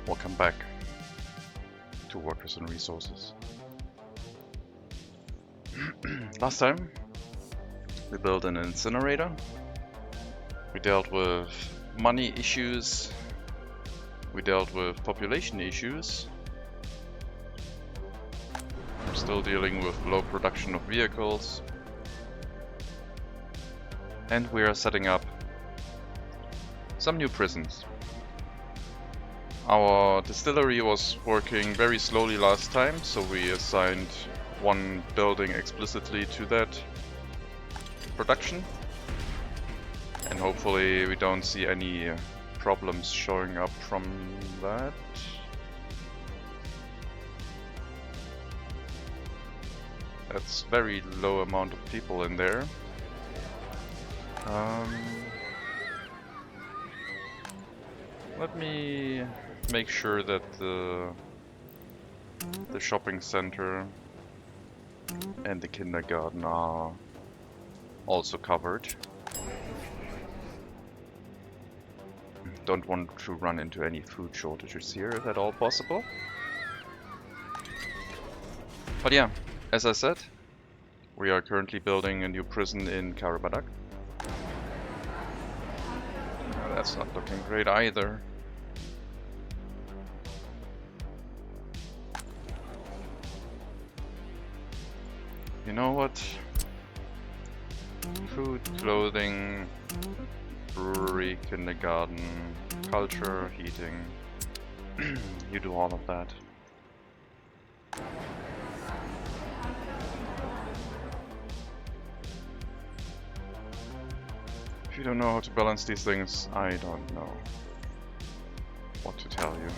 or come back to workers and resources. Last time we built an incinerator. We dealt with money issues. We dealt with population issues. We're still dealing with low production of vehicles. And we are setting up some new prisons. Our distillery was working very slowly last time, so we assigned one building explicitly to that production. And hopefully we don't see any problems showing up from that. That's very low amount of people in there. Let me make sure that the shopping center and the kindergarten are also covered. Don't want to run into any food shortages here, if at all possible. But yeah, as I said, we are currently building a new prison in Carsachstan. That's not looking great either. You know what? Food, clothing, brewery, kindergarten, culture, heating. You do all of that. If you don't know how to balance these things, I don't know what to tell you.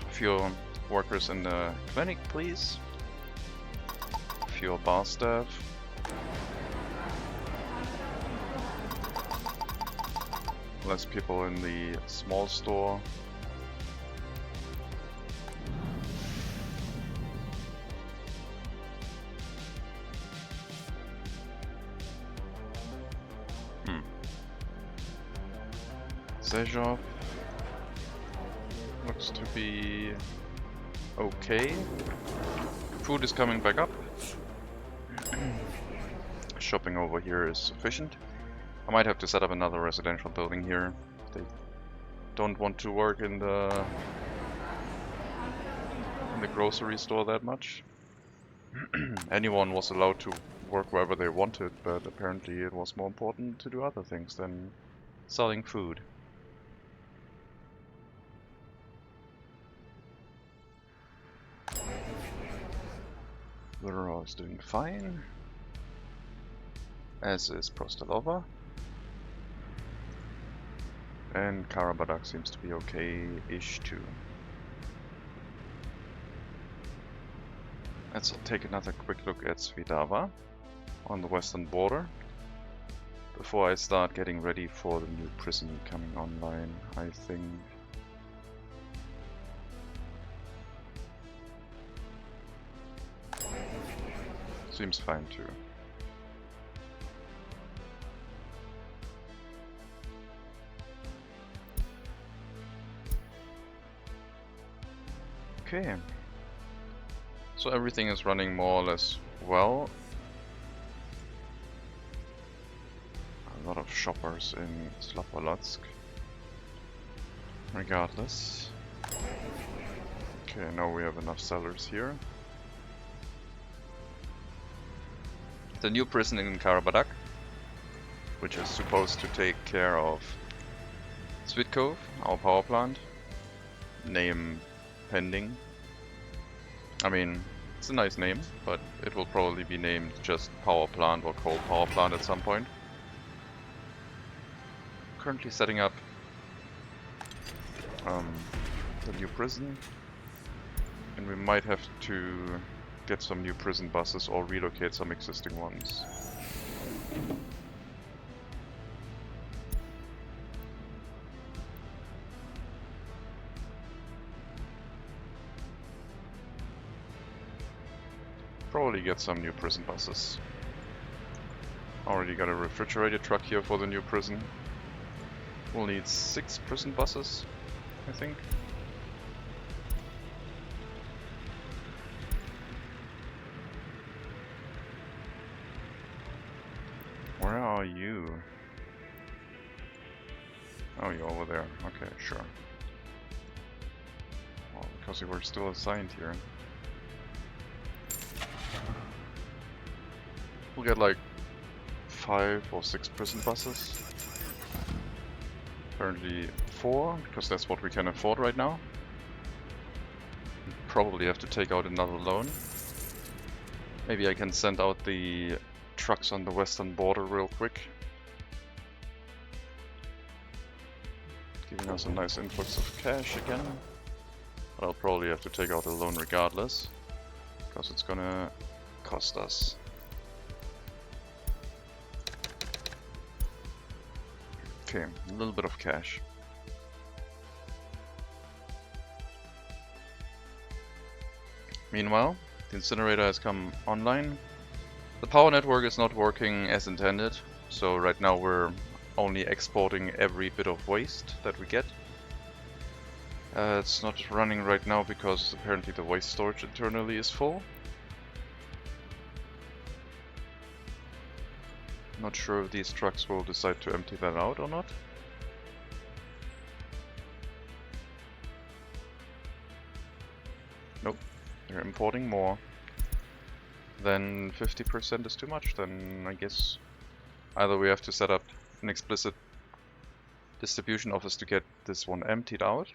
A few workers in the clinic, please. A few bar staff. Less people in the small store. Zezhov looks to be okay. Food is coming back up. Shopping over here is sufficient. I might have to set up another residential building here. They don't want to work in the grocery store that much. Anyone was allowed to work wherever they wanted, but apparently it was more important to do other things than selling food. Lurro is doing fine, as is Prostalova. And Karabadak seems to be okay-ish too. Let's take another quick look at Svidava on the western border before I start getting ready for the new prison coming online, I think. Seems fine too. Okay. So everything is running more or less well. A lot of shoppers in Slapolotsk. Regardless. Okay, now we have enough sellers here. The new prison in Karabadak, which is supposed to take care of Svitkov, our power plant. Name pending. I mean, it's a nice name, but it will probably be named just power plant or coal power plant at some point. Currently setting up the new prison, and we might have to get some new prison buses or relocate some existing ones. Probably get some new prison buses. Already got a refrigerated truck here for the new prison. We'll need 6 prison buses, I think. Where are you? Oh, you're over there. Okay, sure. Well, because you were still assigned here. We'll get like 5 or 6 prison buses. Currently 4, because that's what we can afford right now. Probably have to take out another loan. Maybe I can send out the trucks on the western border real quick. Giving us a nice influx of cash again. But I'll probably have to take out a loan regardless, because it's gonna cost us. Okay, a little bit of cash. Meanwhile, the incinerator has come online. The power network is not working as intended, so right now we're only exporting every bit of waste that we get. It's not running right now because apparently the waste storage internally is full. Not sure if these trucks will decide to empty that out or not. Nope, they're importing more. Then 50% is too much, then I guess either we have to set up an explicit distribution office to get this one emptied out,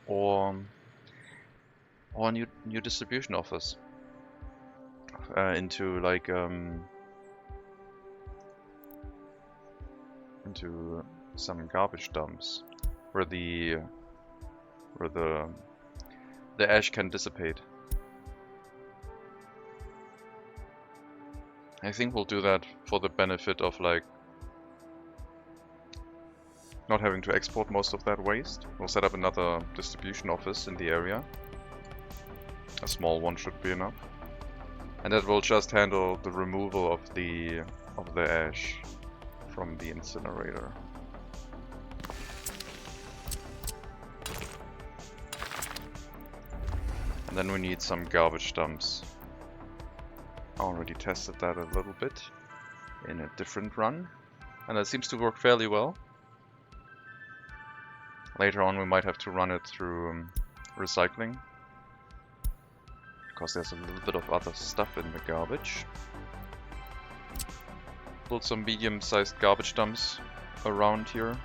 or a new distribution office into like into some garbage dumps where the ash can dissipate. I think we'll do that for the benefit of like not having to export most of that waste. We'll set up another distribution office in the area. A small one should be enough. And that will just handle the removal of the ash from the incinerator. And then we need some garbage dumps. I already tested that a little bit in a different run, and that seems to work fairly well. Later on we might have to run it through recycling, because there's a little bit of other stuff in the garbage. Build some medium-sized garbage dumps around here,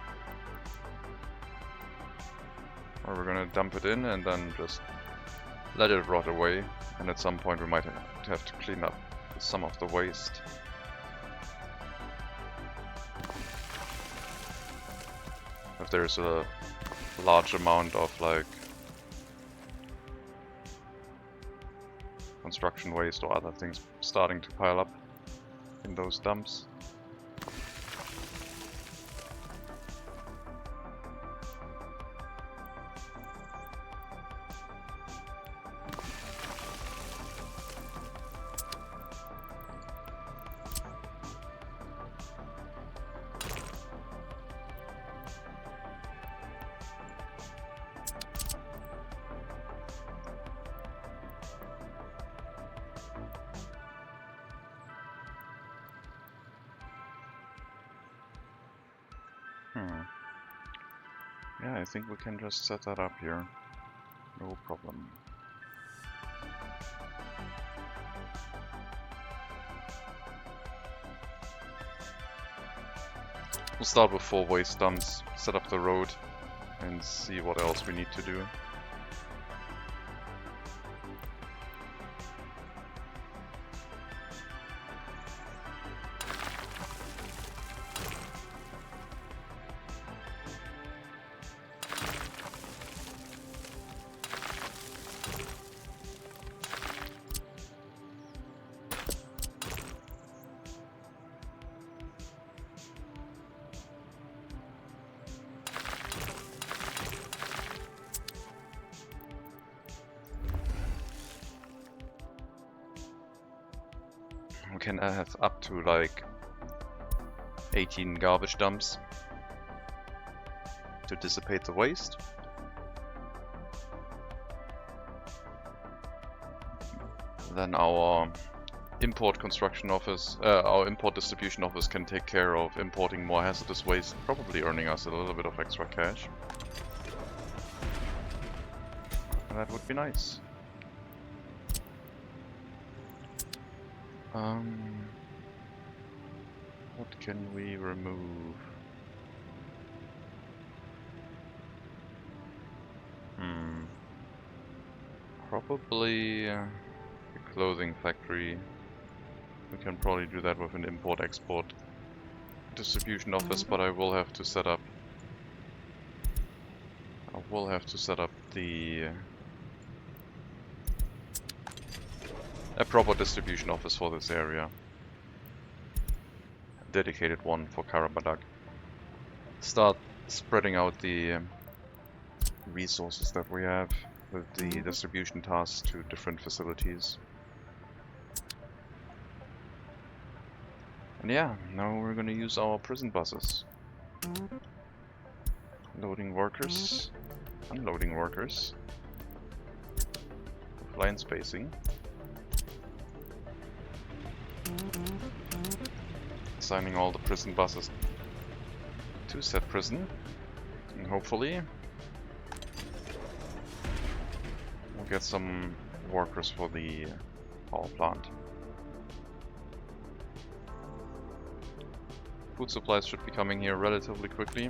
where we're gonna dump it in and then just let it rot away, and at some point we might have to clean up some of the waste. If there's a large amount of like construction waste or other things starting to pile up in those dumps. Yeah, I think we can just set that up here. No problem. We'll start with 4 waste dumps, set up the road, and see what else we need to do. We can have up to like 18 garbage dumps to dissipate the waste. Then our import construction office, our import distribution office can take care of importing more hazardous waste, probably earning us a little bit of extra cash. And that would be nice. What can we remove? Probably the clothing factory. We can probably do that with an import-export distribution office, but I will have to set up. A proper distribution office for this area. A dedicated one for Carsachstan. Start spreading out the resources that we have with the distribution tasks to different facilities. And yeah, now we're gonna use our prison buses. Loading workers, unloading workers, with line spacing. Assigning all the prison buses to said prison, and hopefully we'll get some workers for the power plant. Food supplies should be coming here relatively quickly.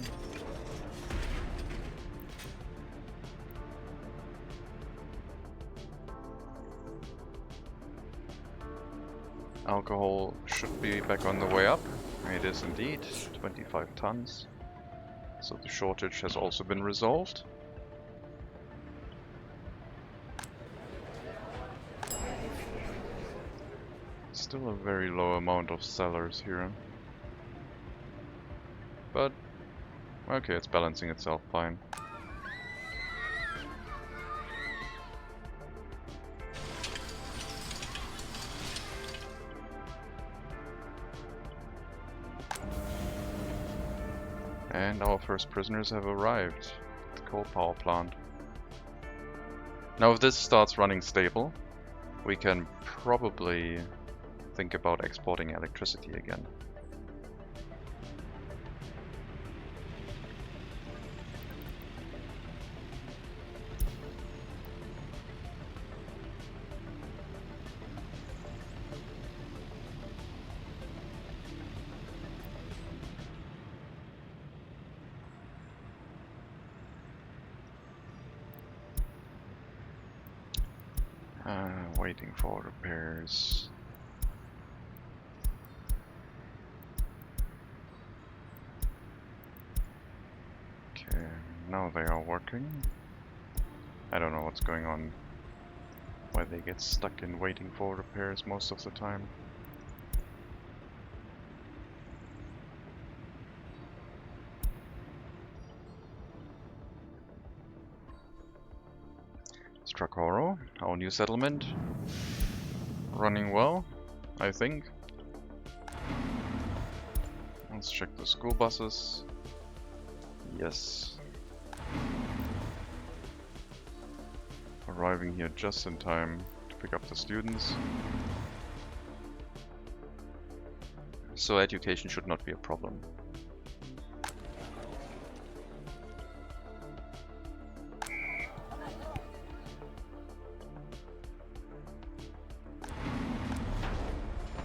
Alcohol should be back on the way up. It is indeed, 25 tons. So the shortage has also been resolved. Still a very low amount of sellers here. But, okay, it's balancing itself fine. And our first prisoners have arrived at the coal power plant. Now if this starts running stable, we can probably think about exporting electricity again. Waiting for repairs. Okay, now they are working. I don't know what's going on, why they get stuck in waiting for repairs most of the time. Strakoro, our new settlement, running well, I think. Let's check the school buses. Yes. Arriving here just in time to pick up the students. So education should not be a problem.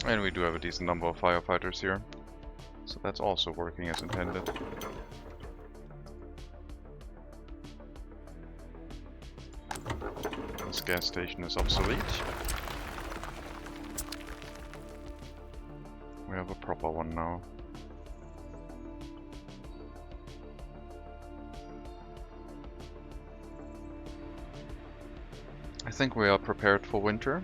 And we do have a decent number of firefighters here, so that's also working as intended. This gas station is obsolete. We have a proper one now. I think we are prepared for winter.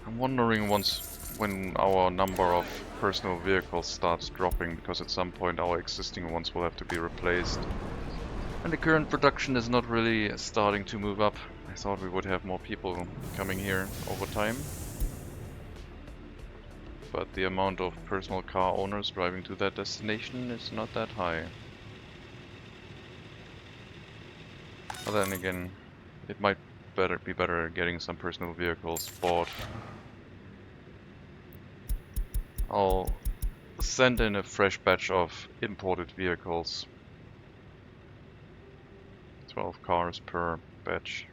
I'm wondering when our number of personal vehicles starts dropping, because at some point our existing ones will have to be replaced. And the current production is not really starting to move up. I thought we would have more people coming here over time. but the amount of personal car owners driving to that destination is not that high. But then again, it might be better getting some personal vehicles bought. I'll send in a fresh batch of imported vehicles. 12 cars per batch.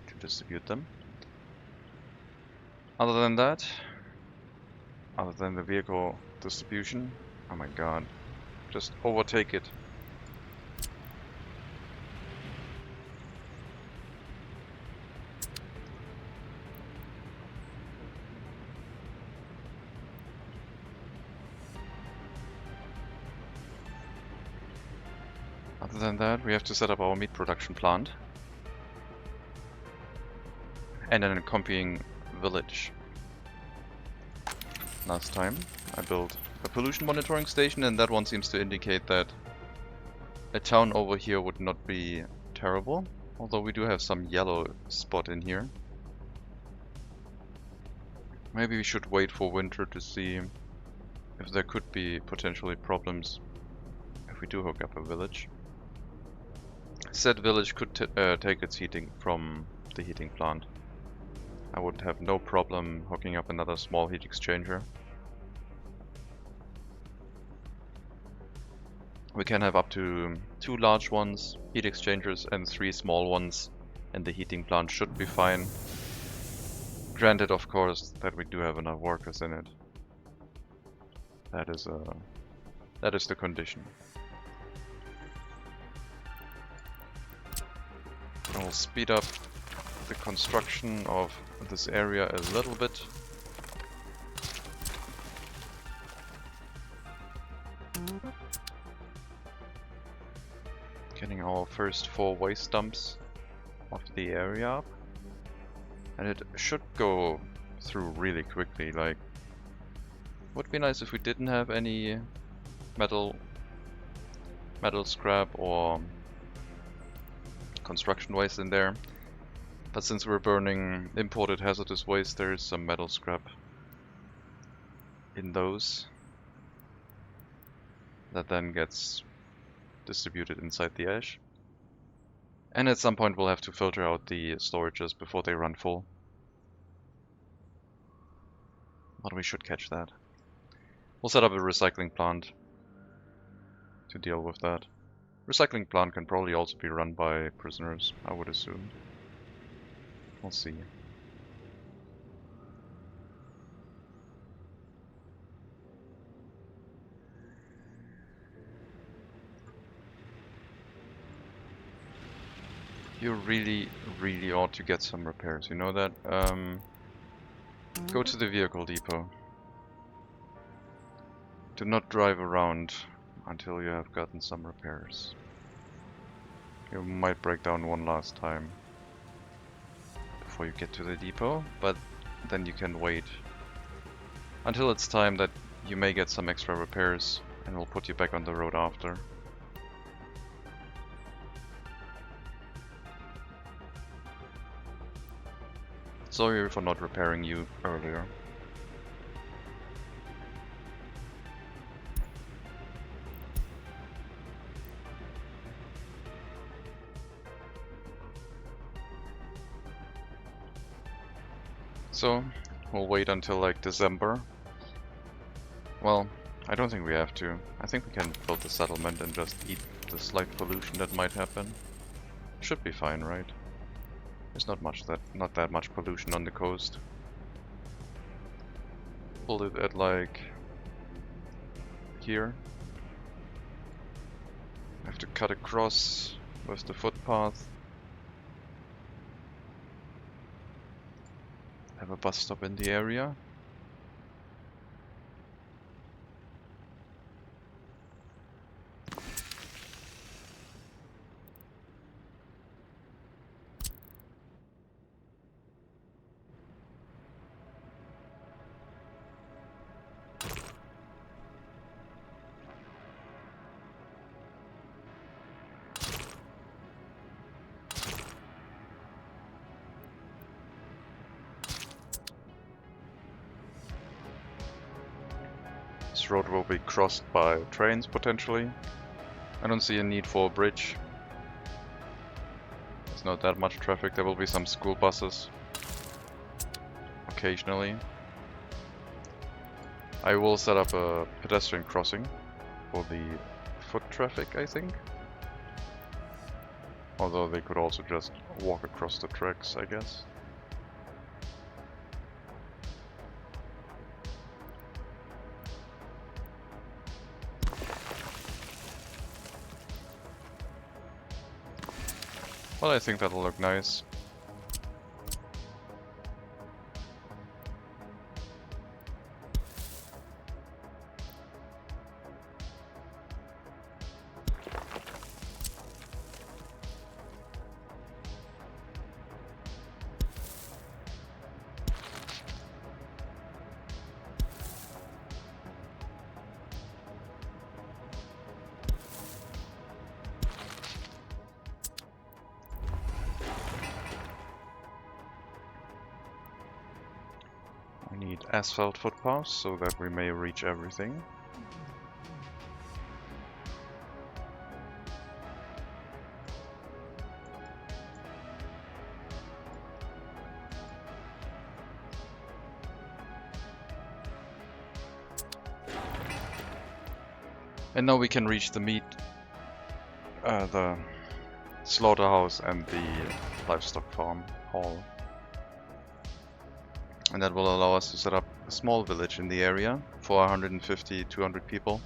To distribute them. Other than that, other than the vehicle distribution, oh my god, just overtake it. Other than that, we have to set up our meat production plant and an accompanying village. Last time I built a pollution monitoring station, and that one seems to indicate that a town over here would not be terrible, although we do have some yellow spot in here. Maybe we should wait for winter to see if there could be potentially problems if we do hook up a village. Said village could take its heating from the heating plant. I would have no problem hooking up another small heat exchanger. We can have up to 2 large ones, heat exchangers, and 3 small ones, and the heating plant should be fine. Granted, of course, that we do have enough workers in it. That is the condition. I will speed up the construction of this area a little bit. Getting our first 4 waste dumps of the area up. And it should go through really quickly. Like, would be nice if we didn't have any metal scrap or construction waste in there. But since we're burning imported hazardous waste, there is some metal scrap in those that then gets distributed inside the ash. And at some point we'll have to filter out the storages before they run full. But we should catch that. We'll set up a recycling plant to deal with that. Recycling plant can probably also be run by prisoners, I would assume. We'll see. You really ought to get some repairs, you know that? Go to the vehicle depot. Do not drive around until you have gotten some repairs. You might break down one last time before you get to the depot, but then you can wait until it's time that you may get some extra repairs, and we'll put you back on the road after. Sorry for not repairing you earlier. So, we'll wait until like December. Well, I don't think we have to. I think we can build the settlement and just eat the slight pollution that might happen. Should be fine, right? There's not that much pollution on the coast. Build it at like here. I have to cut across with the footpath. Have a bus stop in the area. This road will be crossed by trains potentially. I don't see a need for a bridge. There's not that much traffic. There will be some school buses occasionally. I will set up a pedestrian crossing for the foot traffic, I think. Although they could also just walk across the tracks, I guess. Well, I think that'll look nice. We need asphalt footpaths so that we may reach everything. And now we can reach the meat, the slaughterhouse and the livestock farm hall. And that will allow us to set up a small village in the area for 150, 200 people.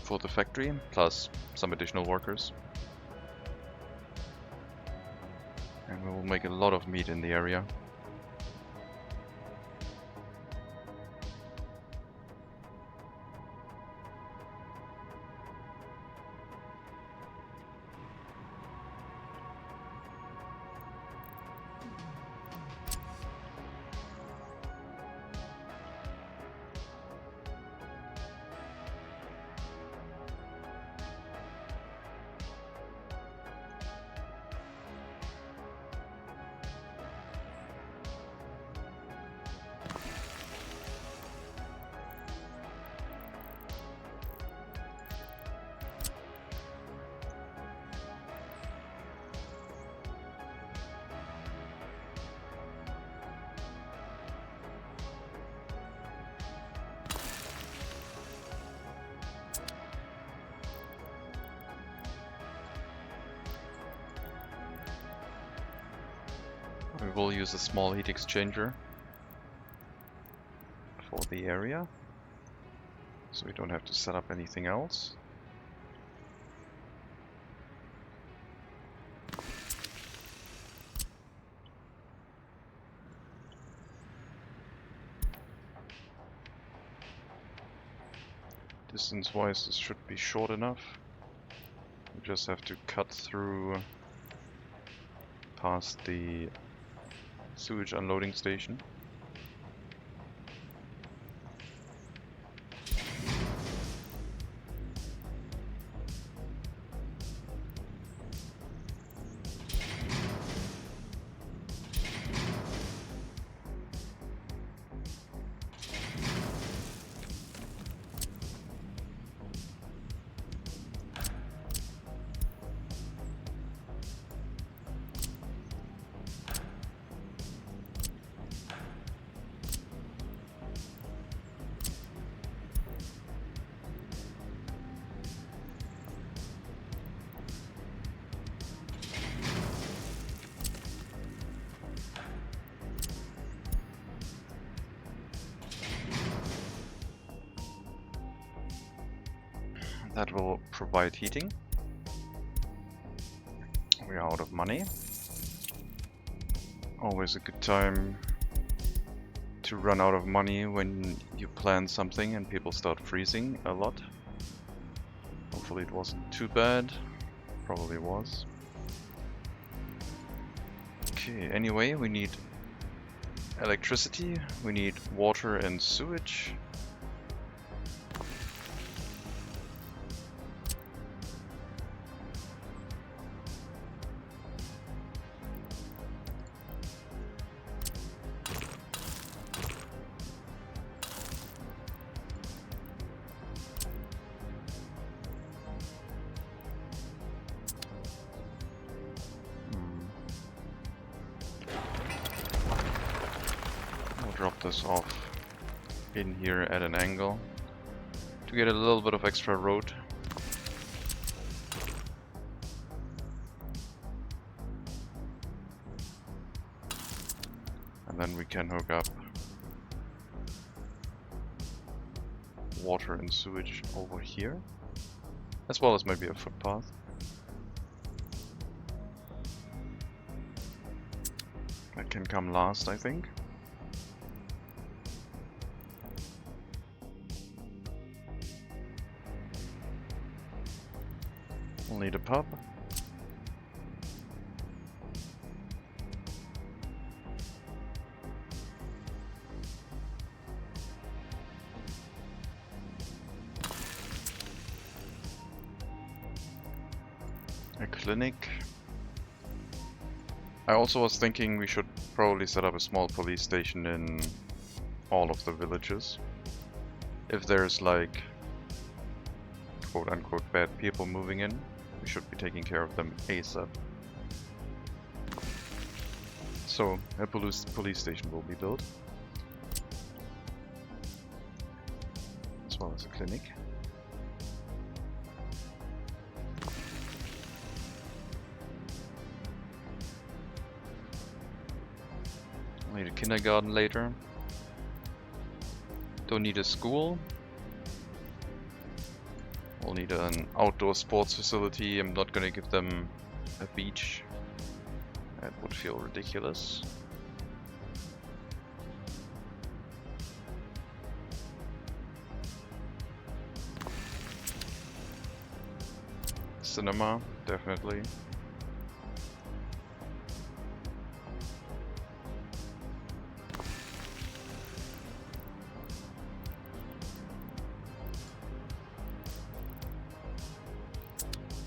For the factory, plus some additional workers. And we will make a lot of meat in the area. We will use a small heat exchanger for the area, so we don't have to set up anything else. Distance-wise, this should be short enough. We just have to cut through past the sewage unloading station. That will provide heating. We are out of money. Always a good time to run out of money when you plan something and people start freezing a lot. Hopefully it wasn't too bad. Probably was. Okay, anyway, we need electricity, we need water and sewage. this off in here at an angle to get a little bit of extra road. And then we can hook up water and sewage over here, as well as maybe a footpath. That can come last, I think. We'll need a pub. A clinic. I also was thinking we should probably set up a small police station in all of the villages. If there's like quote unquote bad people moving in, we should be taking care of them ASAP. So a police station will be built, as well as a clinic. I'll need a kindergarten later. Don't need a school. We'll need an outdoor sports facility. I'm not gonna give them a beach. That would feel ridiculous. Cinema, definitely.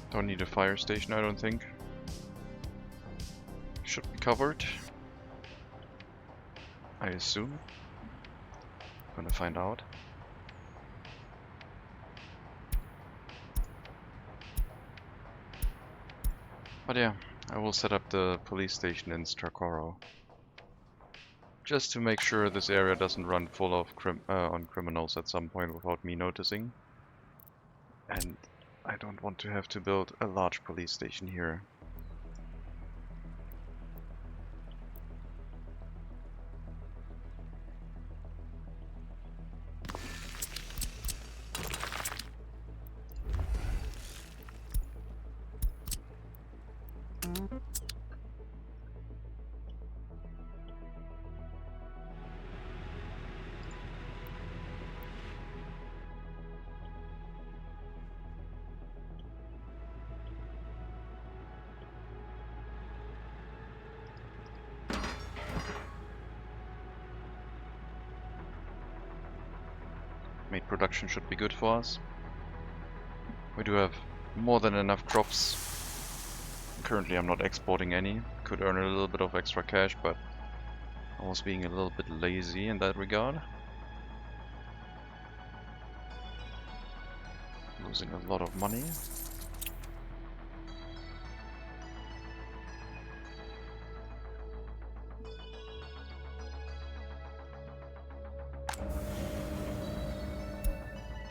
Don't need a fire station, I don't think. Should be covered, I assume. Gonna find out. But yeah, I will set up the police station in Strakoro, just to make sure this area doesn't run full of criminals at some point without me noticing. And I don't want to have to build a large police station here. Meat production should be good for us. We do have more than enough crops. Currently I'm not exporting any. Could earn a little bit of extra cash, but I was being a little bit lazy in that regard. Losing a lot of money.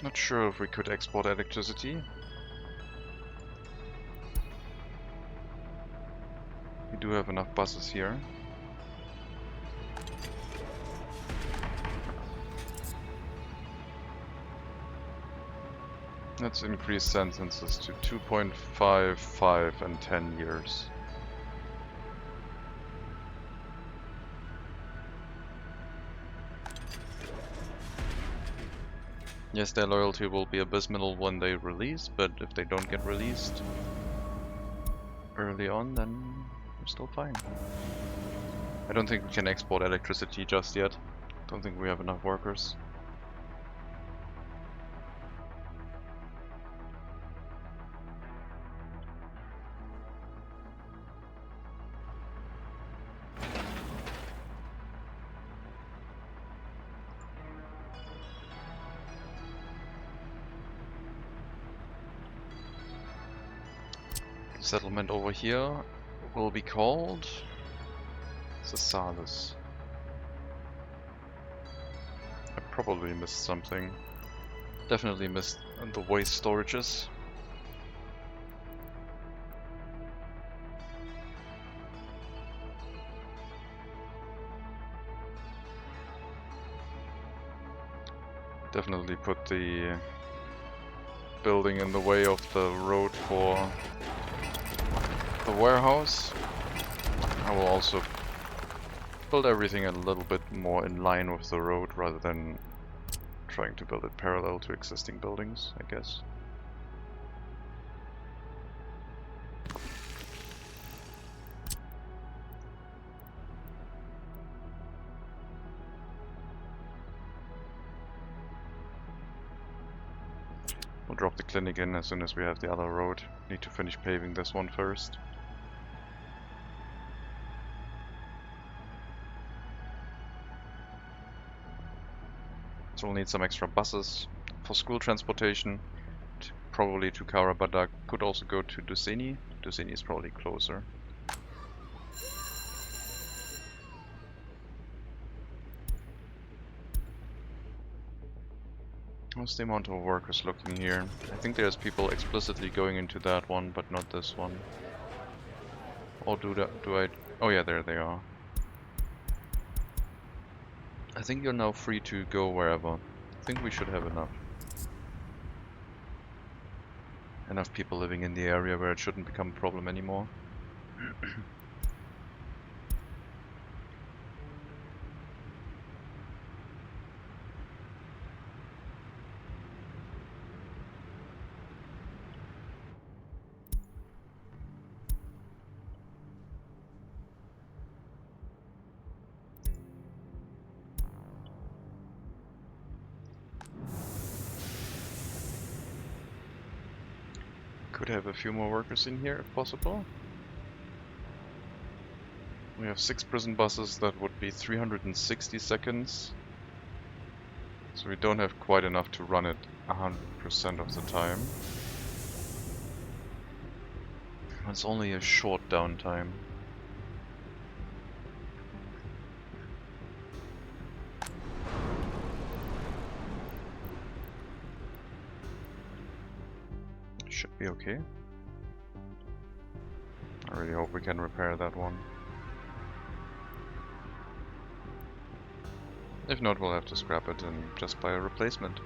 Not sure if we could export electricity. We do have enough buses here. Let's increase sentences to 2.5, 5 and 10 years. Yes, their loyalty will be abysmal when they release, but if they don't get released early on, then we're still fine. I don't think we can export electricity just yet. Don't think we have enough workers. Settlement over here will be called Carsachstan. probably missed something. Definitely missed the waste storages. Definitely put the building in the way of the road for the warehouse. I will also build everything a little bit more in line with the road rather than trying to build it parallel to existing buildings, I guess. We'll drop the clinic in as soon as we have the other road. Need to finish paving this one first. So we'll need some extra buses for school transportation, probably to Karabadak. Could also go to Duseni. Duseni is probably closer. How's the amount of workers looking here? I think there's people explicitly going into that one, but not this one. Or do I? Oh yeah, there they are. I think you're now free to go wherever. I think we should have enough. Enough people living in the area where it shouldn't become a problem anymore. Could have a few more workers in here if possible. We have 6 prison buses, that would be 360 seconds. So we don't have quite enough to run it 100% of the time. It's only a short downtime. Should be okay. I really hope we can repair that one. If not, we'll have to scrap it and just buy a replacement.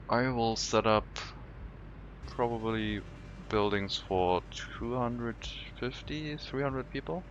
I will set up probably buildings for 250, 300 people.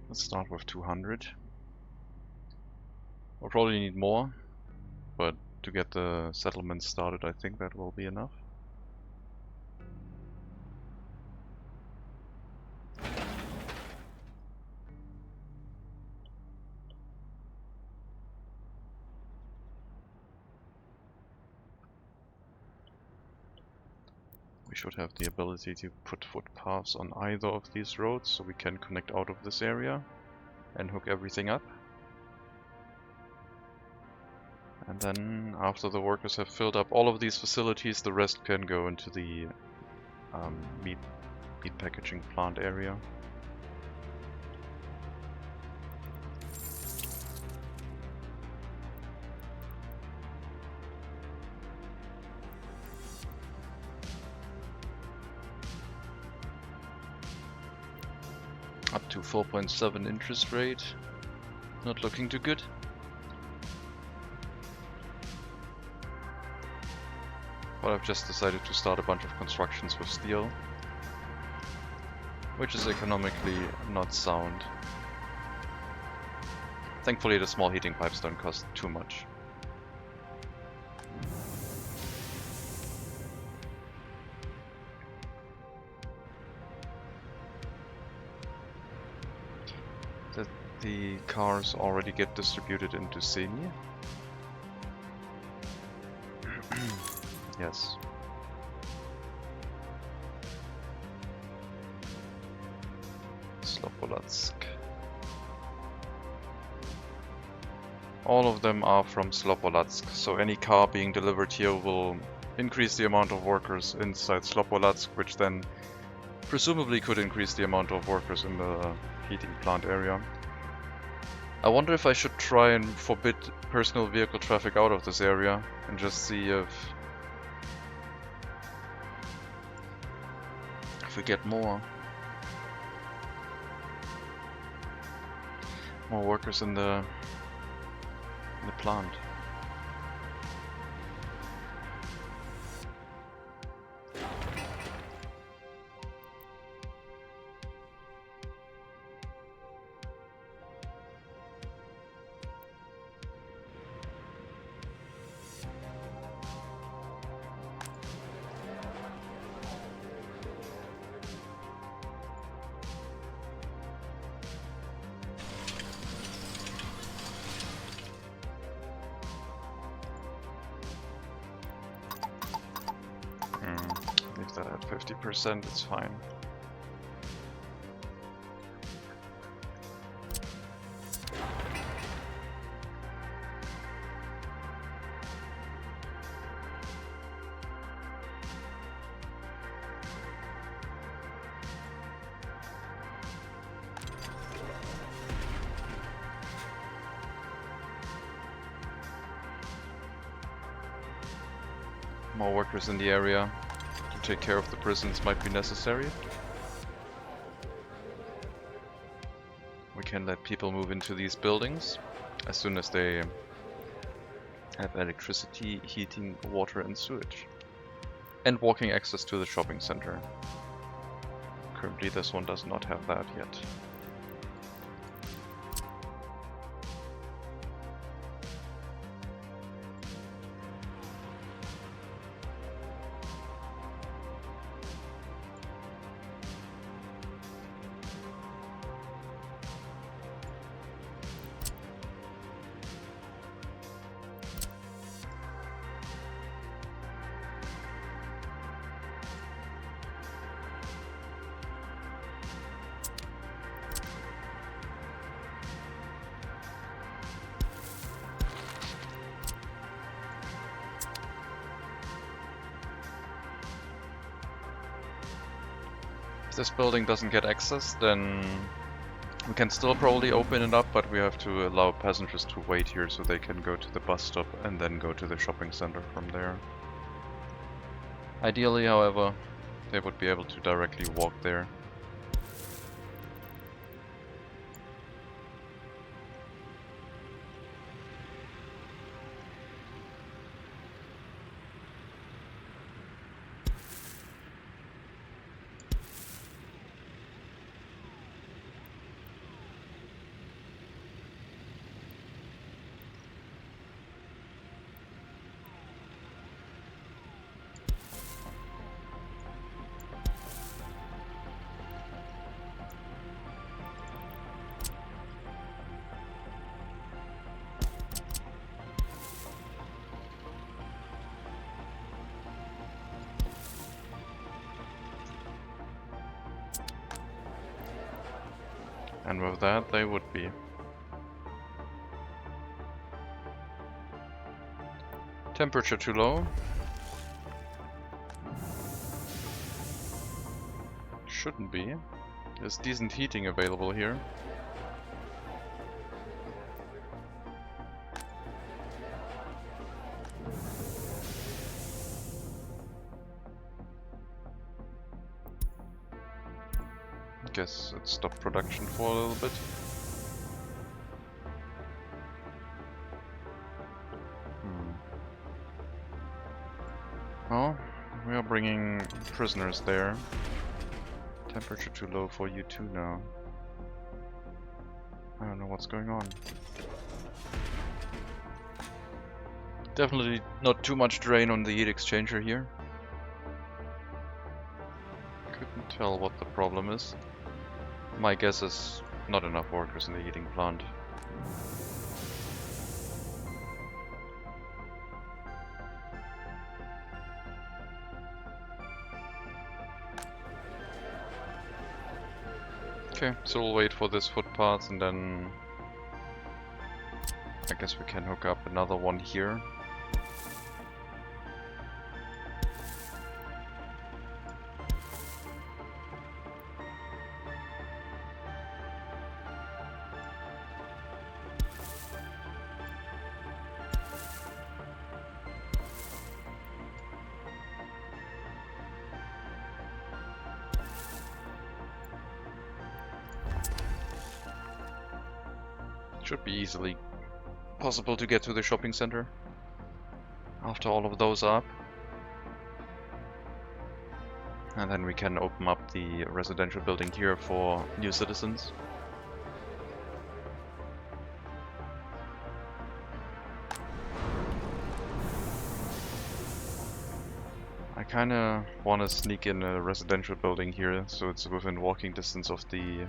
Let's start with 200. We'll probably need more, but to get the settlement started, I think that will be enough. We should have the ability to put footpaths on either of these roads, so we can connect out of this area and hook everything up. And then after the workers have filled up all of these facilities, the rest can go into the meat packaging plant area. Up to 4.7 interest rate. Not looking too good. But I've just decided to start a bunch of constructions with steel, which is economically not sound. Thankfully the small heating pipes don't cost too much. Did the cars already get distributed into Seni? Yes. Slopolatsk. All of them are from Slopolatsk, so any car being delivered here will increase the amount of workers inside Slopolatsk, which then presumably could increase the amount of workers in the heating plant area. I wonder if I should try and forbid personal vehicle traffic out of this area and just see if we get more workers in the plant. Leave that at 50%, it's fine. More workers in the area to take care of the prisons might be necessary. We can let people move into these buildings as soon as they have electricity, heating, water and sewage. And walking access to the shopping center. Currently this one does not have that yet. This building doesn't get access, then we can still probably open it up, but we have to allow passengers to wait here so they can go to the bus stop and then go to the shopping center from there. Ideally, however, they would be able to directly walk there. And with that, they would be. Temperature too low. Shouldn't be. There's decent heating available here. Guess it stopped production for a little bit. Oh, we are bringing prisoners there. Temperature too low for you too now. I don't know what's going on. Definitely not too much drain on the heat exchanger here. Couldn't tell what the problem is. My guess is not enough workers in the heating plant. Okay, so we'll wait for this footpath and then I guess we can hook up another one here. Should be easily possible to get to the shopping center after all of those are up. And then we can open up the residential building here for new citizens. I kinda wanna sneak in a residential building here so it's within walking distance of the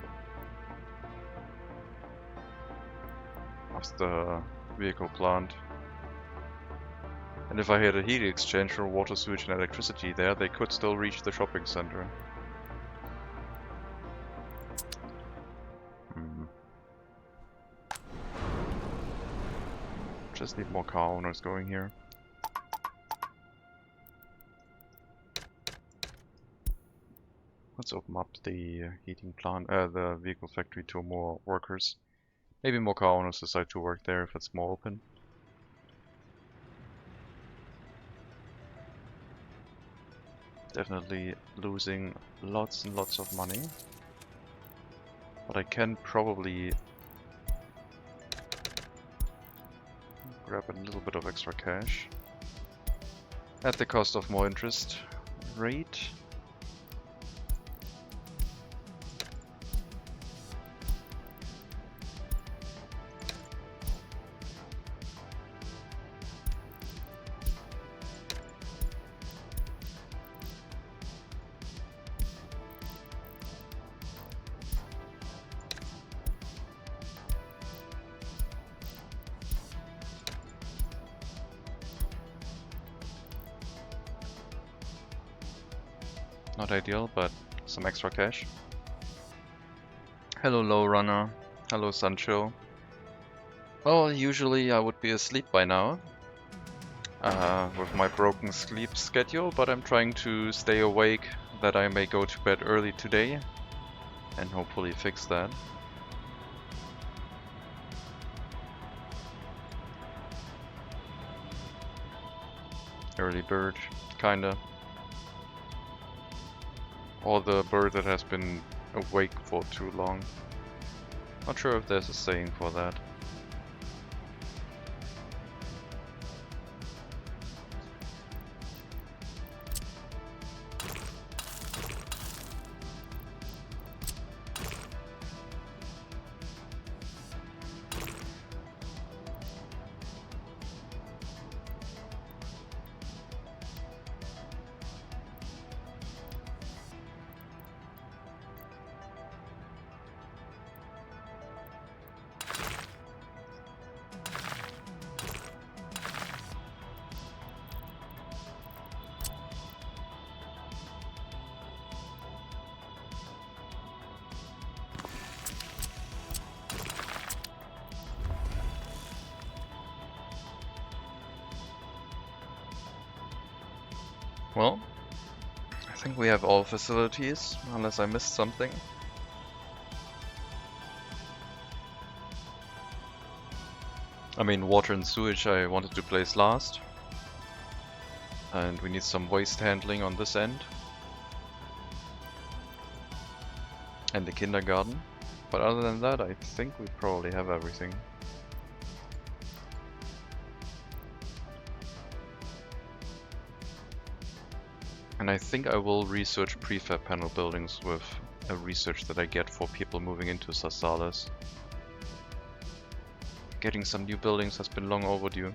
vehicle plant. And if I had a heat exchanger, water, sewage and electricity there, they could still reach the shopping center. Just need more car owners going here. Let's open up the heating plant, the vehicle factory to more workers. Maybe more car owners decide to work there if it's more open. Definitely losing lots and lots of money. But I can probably grab a little bit of extra cash at the cost of more interest rate. Not ideal, but some extra cash. Hello Low Runner. Hello Sancho. Well, usually I would be asleep by now with my broken sleep schedule, but I'm trying to stay awake that I may go to bed early today and hopefully fix that. Early bird, kinda. Or the bird that has been awake for too long. Not sure if there's a saying for that. Well, I think we have all facilities, unless I missed something. I mean, water and sewage I wanted to place last. And we need some waste handling on this end. And the kindergarten. But other than that, I think we probably have everything. And I think I will research prefab panel buildings with a research that I get for people moving into Sassales. Getting some new buildings has been long overdue.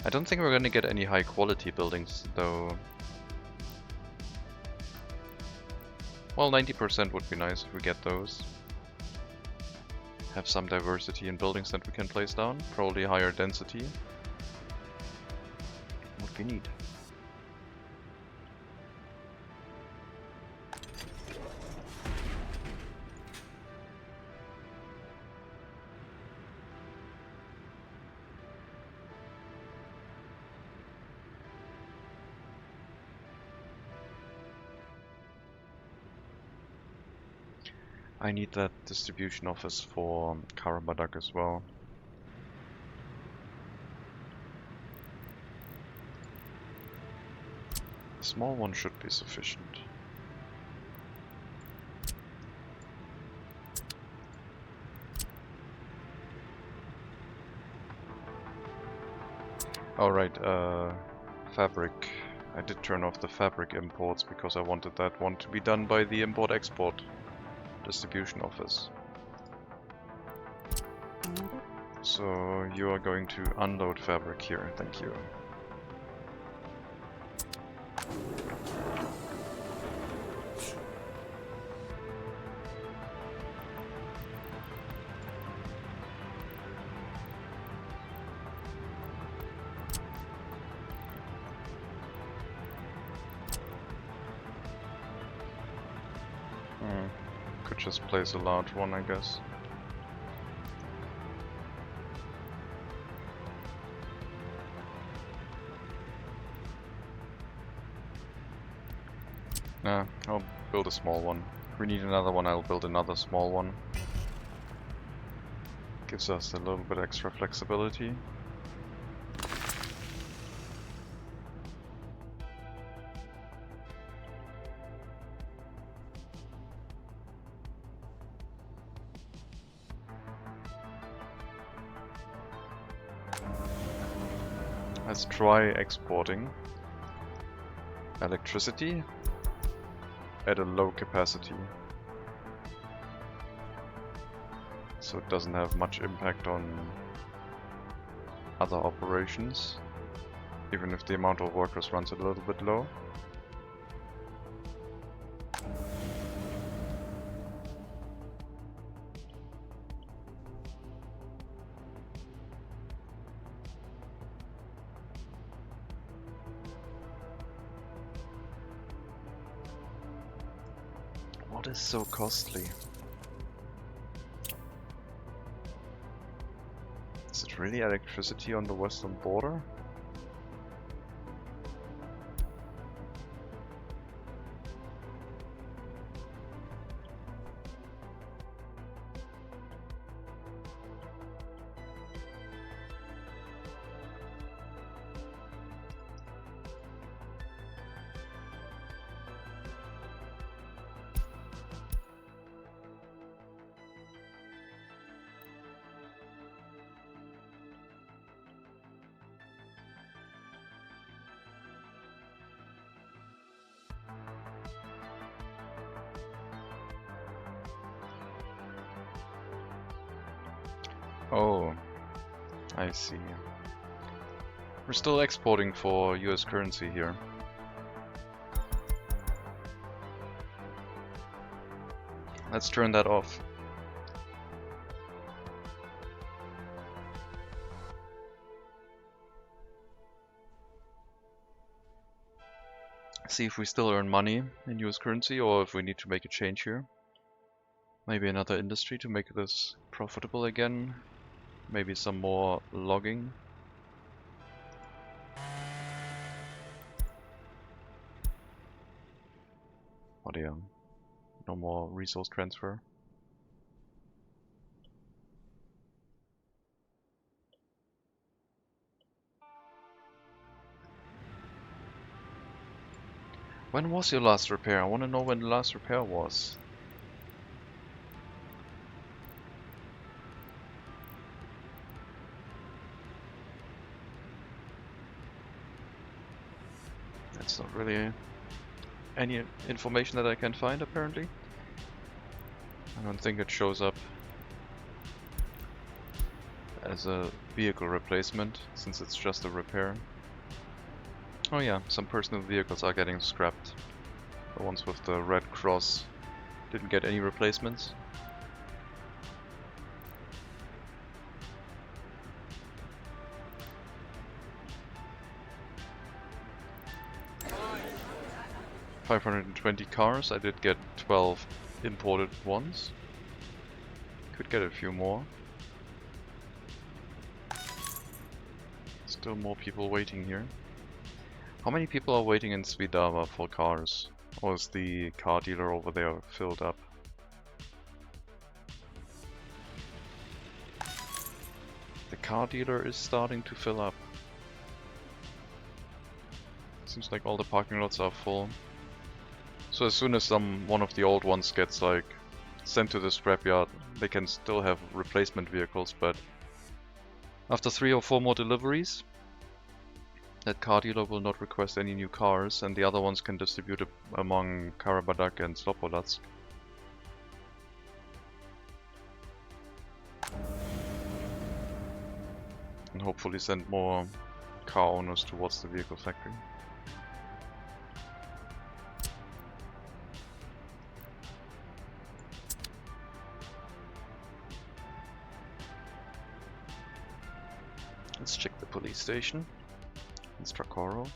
I don't think we're gonna get any high quality buildings though. Well, 90% would be nice if we get those. Have some diversity in buildings that we can place down. Probably higher density. What we need. I need that distribution office for Carsachstan as well. A small one should be sufficient. Alright, fabric. I did turn off the fabric imports because I wanted that one to be done by the import-export distribution office. So you are going to unload fabric here, thank you. Could just place a large one, I guess. Nah, I'll build a small one. If we need another one, I'll build another small one. Gives us a little bit extra flexibility. Let's try exporting electricity at a low capacity, so it doesn't have much impact on other operations, even if the amount of workers runs a little bit low. What is so costly? Is it really electricity on the western border? Oh, I see. We're still exporting for US currency here. Let's turn that off. See if we still earn money in US currency or if we need to make a change here. Maybe another industry to make this profitable again. Maybe some more logging. Oh dear. No more resource transfer. When was your last repair? I want to know when the last repair was. That's not really any information that I can find, apparently. I don't think it shows up as a vehicle replacement, since it's just a repair. Oh yeah, some personal vehicles are getting scrapped. The ones with the red cross didn't get any replacements. $520 cars, I did get 12 imported ones. Could get a few more. Still more people waiting here. How many people are waiting in Svidava for cars? Or is the car dealer over there filled up? The car dealer is starting to fill up. Seems like all the parking lots are full. So as soon as one of the old ones gets like sent to the scrapyard, they can still have replacement vehicles, but after 3 or 4 more deliveries, that car dealer will not request any new cars, and the other ones can distribute it among Karabadak and Slobodsk. And hopefully send more car owners towards the vehicle factory. Let's check the police station. In Strakoro.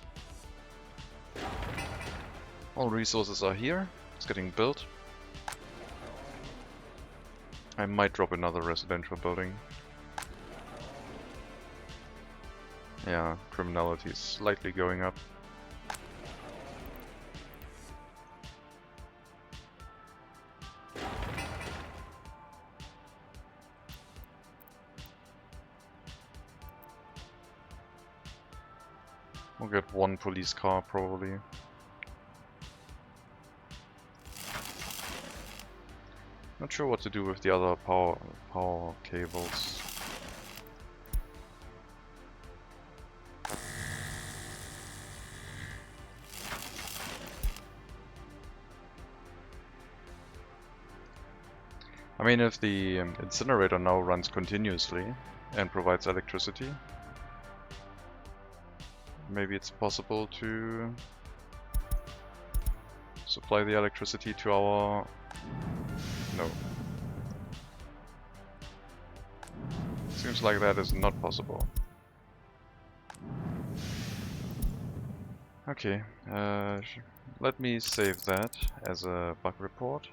All resources are here. It's getting built. I might drop another residential building. Yeah, criminality is slightly going up. We'll get 1 police car probably. Not sure what to do with the other power cables. I mean, if the incinerator now runs continuously and provides electricity, maybe it's possible to supply the electricity to our... No. Seems like that is not possible. Okay, let me save that as a bug report.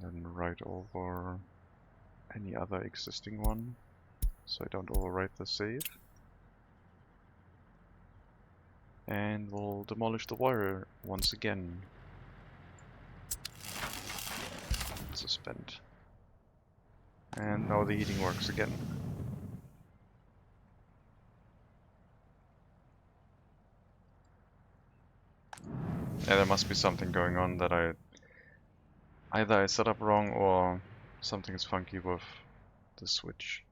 Then write over any other existing one, so I don't overwrite the save. And we'll demolish the wire once again. Suspend. And now the heating works again. Yeah, there must be something going on that either I set up wrong or something is funky with the switch.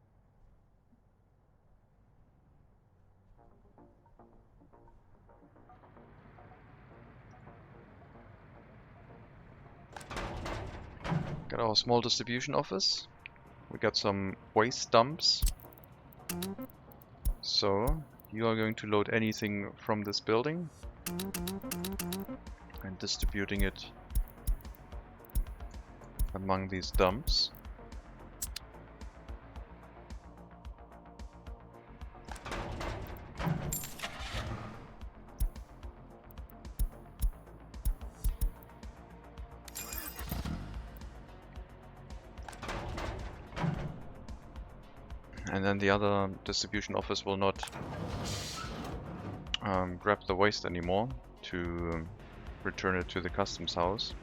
Got our small distribution office. We got some waste dumps. So you are going to load anything from this building and distributing it among these dumps. And then the other distribution office will not grab the waste anymore to return it to the customs house.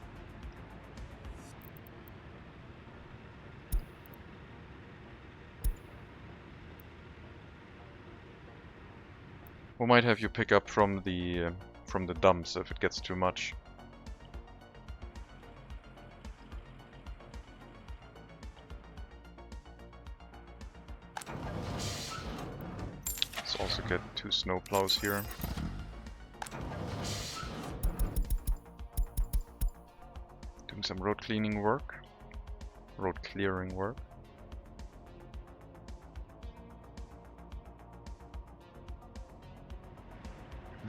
We might have you pick up from the dumps if it gets too much. Let's also get 2 snow plows here. Doing some road cleaning work. Road clearing work.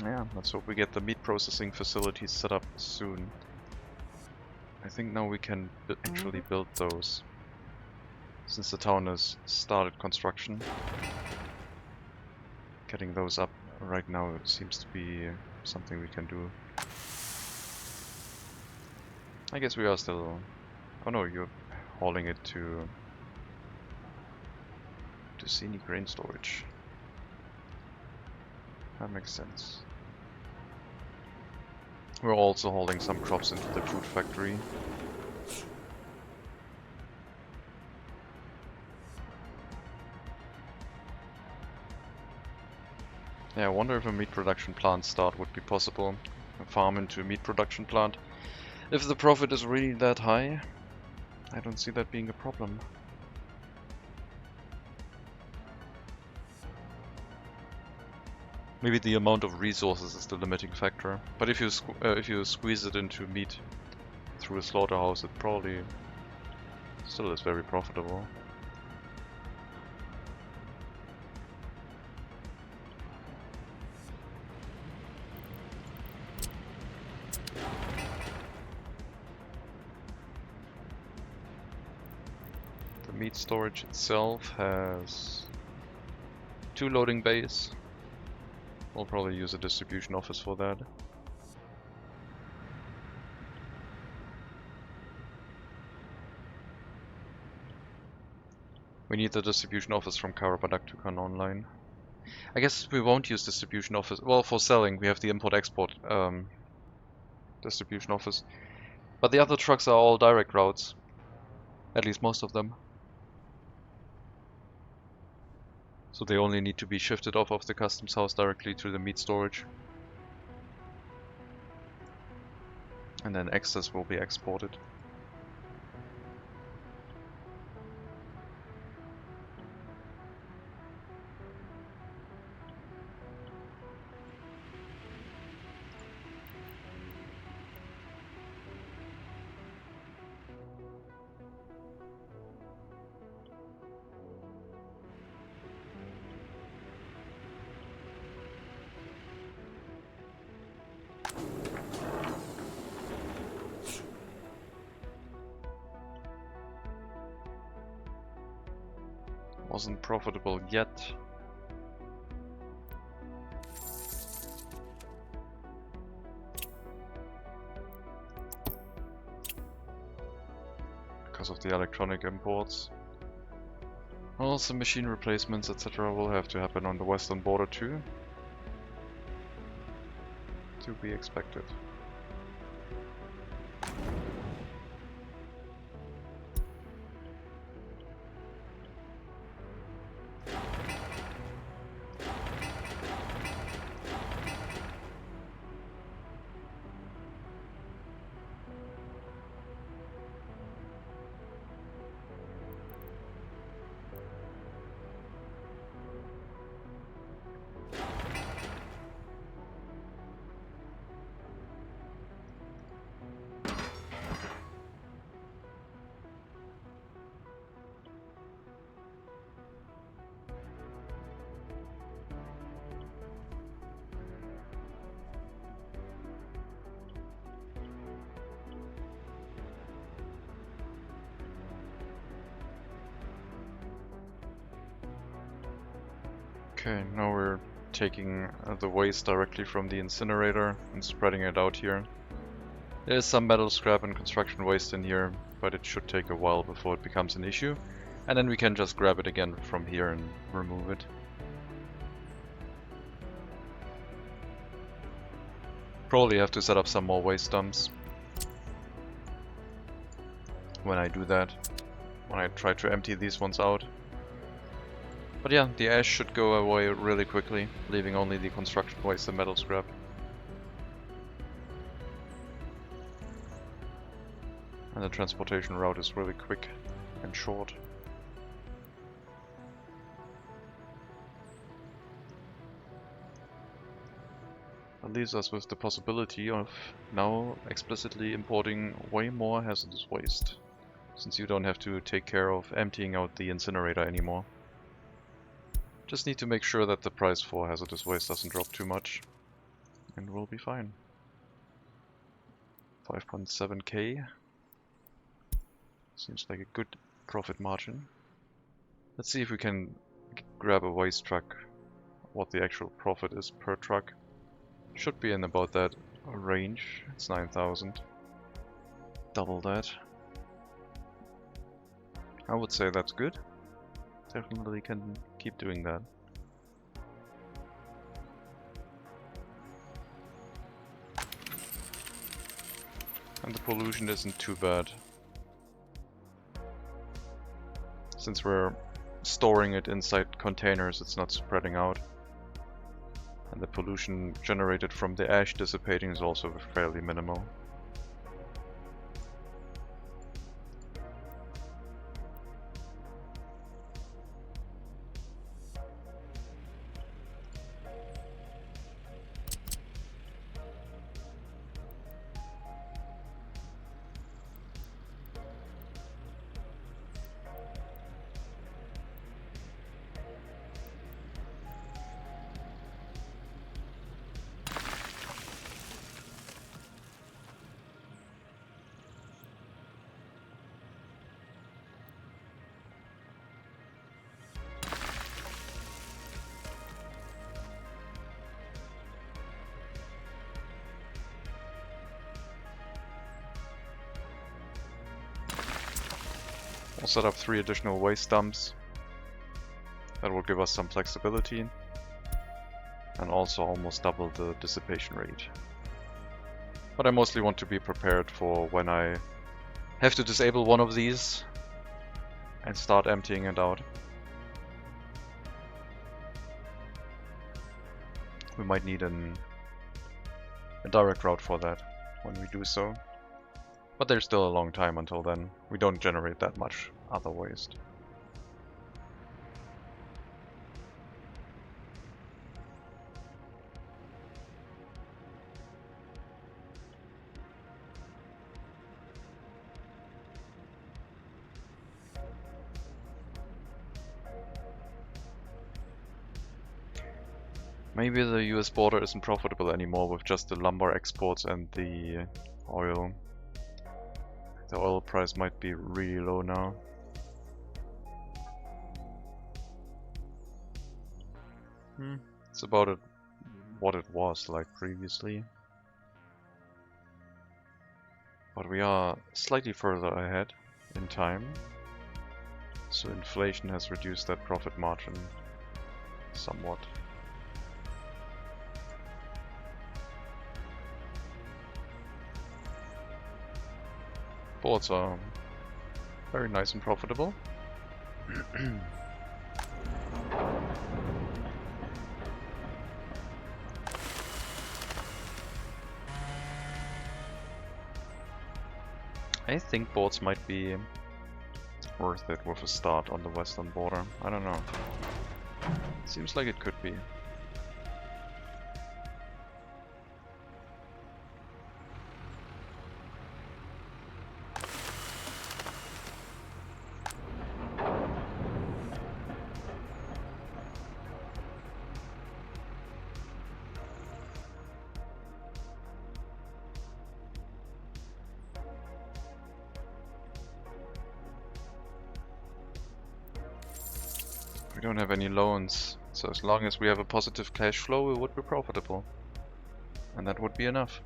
Yeah, let's hope we get the meat processing facilities set up soon. I think now we can actually build those, since the town has started construction. Getting those up right now seems to be something we can do. I guess we are still... Oh no, you're hauling it to Sini grain storage. That makes sense. We're also hauling some crops into the food factory. Yeah, I wonder if a meat production plant start would be possible. A farm into a meat production plant. If the profit is really that high, I don't see that being a problem. Maybe the amount of resources is the limiting factor, but if you squeeze it into meat through a slaughterhouse, it probably still is very profitable. The meat storage itself has 2 loading bays. We'll probably use a distribution office for that. We need the distribution office from Carsachstan to come online. I guess we won't use distribution office. Well, for selling we have the import-export distribution office. But the other trucks are all direct routes. At least most of them. So they only need to be shifted off of the customs house directly to the meat storage. And then excess will be exported. Wasn't profitable yet. Because of the electronic imports. Also machine replacements, etc. will have to happen on the western border too. To be expected. Okay, now we're taking the waste directly from the incinerator and spreading it out here. There is some metal scrap and construction waste in here, but it should take a while before it becomes an issue. And then we can just grab it again from here and remove it. Probably have to set up some more waste dumps when I do that, when I try to empty these ones out. But yeah, the ash should go away really quickly, leaving only the construction waste and metal scrap. And the transportation route is really quick and short. That leaves us with the possibility of now explicitly importing way more hazardous waste, since you don't have to take care of emptying out the incinerator anymore. Just need to make sure that the price for hazardous waste doesn't drop too much, and we'll be fine. 5.7k seems like a good profit margin. Let's see if we can grab a waste truck, what the actual profit is per truck. Should be in about that range. It's 9,000. Double that. I would say that's good. Definitely can keep doing that. And the pollution isn't too bad. Since we're storing it inside containers, it's not spreading out. And the pollution generated from the ash dissipating is also fairly minimal. We'll set up 3 additional waste dumps. That will give us some flexibility and also almost double the dissipation rate. But I mostly want to be prepared for when I have to disable one of these and start emptying it out. We might need a direct route for that when we do so. But there's still a long time until then. We don't generate that much other waste. Maybe the US border isn't profitable anymore with just the lumber exports and the oil. The oil price might be really low now. It's about what it was like previously. But we are slightly further ahead in time. So inflation has reduced that profit margin somewhat. Boards are very nice and profitable. I think boards might be worth it with a start on the western border. I don't know. Seems like it could be. We don't have any loans, so as long as we have a positive cash flow, we would be profitable. And that would be enough.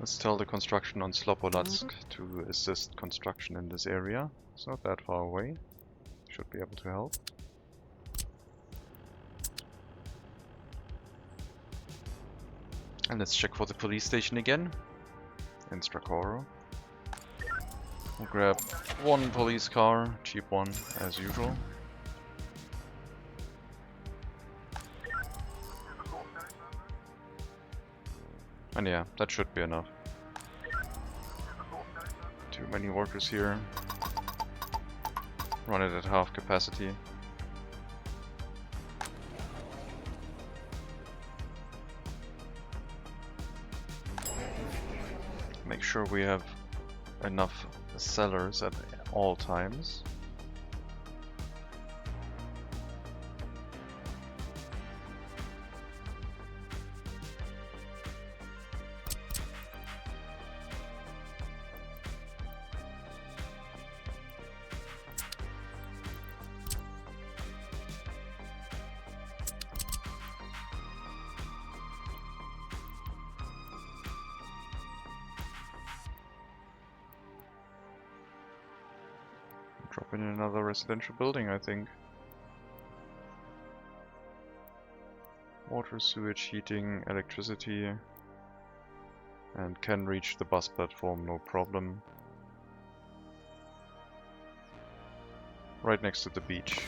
Let's tell the construction on Slopolatsk to assist construction in this area. It's not that far away. Should be able to help. And let's check for the police station again. In Strakoro. We'll grab one police car, cheap one, as usual. And yeah, that should be enough. Too many workers here. Run it at half capacity. Make sure we have enough sellers at all times. Drop in another residential building, I think. Water, sewage, heating, electricity. And can reach the bus platform, no problem. Right next to the beach.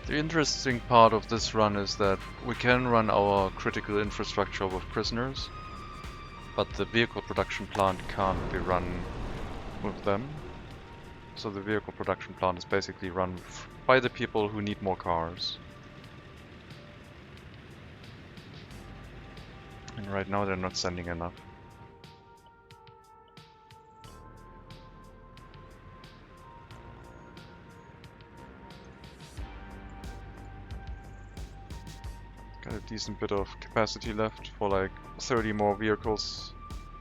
The interesting part of this run is that we can run our critical infrastructure with prisoners, but the vehicle production plant can't be run with them. So the vehicle production plant is basically run by the people who need more cars. And right now they're not sending enough. Got a decent bit of capacity left for like 30 more vehicles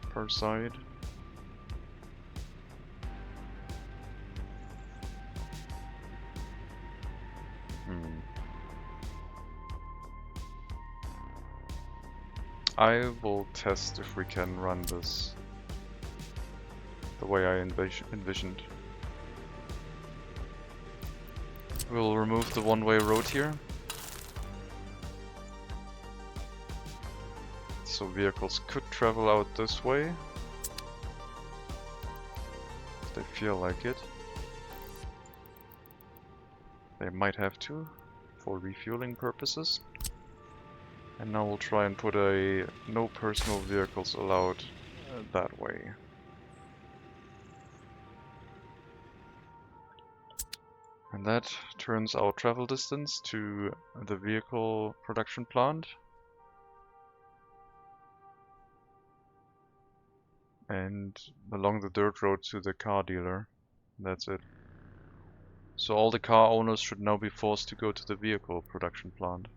per side. I will test if we can run this the way I envisioned. We'll remove the one-way road here. So vehicles could travel out this way if they feel like it. They might have to for refueling purposes. And now we'll try and put a no personal vehicles allowed that way. And that turns our travel distance to the vehicle production plant. And along the dirt road to the car dealer. That's it. So all the car owners should now be forced to go to the vehicle production plant.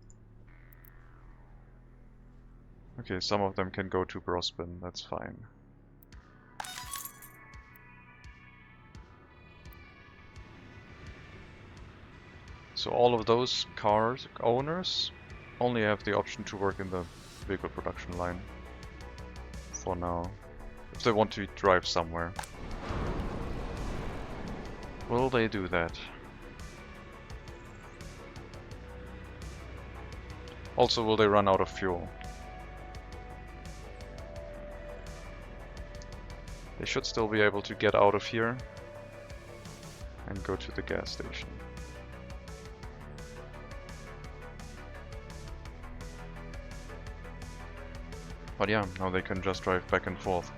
Okay, some of them can go to Brospin, that's fine. So all of those cars owners only have the option to work in the vehicle production line. For now. If they want to drive somewhere. Will they do that? Also, will they run out of fuel? They should still be able to get out of here and go to the gas station. But yeah, now they can just drive back and forth.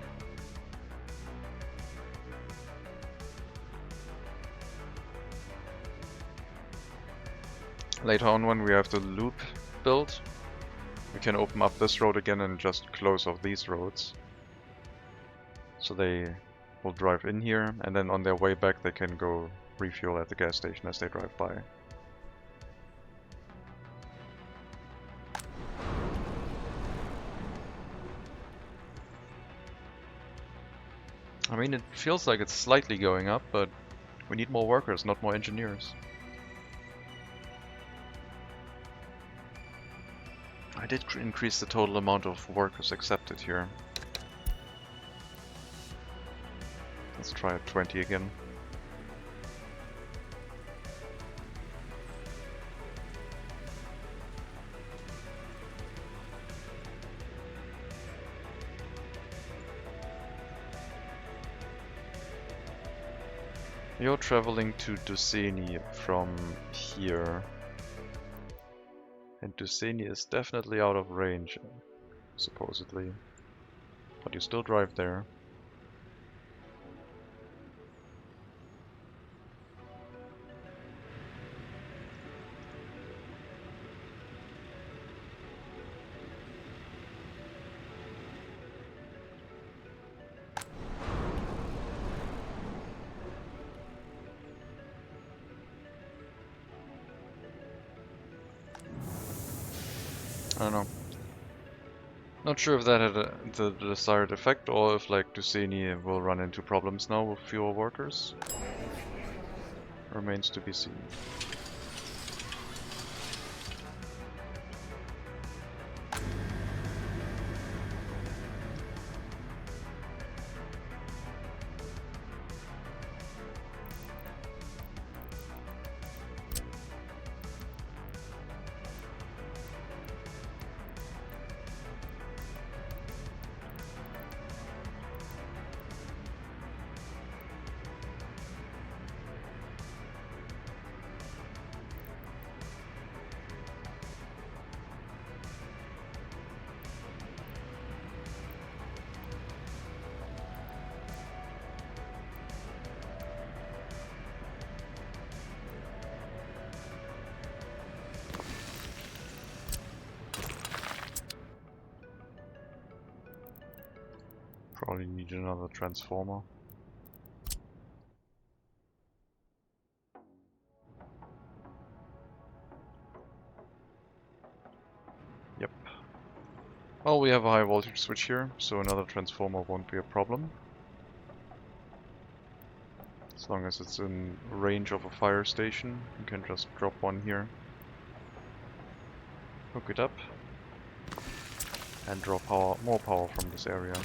Later on, when we have the loop built, We can open up this road again and just close off these roads. So they will drive in here, and then on their way back they can go refuel at the gas station as they drive by. I mean, it feels like it's slightly going up, but we need more workers, not more engineers. I did increase the total amount of workers accepted here. Let's try at 20 again. You're traveling to Duceni from here. And Duceni is definitely out of range, supposedly. But you still drive there. I don't know. Not sure if that had the desired effect, or if like Duceni will run into problems now with fewer workers. Remains to be seen. Probably need another transformer. Yep. Well, we have a high voltage switch here, so another transformer won't be a problem. As long as it's in range of a fire station, you can just drop one here. Hook it up. And draw more power from this area.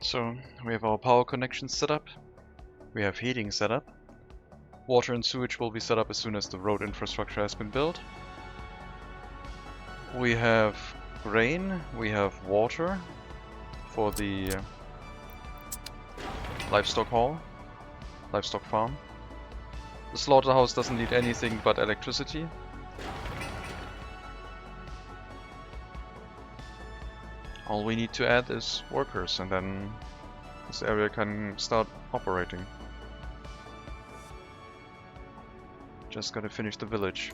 So, we have our power connections set up, we have heating set up, water and sewage will be set up as soon as the road infrastructure has been built. We have grain, we have water for the livestock farm. The slaughterhouse doesn't need anything but electricity. All we need to add is workers, and then this area can start operating. Just gotta finish the village.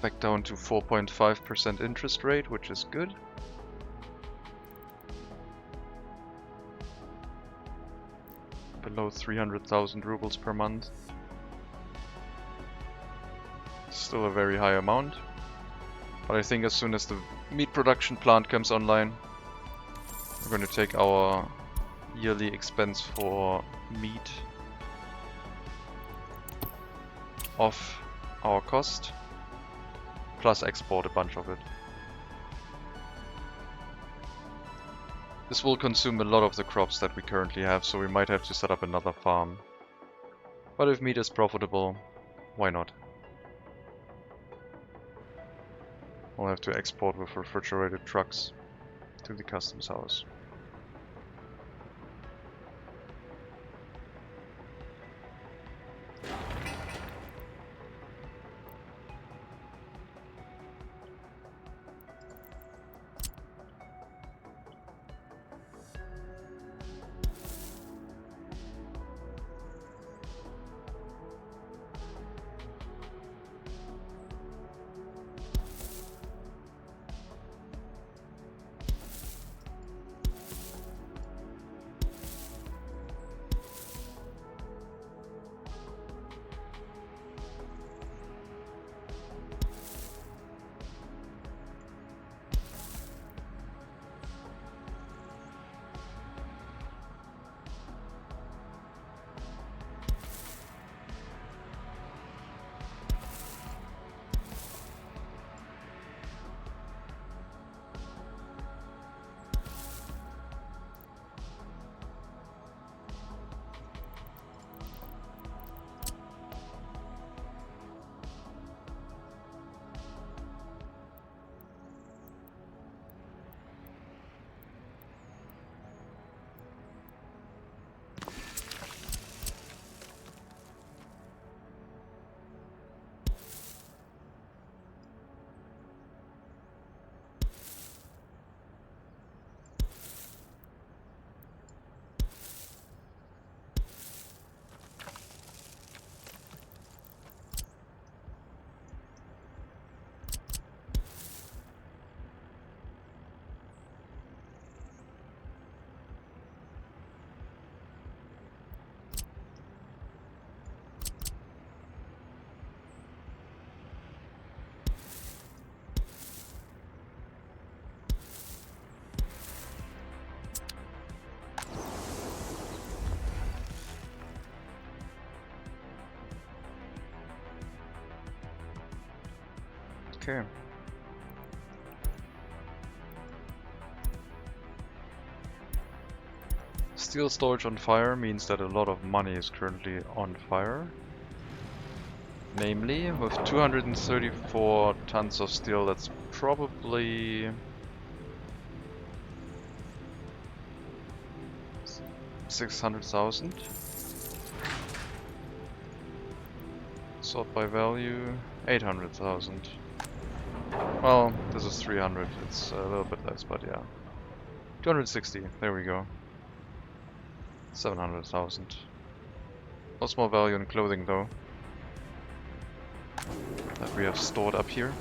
Back down to 4.5% interest rate, which is good. Below 300,000 rubles per month. still a very high amount. But I think as soon as the meat production plant comes online, we're going to take our yearly expense for meat off our cost, plus export a bunch of it. This will consume a lot of the crops that we currently have, so we might have to set up another farm. But if meat is profitable, why not? We'll have to export with refrigerated trucks to the customs house. Okay. Steel storage on fire means that a lot of money is currently on fire. Namely, with 234 tons of steel, that's probably 600,000. Sort by value, 800,000. Well, this is 300, it's a little bit less, but yeah. 260, there we go. 700,000. Lots more value in clothing though, that we have stored up here.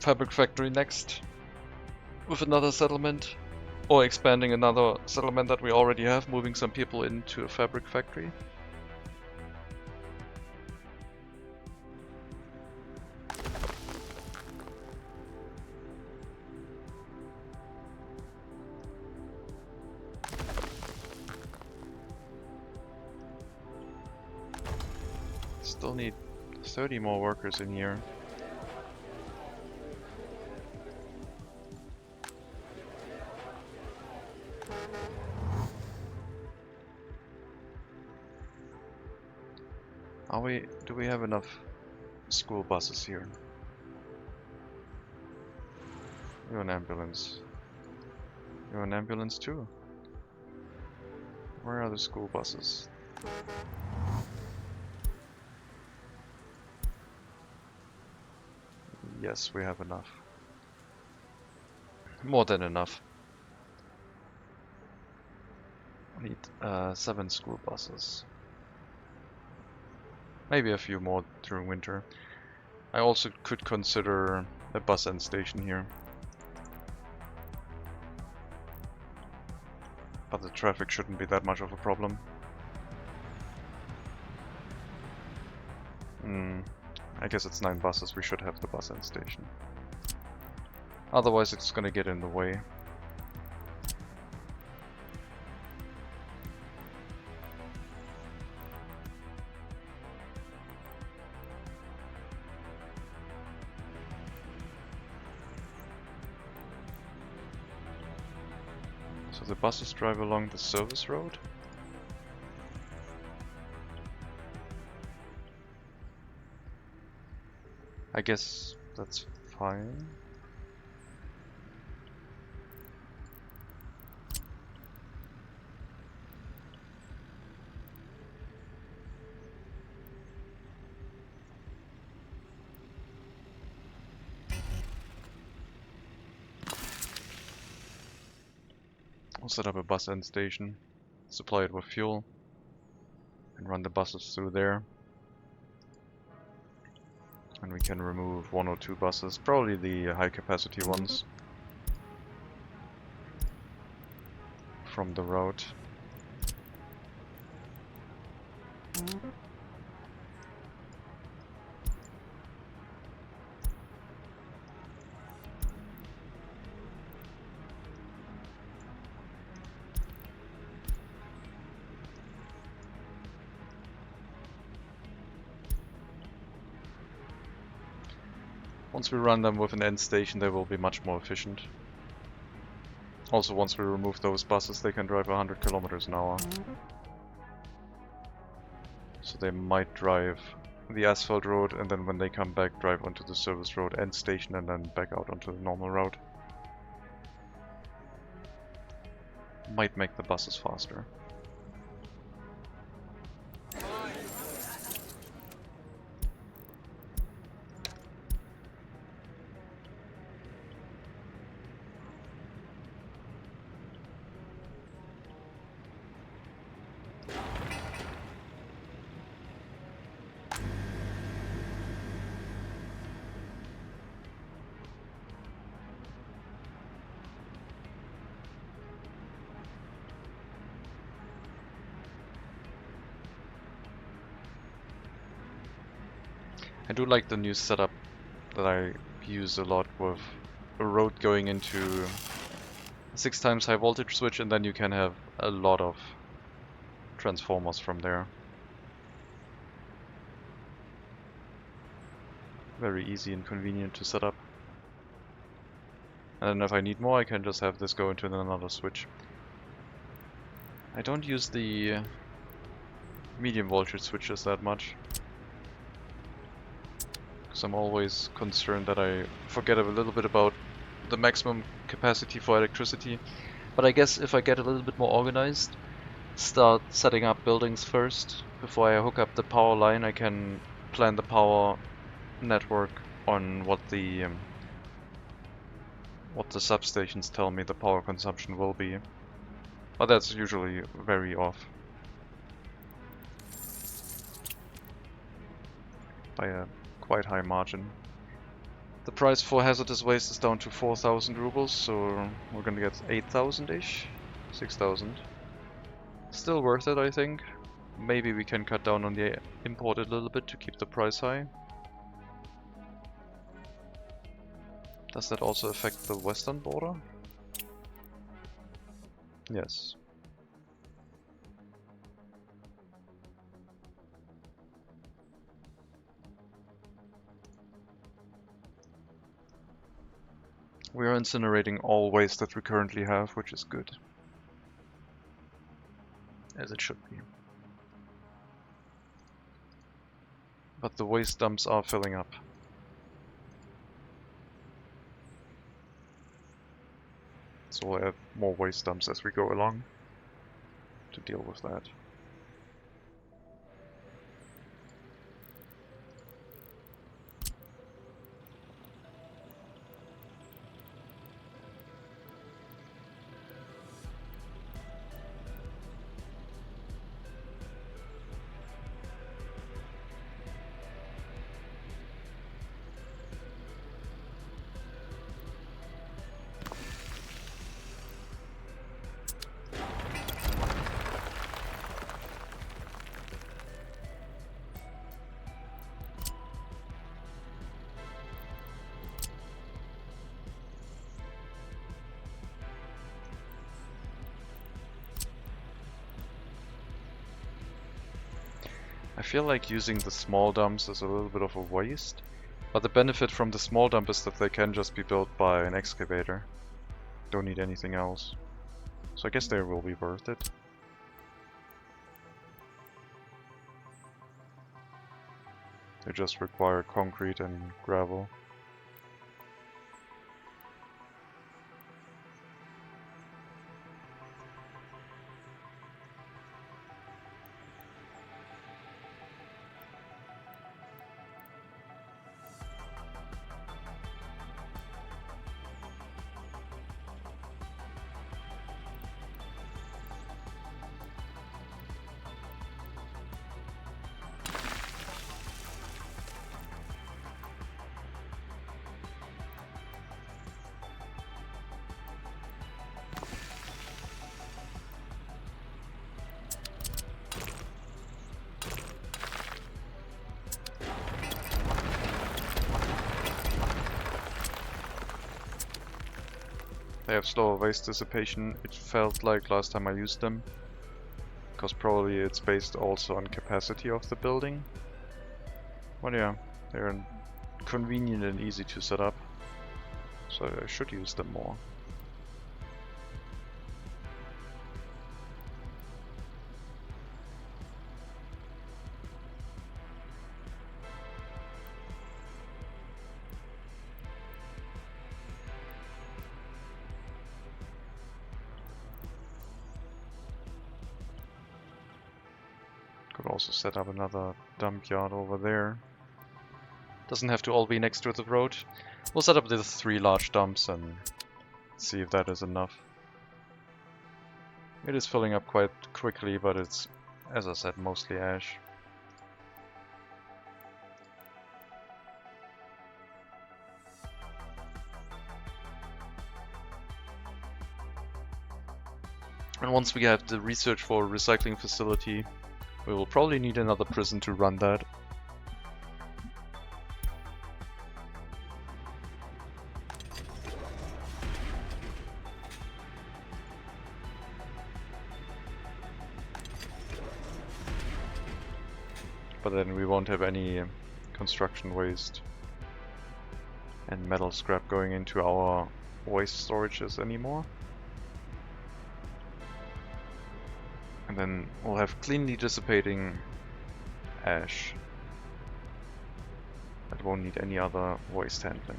Fabric factory next, with another settlement, or expanding another settlement that we already have, moving some people into a fabric factory. Still need 30 more workers in here. Do we have enough school buses here? You're an ambulance. You're an ambulance too. Where are the school buses? Yes, we have enough. More than enough. We need 7 school buses. Maybe a few more during winter. I also could consider a bus end station here. But the traffic shouldn't be that much of a problem. I guess it's 9 buses, we should have the bus end station. Otherwise it's gonna get in the way. So the buses drive along the service road. I guess that's fine. I'll set up a bus end station, supply it with fuel, and run the buses through there. And we can remove 1 or 2 buses, probably the high capacity ones, from the route. Once we run them with an end station, they will be much more efficient. Also, once we remove those buses, they can drive 100 kilometers an hour. So they might drive the asphalt road, and then when they come back, drive onto the service road end station, and then back out onto the normal route. Might make the buses faster. I do like the new setup that I use a lot with a road going into a 6 times high voltage switch, and then you can have a lot of transformers from there. Very easy and convenient to set up. And then if I need more, I can just have this go into another switch. I don't use the medium voltage switches that much, because I'm always concerned that I forget a little bit about the maximum capacity for electricity. But I guess if I get a little bit more organized, start setting up buildings first, before I hook up the power line, I can plan the power network on what the substations tell me the power consumption will be. But that's usually very off. By a quite high margin. The price for hazardous waste is down to 4,000 rubles, so we're gonna get 8,000-ish? 6,000. Still worth it, I think. Maybe we can cut down on the import a little bit to keep the price high. Does that also affect the western border? Yes. We are incinerating all waste that we currently have, which is good. As it should be. But the waste dumps are filling up. So we'll add more waste dumps as we go along to deal with that. I feel like using the small dumps is a little bit of a waste, but the benefit from the small dump is that they can just be built by an excavator. Don't need anything else. So I guess they will be worth it. They just require concrete and gravel. They have slower waste dissipation, it felt like last time I used them. Because probably it's based also on capacity of the building. But yeah, they're convenient and easy to set up. So I should use them more. Could also set up another dump yard over there. Doesn't have to all be next to the road. We'll set up the 3 large dumps and see if that is enough. It is filling up quite quickly, but it's, as I said, mostly ash. And once we have the research for a recycling facility, we will probably need another prison to run that. But then we won't have any construction waste and metal scrap going into our waste storages anymore. And then we'll have cleanly dissipating ash that won't need any other waste handling.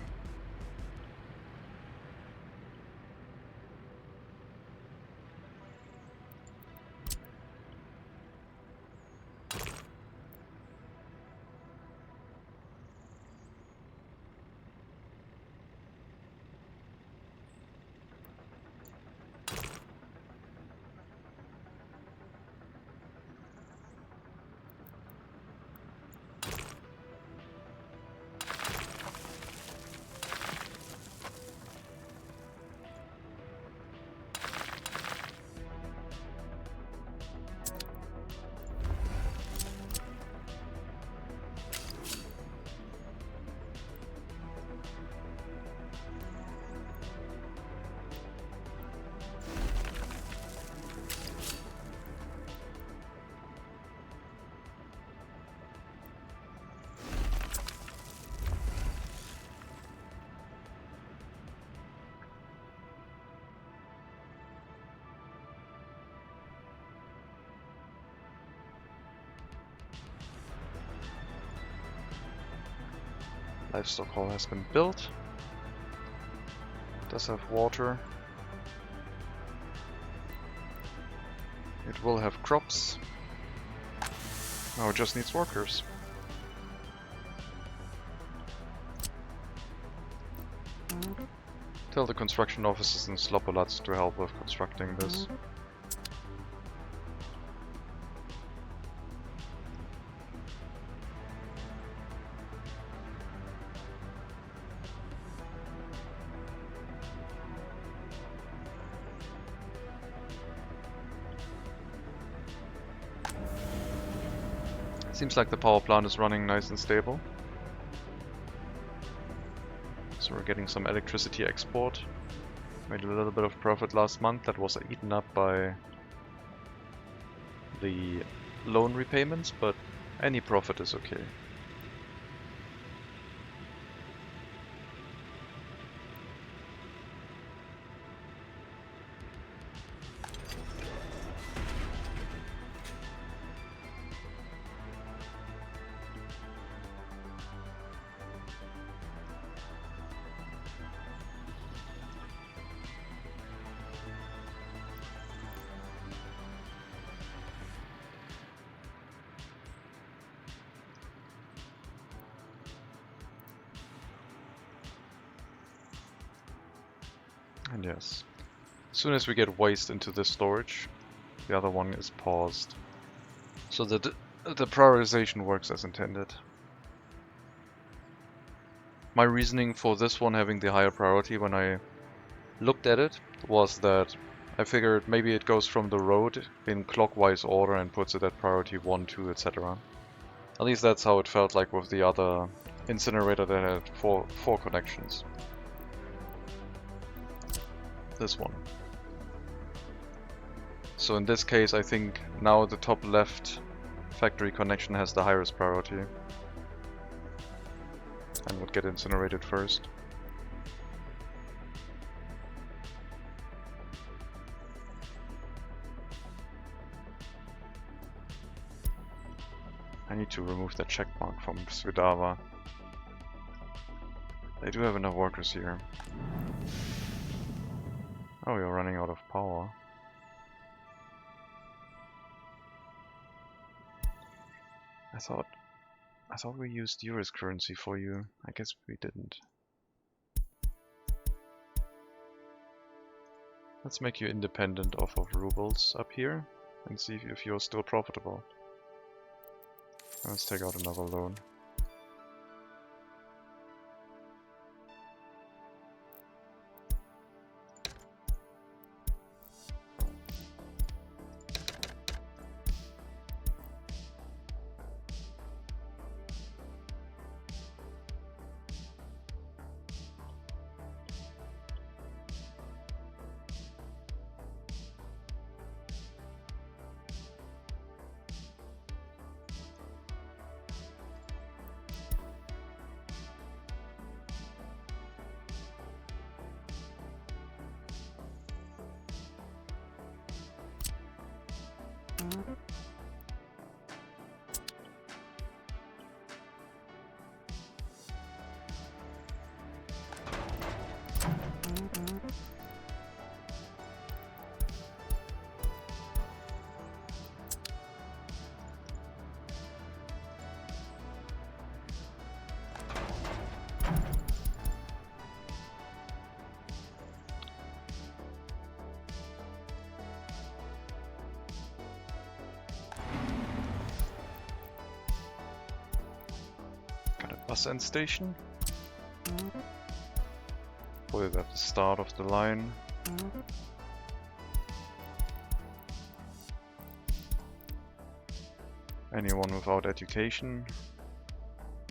Livestock hall has been built. It does have water. It will have crops. Now it just needs workers. Tell the construction officers in Slopolats to help with constructing this. Seems like the power plant is running nice and stable. So we're getting some electricity export. Made a little bit of profit last month. That was eaten up by the loan repayments, but Any profit is okay. And yes, as soon as we get waste into this storage, the other one is paused. So the prioritization works as intended. My reasoning for this one having the higher priority when I looked at it was that I figured maybe it goes from the road in clockwise order and puts it at priority 1, 2, etc. At least that's how it felt like with the other incinerator that had four connections. This one. So in this case, I think now the top left factory connection has the highest priority and would get incinerated first. I need to remove that check mark from Swidava. They do have enough workers here. Oh, you're running out of power. I thought we used US currency for you. I guess we didn't. Let's make you independent off of rubles up here and see if you're still profitable. Let's take out another loan. Bus end station. Put it at the start of the line. Anyone without education,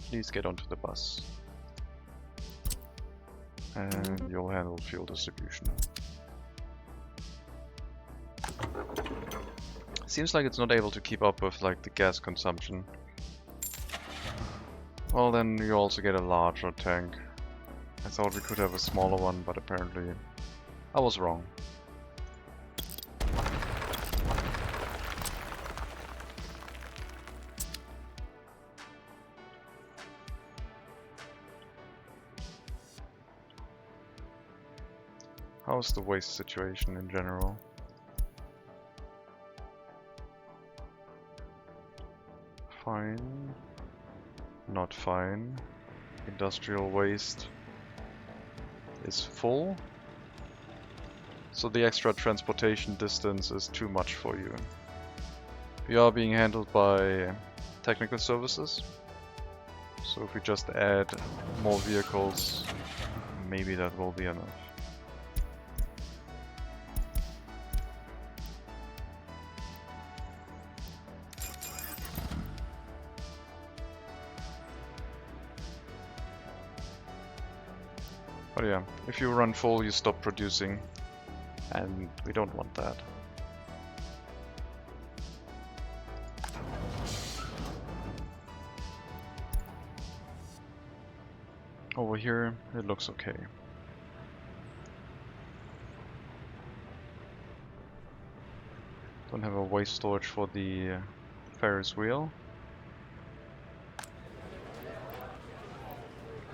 please get onto the bus. And you'll handle fuel distribution. Seems like it's not able to keep up with like the gas consumption. Well, then you also get a larger tank. I thought we could have a smaller one, but apparently I was wrong. How's the waste situation in general? Fine. Not fine. Industrial waste is full. So the extra transportation distance is too much for you. You are being handled by technical services. So if we just add more vehicles, maybe that will be enough. But yeah, if you run full, you stop producing, and we don't want that. Over here, it looks okay. Don't have a waste storage for the Ferris wheel.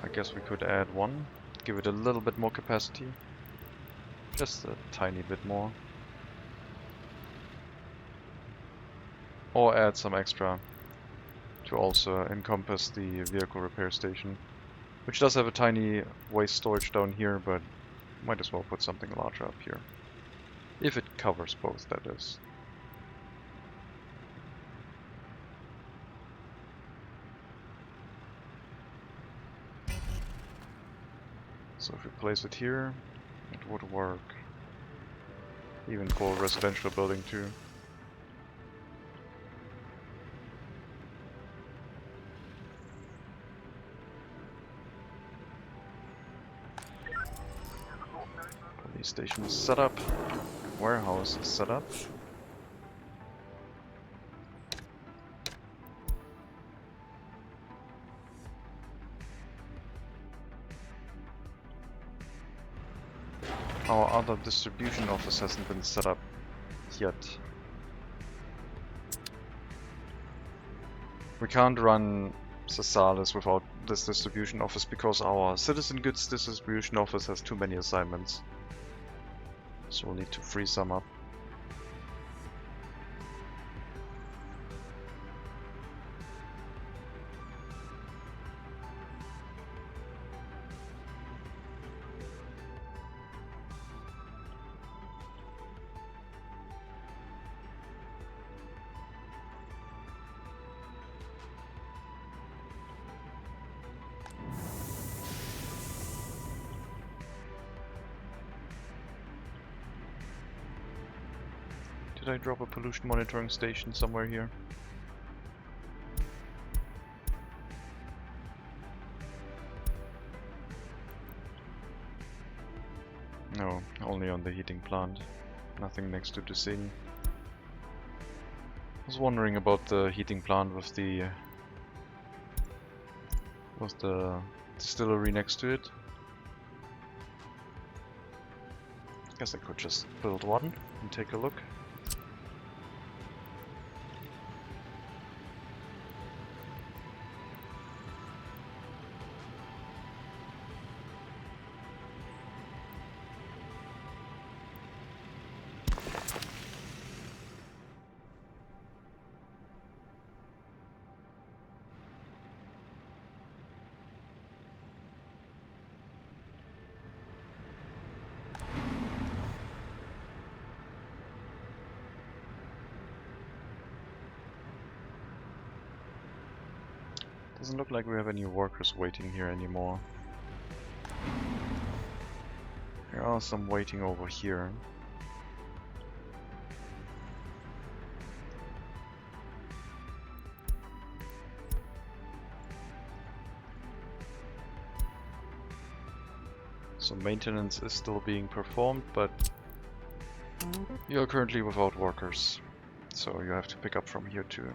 I guess we could add one, give it a little bit more capacity. Just a tiny bit more. Or add some extra to also encompass the vehicle repair station, which does have a tiny waste storage down here, but might as well put something larger up here. If it covers both, that is. So if we place it here, it would work. Even for a residential building too. Police station is set up. Warehouse is set up. Our other distribution office hasn't been set up yet. We can't run Carsachstan without this distribution office because our citizen goods distribution office has too many assignments. So we'll need to free some up. Did I drop a pollution monitoring station somewhere here? No, only on the heating plant. Nothing next to the scene. I was wondering about the heating plant with the distillery next to it. Guess I could just build one and take a look. Doesn't look like we have any workers waiting here anymore. There are some waiting over here. So maintenance is still being performed, but you are currently without workers. So you have to pick up from here too.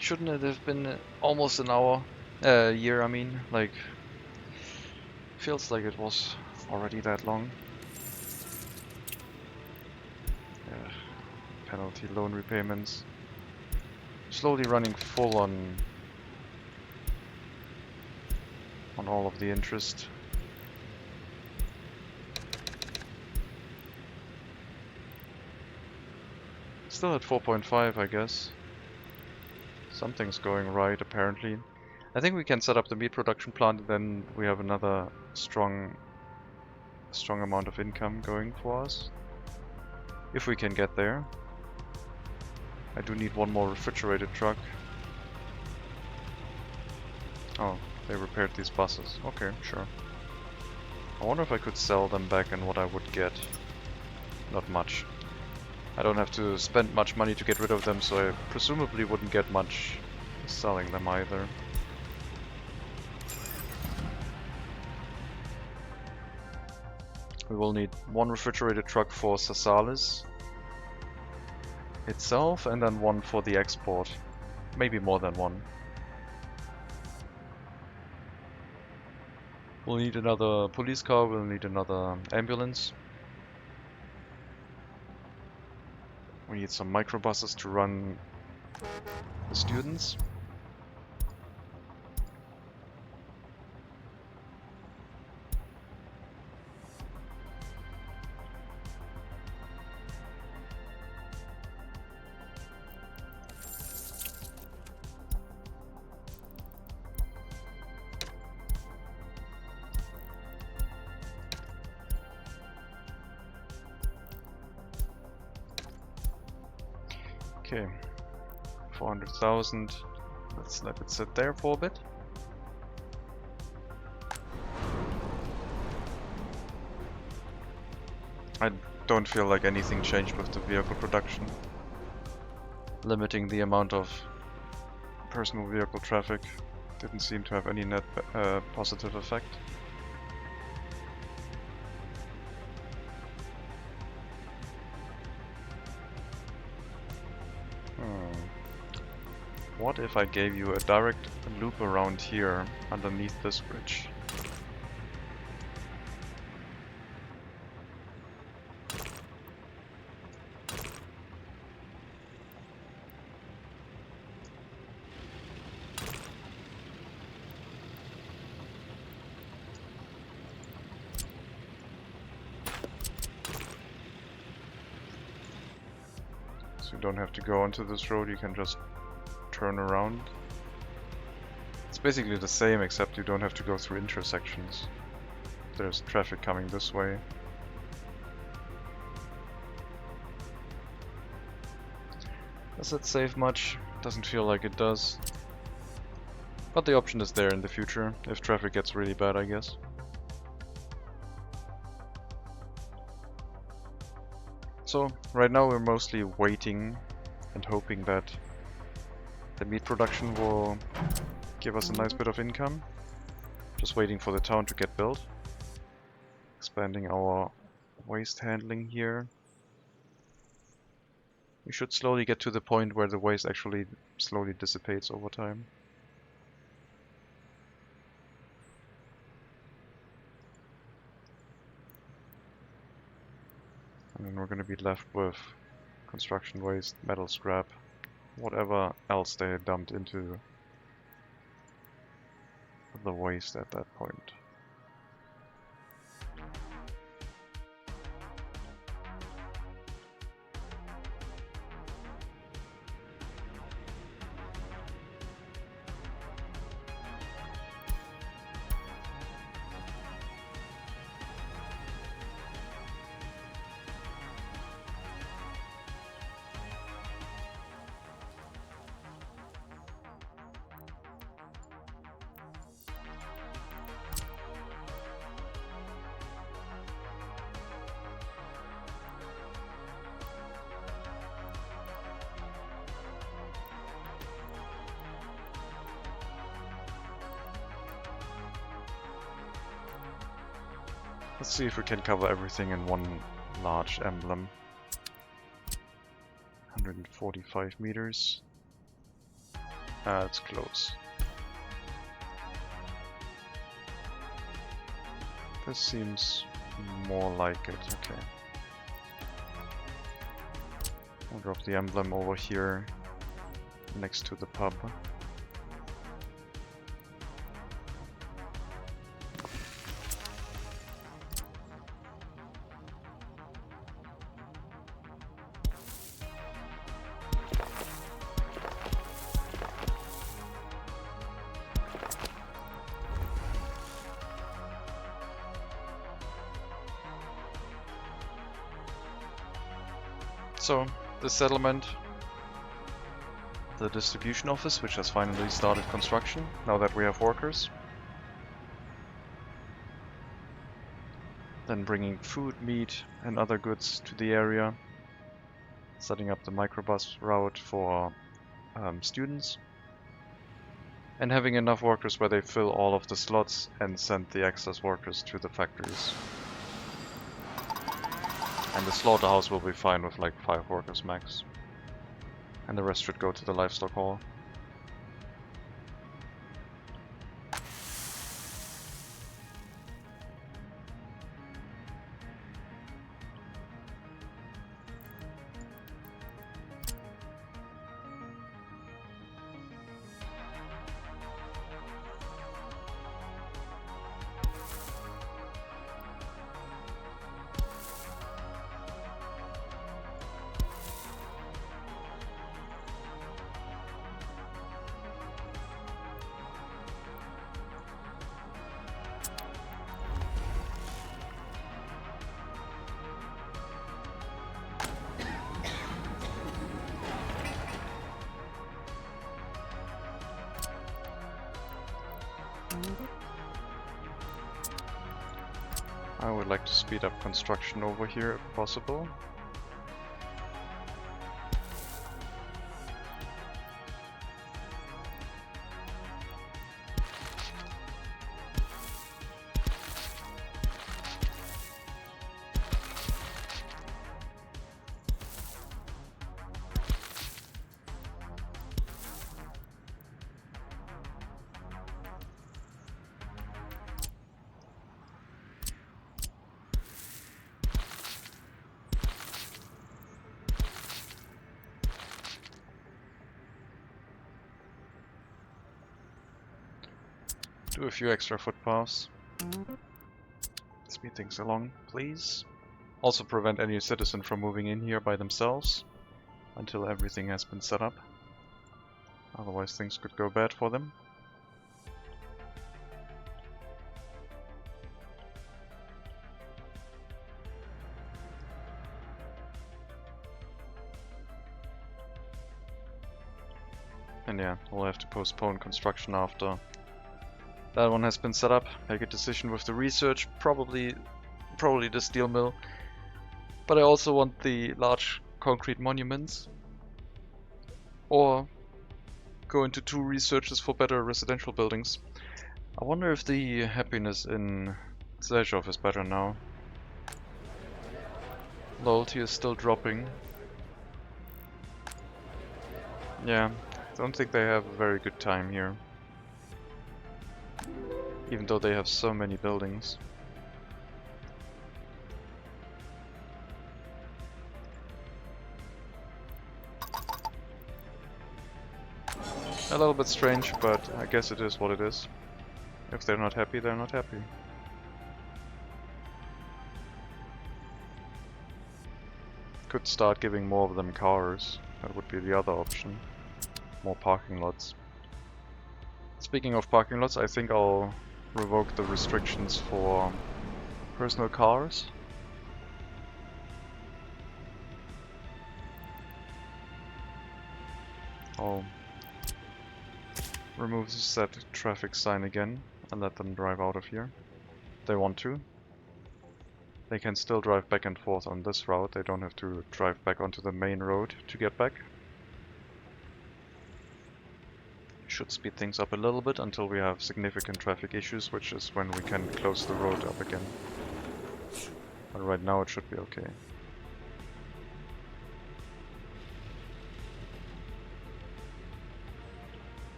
Shouldn't it have been almost an hour? Year, I mean. Like, feels like it was already that long. Penalty loan repayments. Slowly running full on all of the interest. Still at 4.5, I guess. Something's going right, apparently. I think we can set up the meat production plant, and then we have another strong amount of income going for us. If we can get there. I do need one more refrigerated truck. Oh, they repaired these buses. Okay, sure. I wonder if I could sell them back and what I would get. Not much. I don't have to spend much money to get rid of them, so I presumably wouldn't get much selling them either. We will need one refrigerated truck for Sasalis itself, and then one for the export. Maybe more than one. We'll need another police car, we'll need another ambulance. We need some microbuses to run the students. Okay, 400,000. Let's let it sit there for a bit. I don't feel like anything changed with the vehicle production. Limiting the amount of personal vehicle traffic didn't seem to have any net positive effect. What if I gave you a direct loop around here underneath this bridge? So you don't have to go onto this road, you can just turn around. It's basically the same, except you don't have to go through intersections. There's traffic coming this way. Does it save much? Doesn't feel like it does. But the option is there in the future, if traffic gets really bad, I guess. So, right now we're mostly waiting and hoping that the meat production will give us a nice bit of income. Just waiting for the town to get built. Expanding our waste handling here. We should slowly get to the point where the waste actually slowly dissipates over time. And then we're going to be left with construction waste, metal scrap, whatever else they dumped into the waste at that point. Let's see if we can cover everything in one large emblem. 145 meters. It's close. This seems more like it, okay. I'll drop the emblem over here next to the pub. So, the settlement, the distribution office, which has finally started construction, now that we have workers. Then bringing food, meat and other goods to the area. setting up the microbus route for students, and having enough workers where they fill all of the slots and send the excess workers to the factories. And the slaughterhouse will be fine with like 5 workers max. And the rest should go to the livestock hall. I would like to speed up construction over here if possible. Do a few extra footpaths. Speed things along, please. Also prevent any citizen from moving in here by themselves until everything has been set up. Otherwise things could go bad for them. And yeah, we'll have to postpone construction after that one has been set up. Make a decision with the research, probably the steel mill. But I also want the large concrete monuments. Or go into 2 researches for better residential buildings. I wonder if the happiness in Zajov is better now. Loyalty is still dropping. Yeah, don't think they have a very good time here. Even though they have so many buildings. A little bit strange, but I guess it is what it is. If they're not happy, they're not happy. Could start giving more of them cars. That would be the other option. More parking lots. Speaking of parking lots, I think I'll revoke the restrictions for personal cars. I'll remove the set traffic sign again and let them drive out of here. If they want to. They can still drive back and forth on this route, they don't have to drive back onto the main road to get back. Should speed things up a little bit until we have significant traffic issues, which is when we can close the road up again. But right now it should be okay.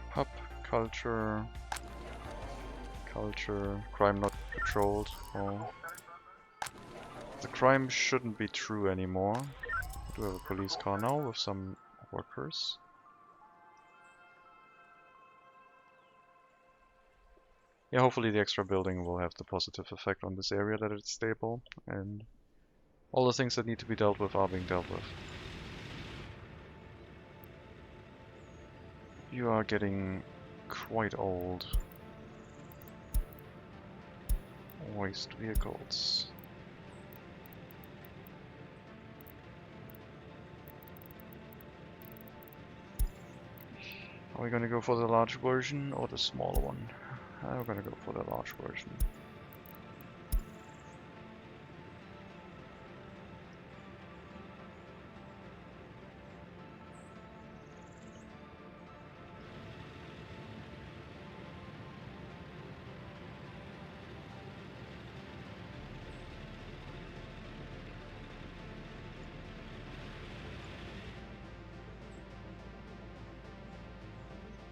Hub, culture, crime not patrolled. Oh. The crime shouldn't be true anymore. I do have a police car now with some workers. Yeah, hopefully the extra building will have the positive effect on this area that it's stable and All the things that need to be dealt with are being dealt with. You are getting quite old. Waste vehicles. Are we gonna go for the large version or the smaller one? We're gonna go for the large version.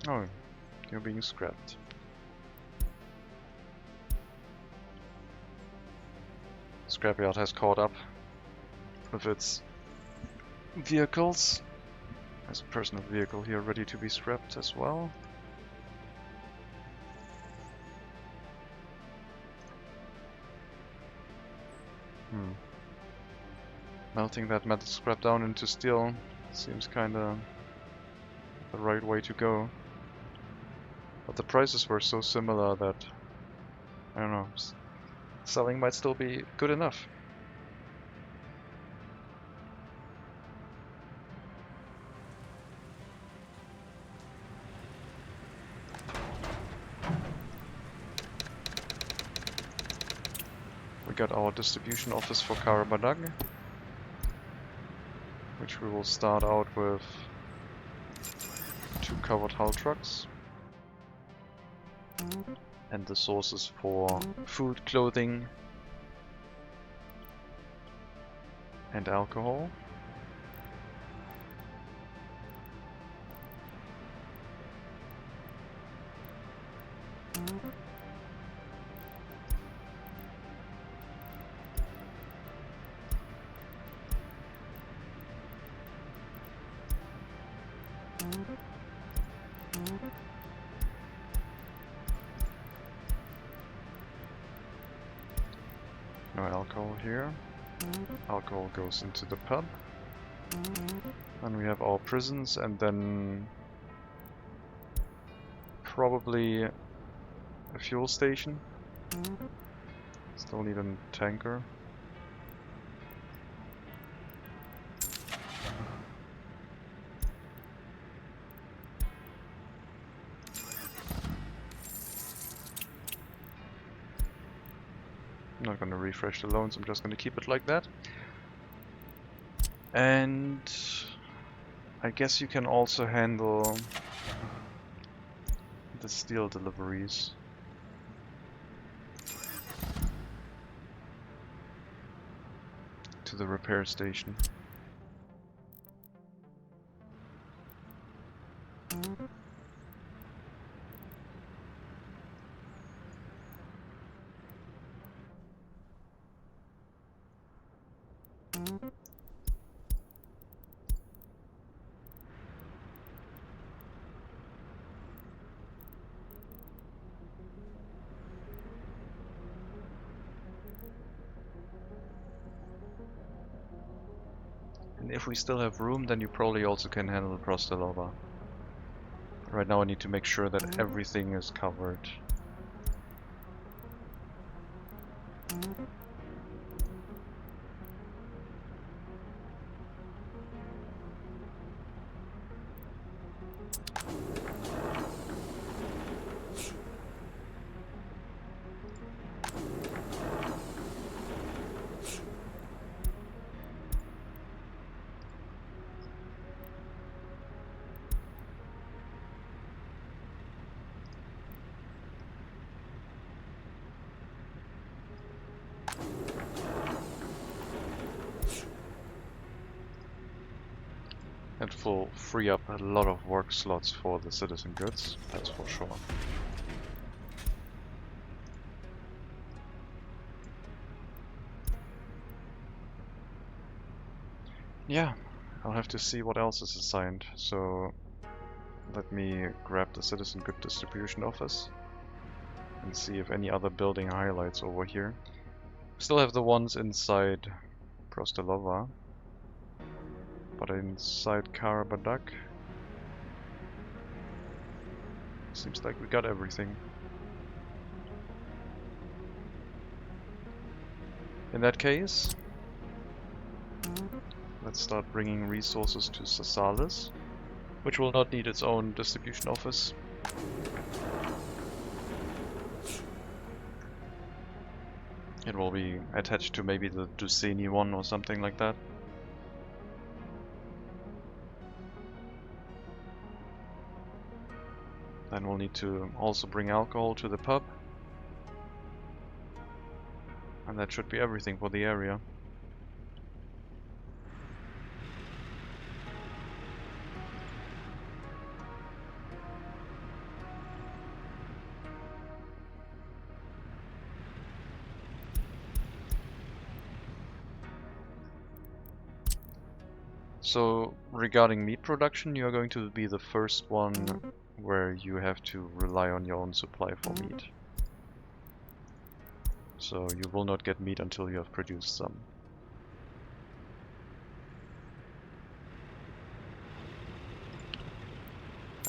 Oh, you're being scrapped. Scrapyard has caught up with its vehicles. There's a personal vehicle here ready to be scrapped as well. Melting that metal scrap down into steel seems kinda the right way to go. But the prices were so similar that, I don't know, selling might still be good enough. We got our distribution office for Carsachstan, which we will start out with 2 covered hull trucks. And the sources for food, clothing, and alcohol. No alcohol here. Alcohol goes into the pub. And we have our prisons, and then probably a fuel station. Still need a tanker. I'm not going to refresh the loans, I'm just going to keep it like that. And I guess you can also handle the steel deliveries. To the repair station. And if we still have room, then you probably also can handle Prostelova. Right now I need to make sure that everything is covered. It will free up a lot of work slots for the citizen goods, that's for sure. Yeah, I'll have to see what else is assigned, so let me grab the citizen good distribution office and see if any other building highlights over here. Still have the ones inside Prostalova. But inside Karabadak, seems like we got everything. In that case, let's start bringing resources to Sasalis, which will not need its own distribution office. It will be attached to maybe the Duceni one or something like that. Then we'll need to also bring alcohol to the pub. And that should be everything for the area. So, regarding meat production, you're going to be the first one where you have to rely on your own supply for meat. So you will not get meat until you have produced some.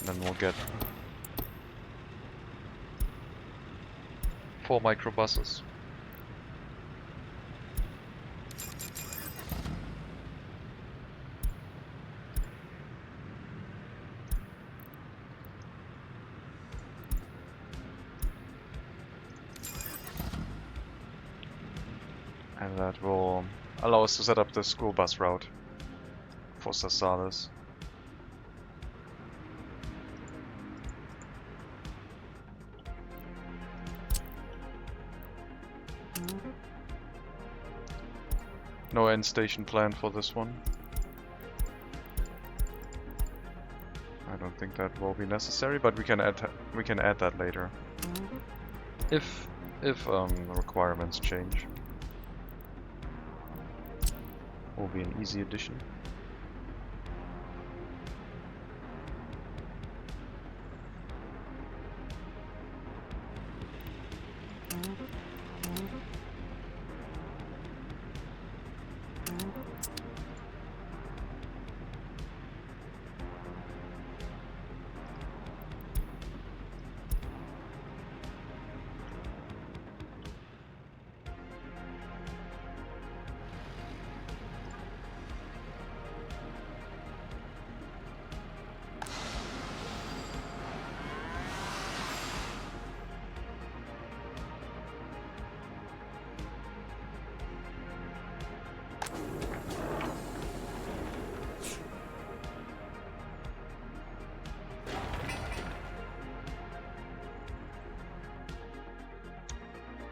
And then we'll get 4 microbuses. And that will allow us to set up the school bus route for Sasalis. No end station planned for this one. I don't think that will be necessary, but we can add that later if the requirements change. Will be an easy addition.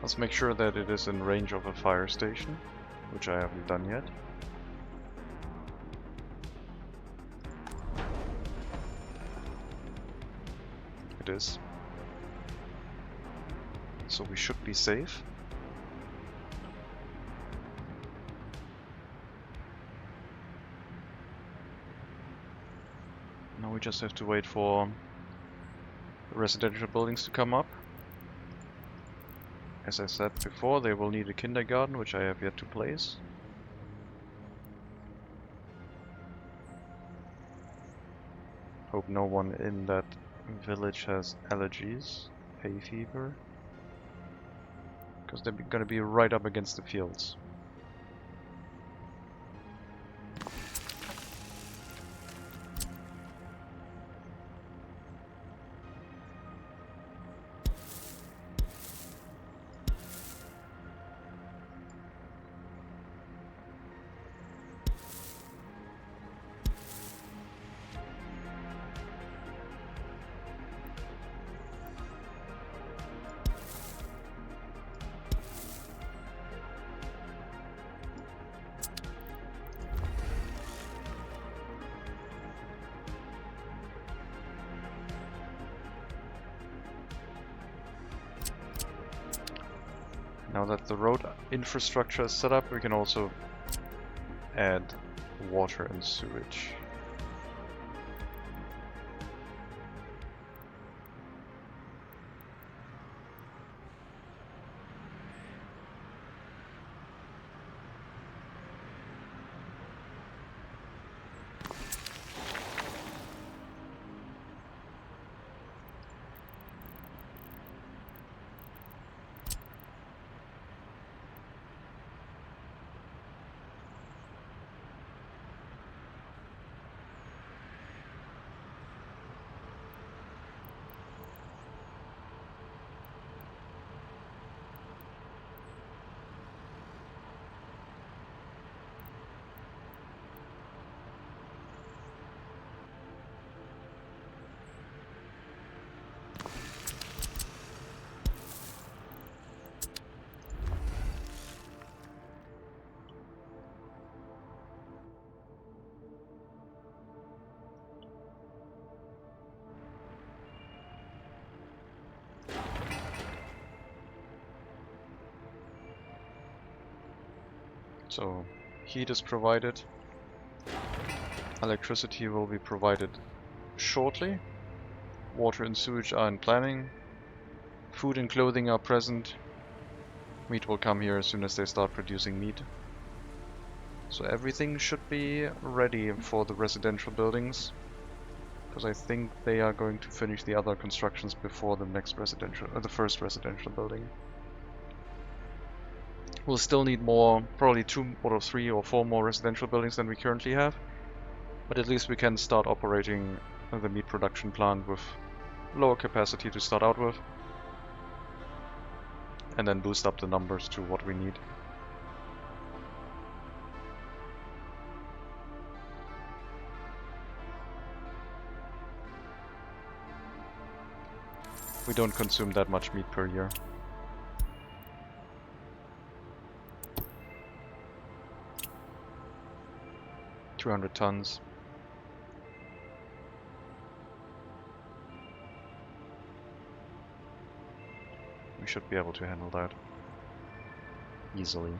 Let's make sure that it is in range of a fire station, which I haven't done yet. It is. So we should be safe. Now we just have to wait for the residential buildings to come up. As I said before, they will need a kindergarten, which I have yet to place. Hope no one in that village has allergies, hay fever, because they're gonna be right up against the fields. Now that the road infrastructure is set up, we can also add water and sewage. So heat is provided. Electricity will be provided shortly. Water and sewage are in planning. Food and clothing are present. Meat will come here as soon as they start producing meat. So everything should be ready for the residential buildings. Because I think they are going to finish the other constructions before the next residential, the first residential building. We'll still need more, probably 2 or 3 or 4 more residential buildings than we currently have. But at least we can start operating the meat production plant with lower capacity to start out with. And then boost up the numbers to what we need. We don't consume that much meat per year. $200 tons. We should be able to handle that easily.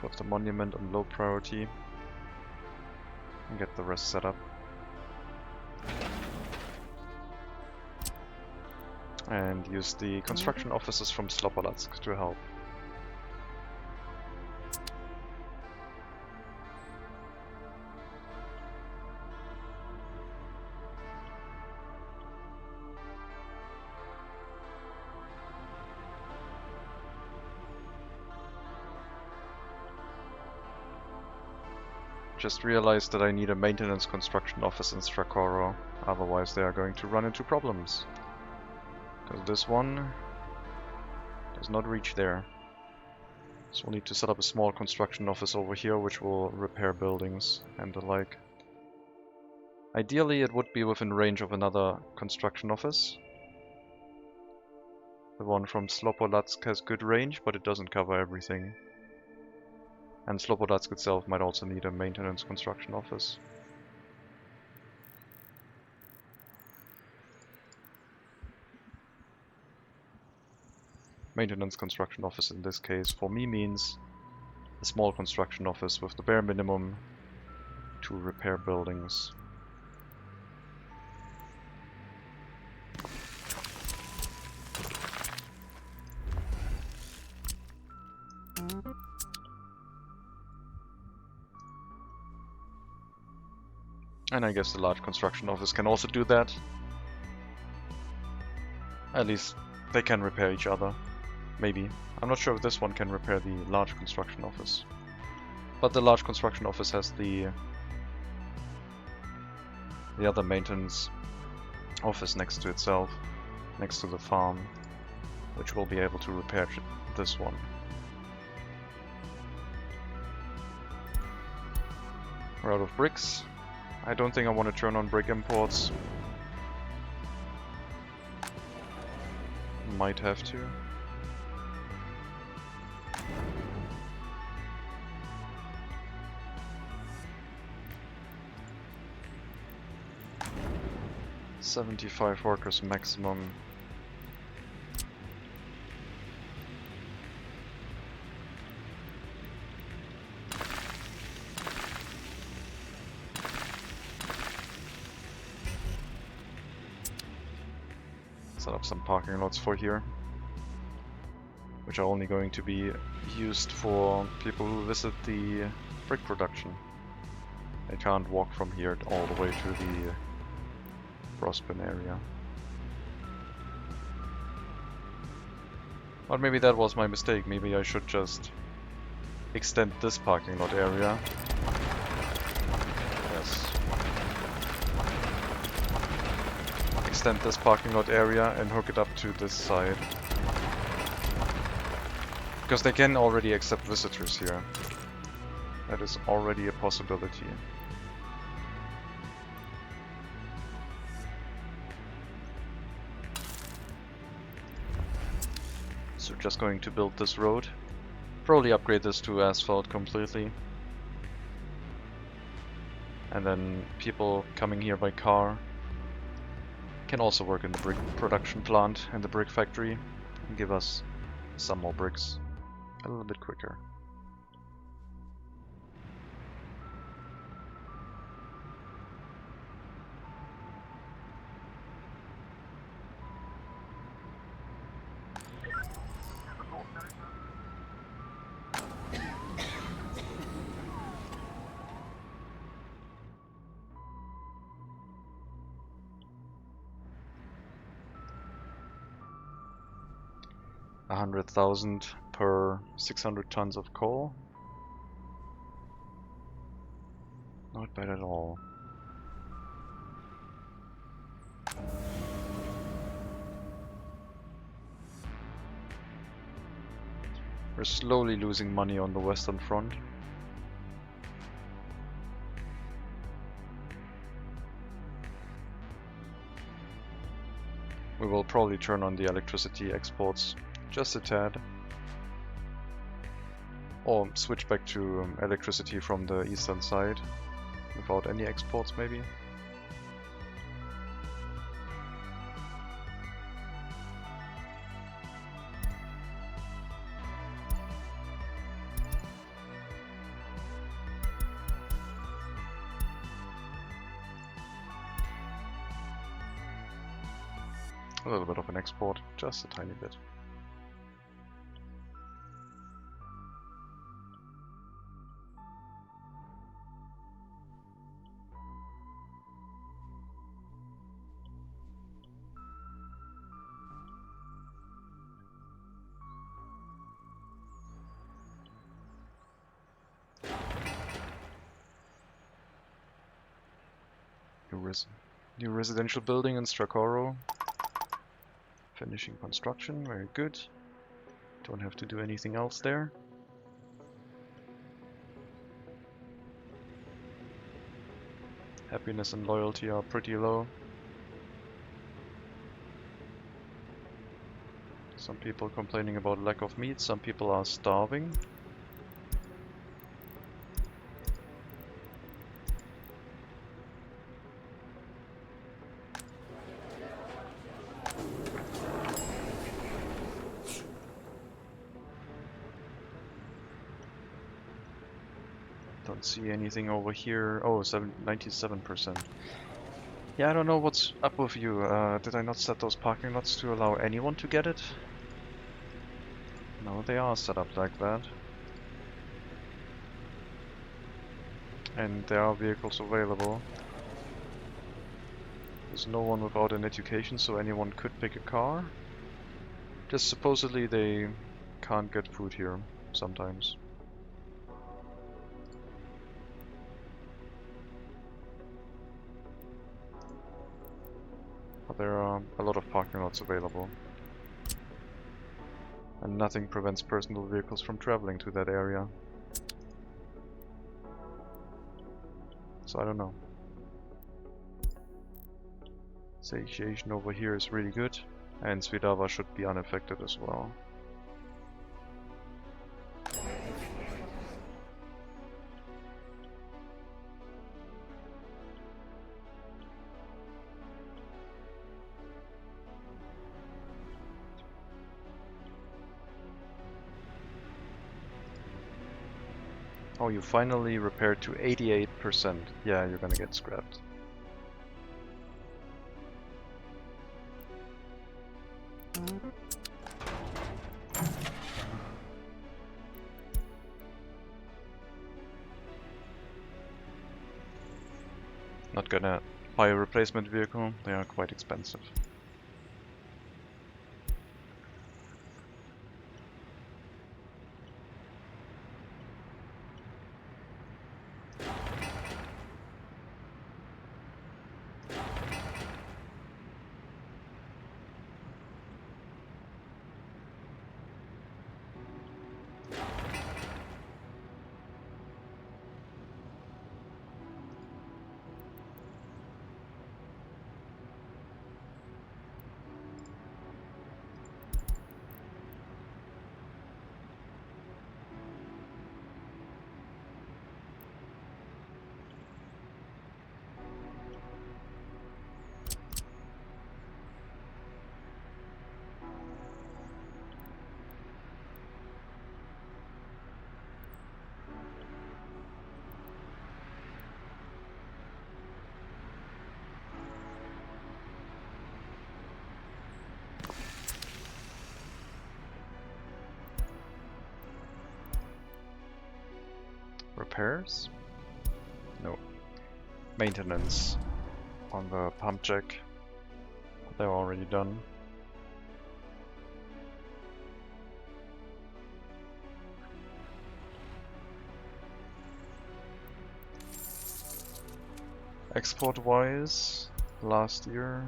Put the monument on low priority and get the rest set up. And use the construction offices from Slopolatsk to help. Just realized that I need a maintenance construction office in Strakoro, otherwise they are going to run into problems. Because this one does not reach there. So we'll need to set up a small construction office over here which will repair buildings and the like. Ideally it would be within range of another construction office. The one from Slopolatsk has good range, but it doesn't cover everything. And Slopodatsk itself might also need a maintenance construction office. Maintenance construction office in this case for me means a small construction office with the bare minimum to repair buildings. And I guess the large construction office can also do that. At least they can repair each other. Maybe. I'm not sure if this one can repair the large construction office. But the large construction office has the other maintenance office next to itself, next to the farm, which will be able to repair this one. We're out of bricks. I don't think I want to turn on brick imports. Might have to. $75 workers maximum. Set up some parking lots for here, which are only going to be used for people who visit the brick production. They can't walk from here all the way to the Brospin area. But maybe that was my mistake. Maybe I should just extend this parking lot area. Yes. Extend this parking lot area and hook it up to this side. Because they can already accept visitors here. That is already a possibility. So just going to build this road. Probably upgrade this to asphalt completely. And then people coming here by car can also work in the brick production plant and the brick factory and give us some more bricks a little bit quicker. $100,000 per 600 tons of coal. Not bad at all. We're slowly losing money on the Western Front. We will probably turn on the electricity exports just a tad. Or switch back to electricity from the eastern side without any exports maybe. A little bit of an export, just a tiny bit. New residential building in Strakoro. Finishing construction, very good. Don't have to do anything else there. Happiness and loyalty are pretty low. Some people complaining about lack of meat, some people are starving. Don't see anything over here. Oh, 97%. Yeah, I don't know what's up with you. Did I not set those parking lots to allow anyone to get it? No, they are set up like that. And there are vehicles available. There's no one without an education, so anyone could pick a car. Just supposedly they can't get food here sometimes. But there are a lot of parking lots available. And nothing prevents personal vehicles from traveling to that area. So I don't know. Satiation over here is really good, and Svidava should be unaffected as well. Oh, you finally repaired to 88%. Yeah, you're gonna get scrapped. Not gonna buy a replacement vehicle, they are quite expensive. repairs? No. Maintenance on the pump jack. They're already done. Export-wise, last year,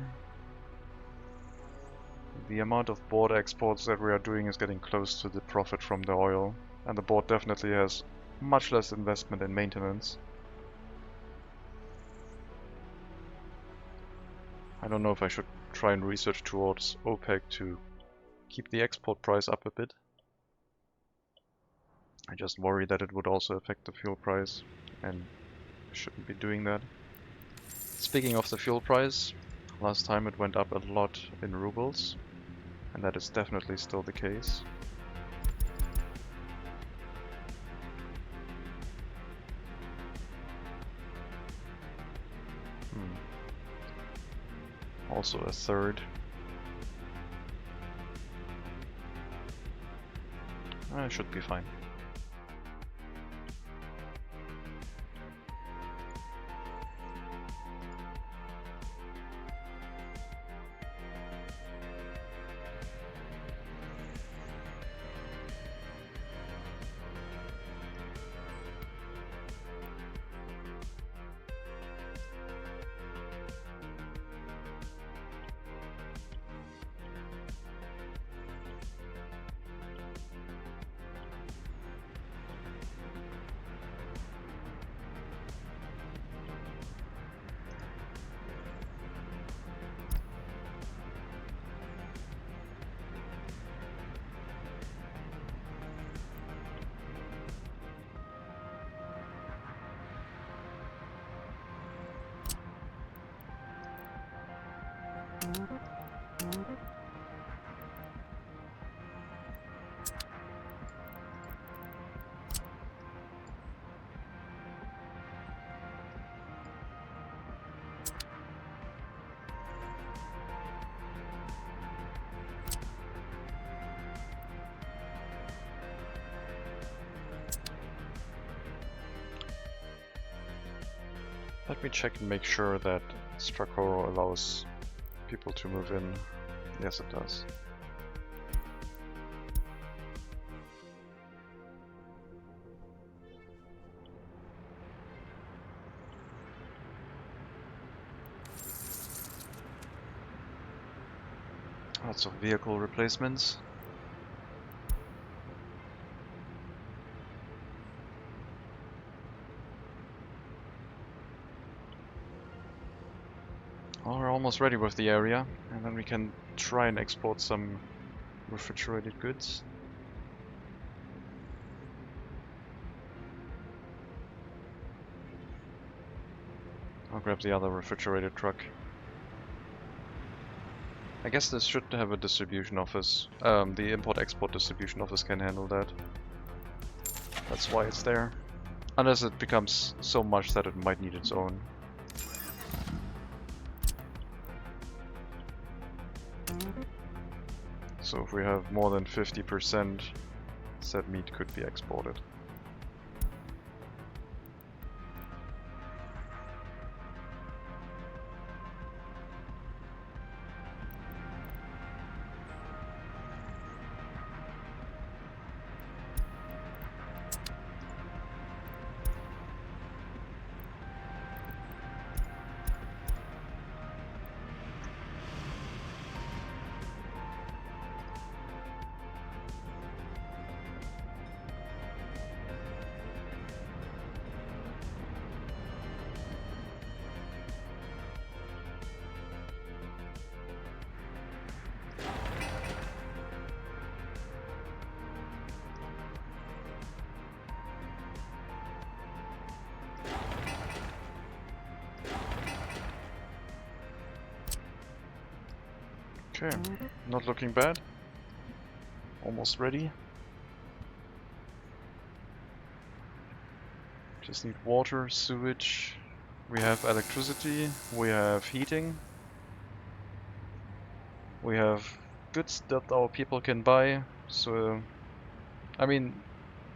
the amount of board exports that we are doing is getting close to the profit from the oil, and the board definitely has much less investment in maintenance. I don't know if I should try and research towards OPEC to keep the export price up a bit. I just worry that it would also affect the fuel price, and I shouldn't be doing that. Speaking of the fuel price, last time it went up a lot in rubles, and that is definitely still the case. Also a third. I should be fine. Let me check and make sure that Strakoro allows people to move in. Yes, it does. Lots of vehicle replacements. Well, we're almost ready with the area, and then we can try and export some refrigerated goods. I'll grab the other refrigerated truck. I guess this should have a distribution office. The import-export distribution office can handle that. That's why it's there. Unless it becomes so much that it might need its own. So if we have more than 50%, said meat could be exported. Okay, not looking bad. Almost ready. Just need water, sewage. We have electricity. We have heating. We have goods that our people can buy. So, I mean,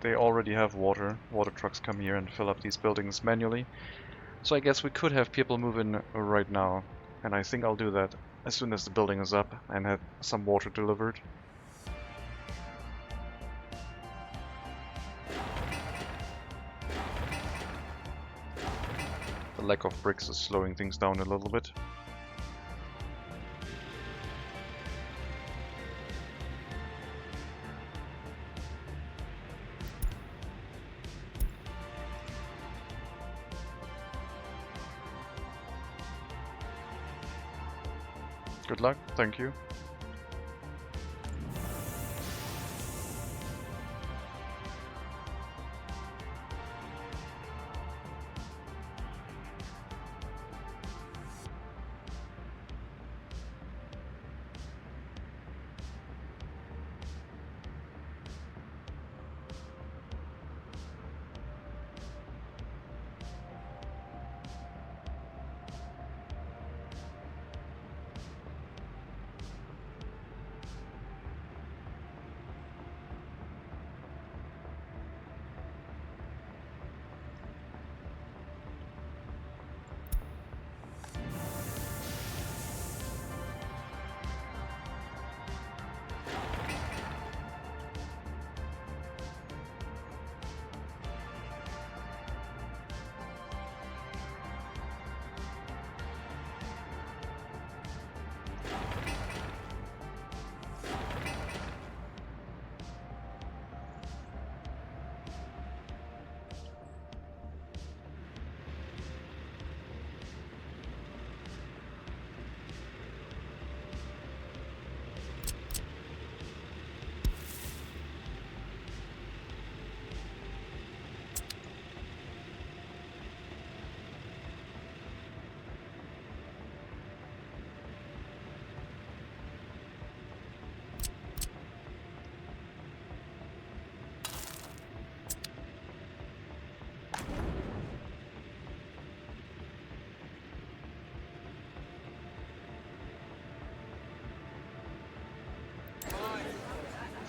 they already have water. Water trucks come here and fill up these buildings manually. So I guess we could have people move in right now. And I think I'll do that as soon as the building is up and have some water delivered. The lack of bricks is slowing things down a little bit. Good luck, thank you.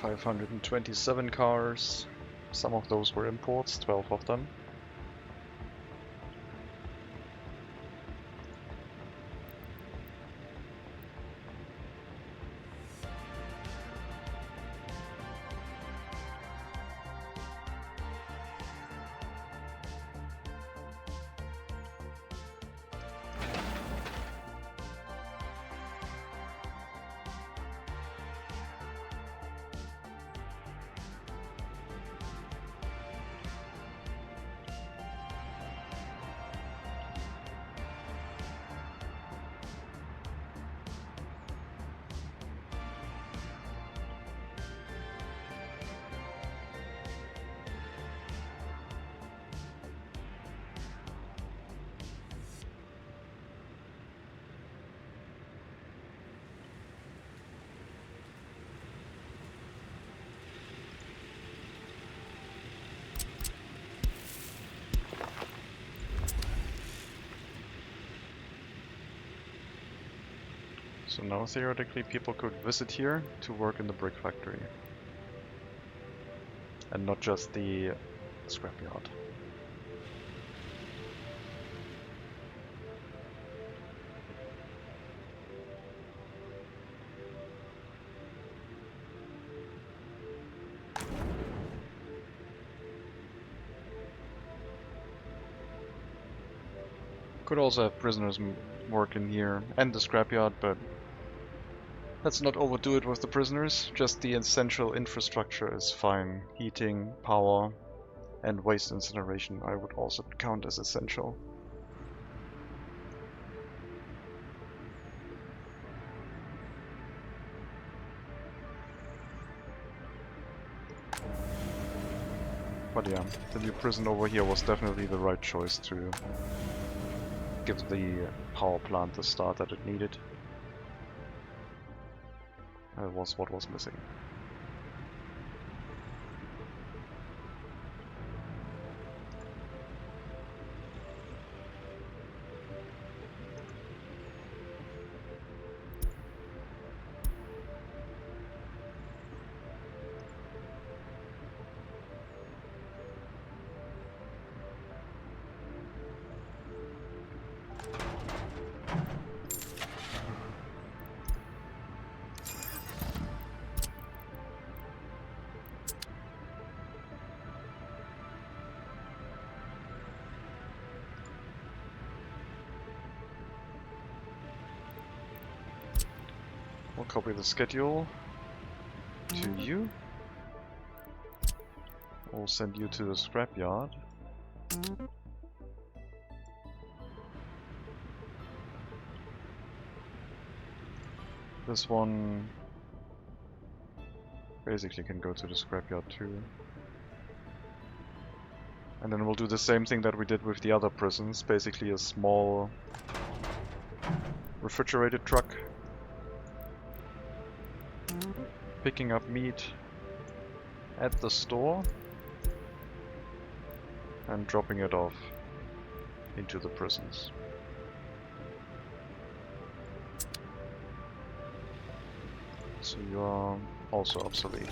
$527 cars. Some of those were imports, 12 of them. So now theoretically people could visit here to work in the brick factory. And not just the scrapyard. Could also have prisoners work in here and the scrapyard, but let's not overdo it with the prisoners. Just the essential infrastructure is fine. Heating, power, and waste incineration I would also count as essential. But yeah, the new prison over here was definitely the right choice to give the power plant the start that it needed. That was what was missing. We'll copy the schedule to you. We'll send you to the scrapyard. This one basically can go to the scrapyard too. And then we'll do the same thing that we did with the other prisons, basically a small refrigerated truck picking up meat at the store and dropping it off into the prisons. So you are also obsolete.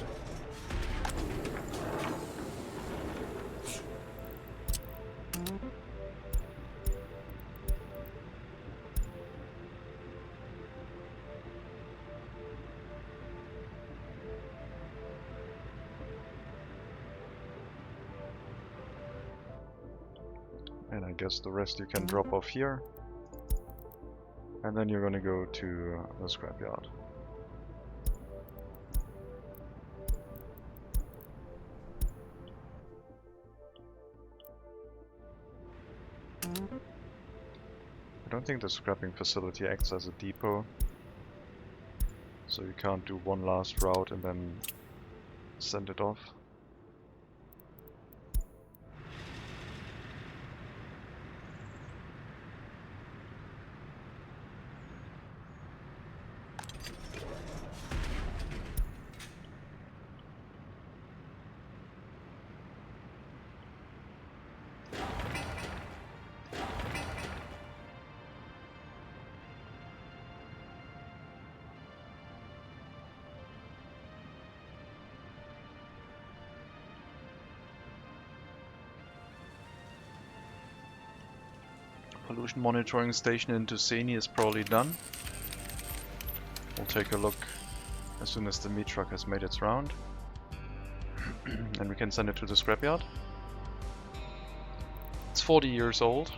And I guess the rest you can drop off here. And then you're gonna go to the scrapyard. I don't think the scrapping facility acts as a depot, so you can't do one last route and then send it off. Pollution monitoring station in Tuscany is probably done. We'll take a look as soon as the meat truck has made its round. And we can send it to the scrapyard. It's 40 years old.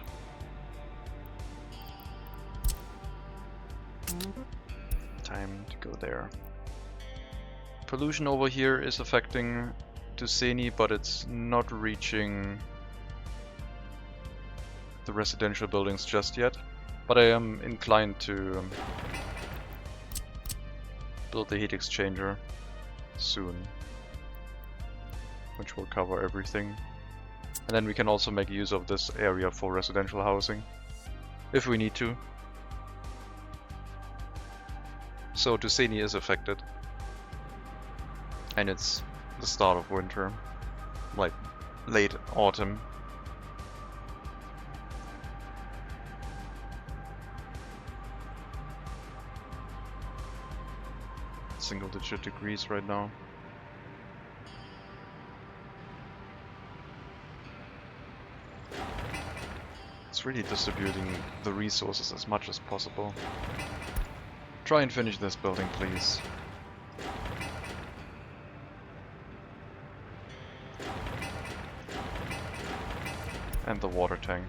Time to go there. Pollution over here is affecting Tuscany, but it's not reaching the residential buildings just yet, but I am inclined to build the heat exchanger soon, which will cover everything. And then we can also make use of this area for residential housing, if we need to. So Tuscany is affected, and it's the start of winter, like late autumn. Single-digit degrees right now. It's really distributing the resources as much as possible. Try and finish this building, please. And the water tank.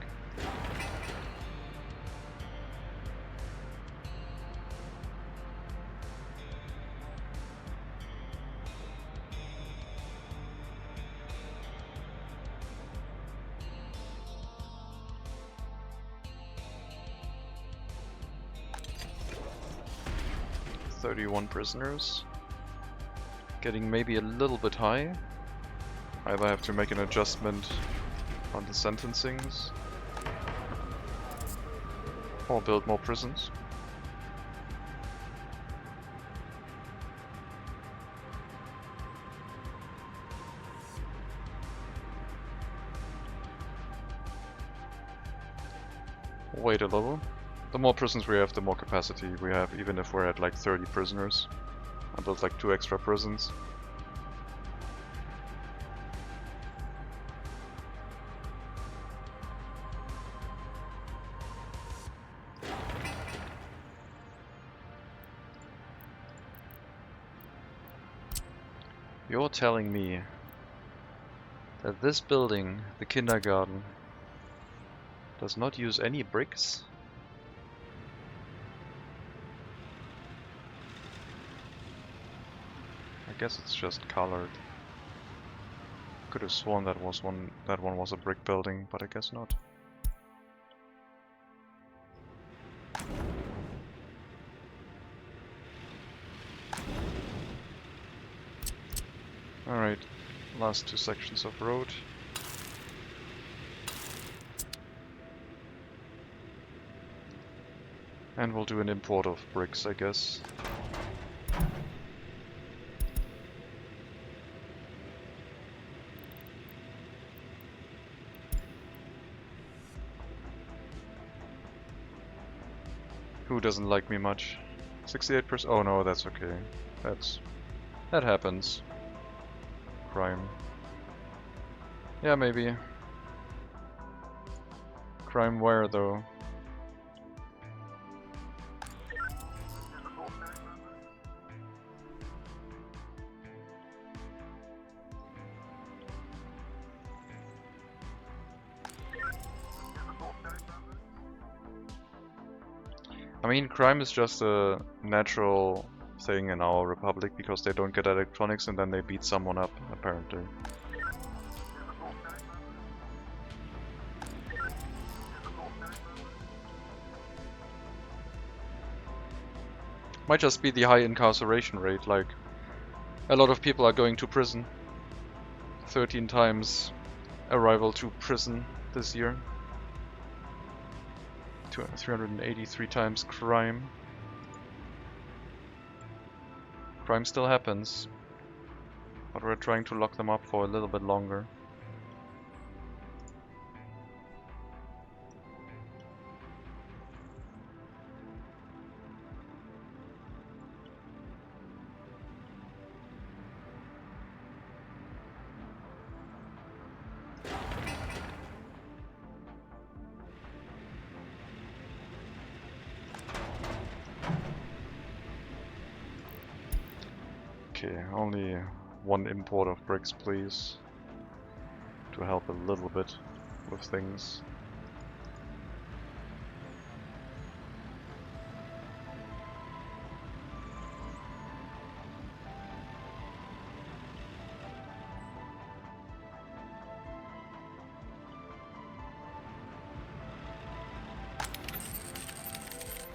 Prisoners. Getting maybe a little bit high. Either have to make an adjustment on the sentencings or build more prisons. Wait a little. The more prisons we have, the more capacity we have, even if we're at like 30 prisoners. I built like 2 extra prisons. You're telling me that this building, the kindergarten, does not use any bricks? guess it's just colored. Could have sworn that one was a brick building, but I guess not. Alright, last 2 sections of road. And we'll do an import of bricks, I guess. Who doesn't like me much? 68%. Oh no, that's okay. That happens. Crime. Yeah, maybe. Crime where though? I mean, crime is just a natural thing in our republic because they don't get electronics and then they beat someone up, apparently. Might just be the high incarceration rate, like a lot of people are going to prison. 13 times arrival to prison this year. 383 times crime. Crime still happens, but we're trying to lock them up for a little bit longer. Okay, only 1 import of bricks, please, to help a little bit with things.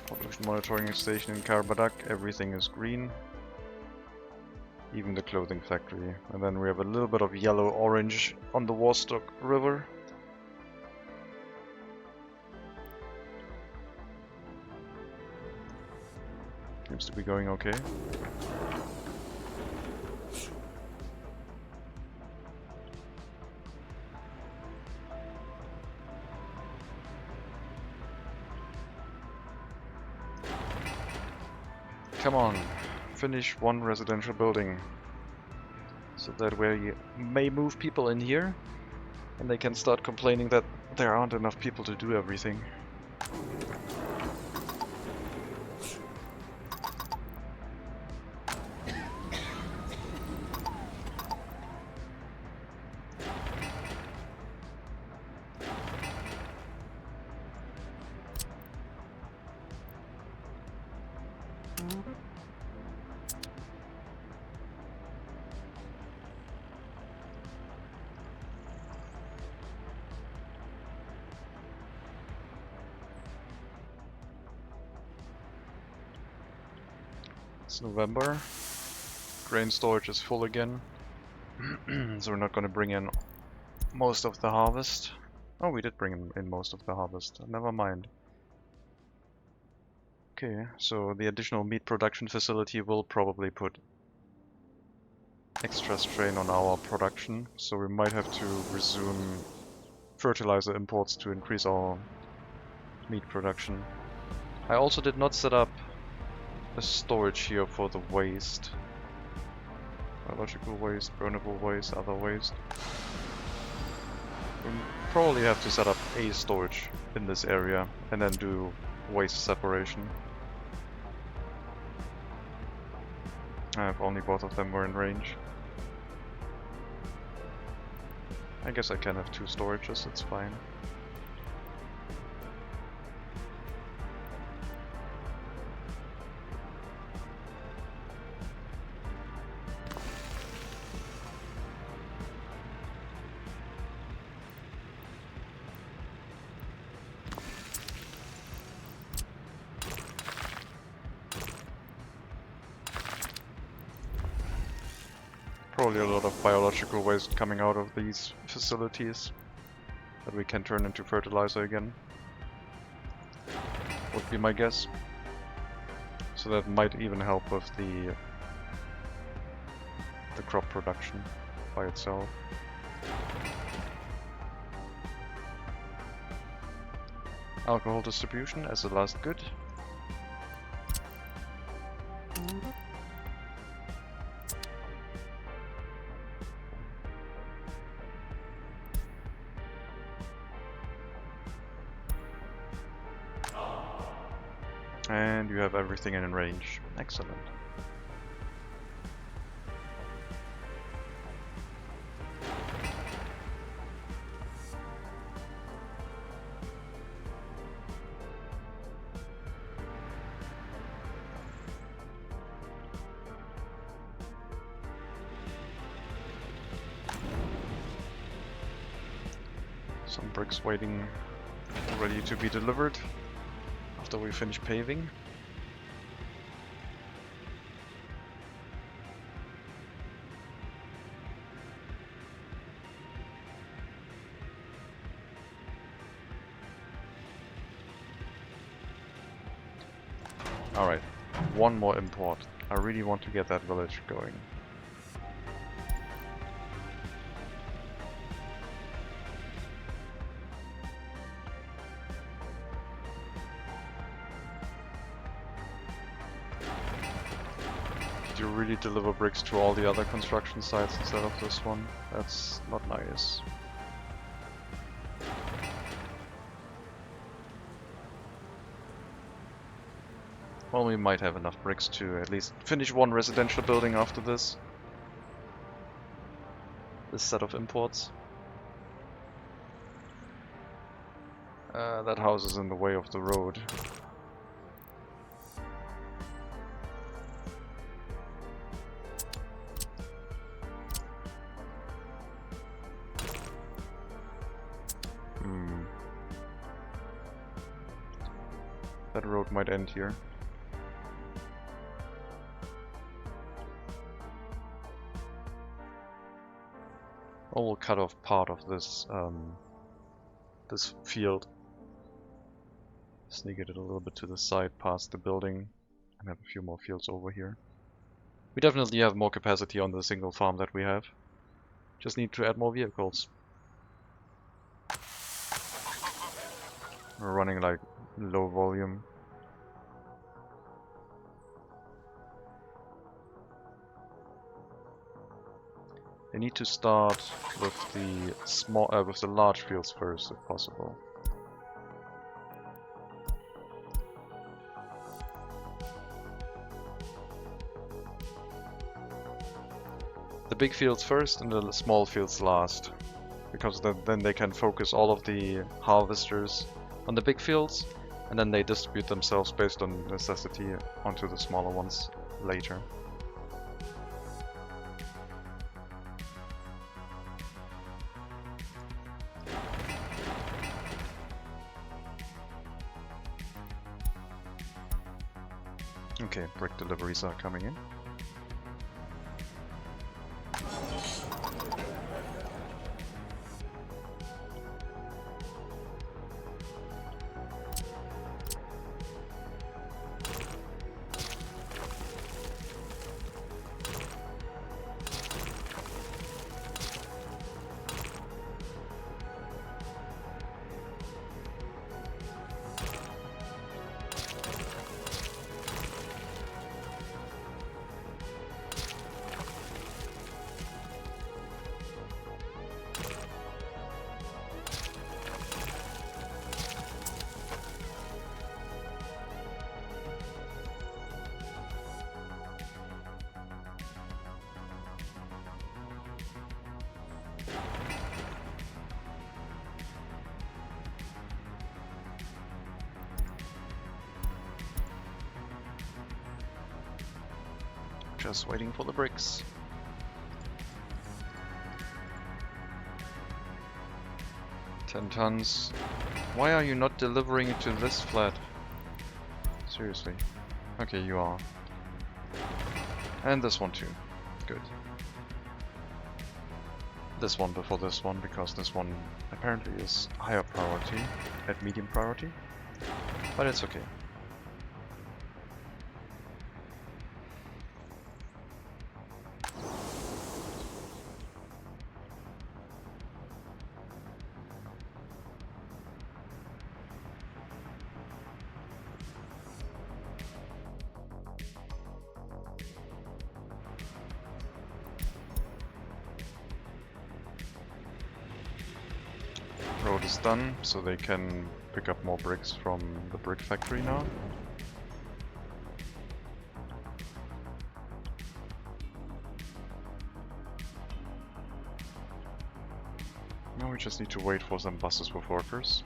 Pollution monitoring station in Carsachstan, everything is green. Even the clothing factory. And then we have a little bit of yellow-orange on the Warstock River. Seems to be going okay. Come on. Finish 1 residential building, so that we may move people in here and they can start complaining that there aren't enough people to do everything. It's November. Grain storage is full again. So we're not going to bring in most of the harvest. Oh, we did bring in most of the harvest. Never mind. Okay, so the additional meat production facility will probably put extra strain on our production. So we might have to resume fertilizer imports to increase our meat production. I also did not set up a storage here for the waste. Biological waste, burnable waste, other waste. We'll probably have to set up a storage in this area and then do waste separation. If only both of them were in range. I guess I can have 2 storages, it's fine. probably a lot of biological waste coming out of these facilities that we can turn into fertilizer again. Would be my guess. So that might even help with the crop production by itself. Alcohol distribution as the last good. And you have everything in range. Excellent. Some bricks waiting, ready to be delivered after we finish paving. Alright, one more import. I really want to get that village going. Did you really deliver bricks to all the other construction sites instead of this one? That's not nice. Well, we might have enough bricks to at least finish one residential building after this. This set of imports. That house is in the way of the road. That road might end here. Or we'll cut off part of this this field. Sneak it a little bit to the side past the building and have a few more fields over here. We definitely have more capacity on the single farm that we have. Just need to add more vehicles. We're running like low volume. They need to start with the large fields first, if possible. The big fields first and the small fields last, because then they can focus all of the harvesters on the big fields, and then they distribute themselves based on necessity onto the smaller ones later. Okay, brick deliveries are coming in. Just waiting for the bricks. $10 tons. Why are you not delivering it to this flat? Seriously. Okay, you are. And this one too. Good. this one before this one, because this one apparently is higher priority at medium priority, but it's okay. Road is done, so they can pick up more bricks from the brick factory now. Now we just need to wait for some buses with workers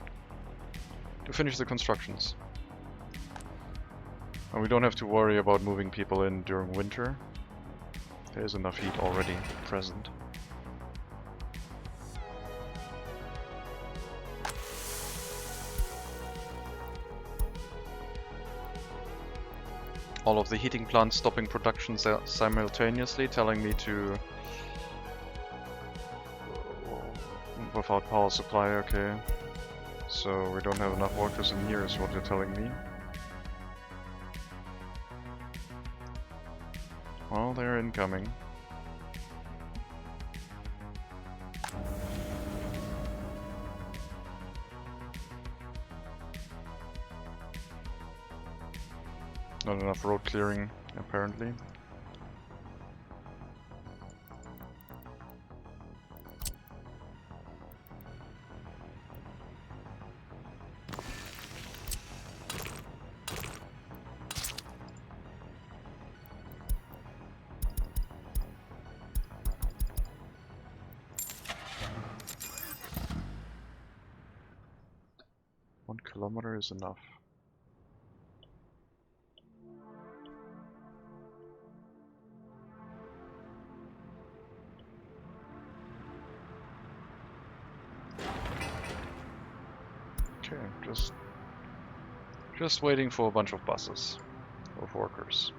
to finish the constructions. And we don't have to worry about moving people in during winter. There's enough heat already present. All of the heating plants stopping production simultaneously, telling me to... Without power supply, okay. So we don't have enough workers in here is what you're telling me. Well, they're incoming. Not enough road clearing, apparently. One kilometer is enough. Okay, just waiting for a bunch of buses of workers.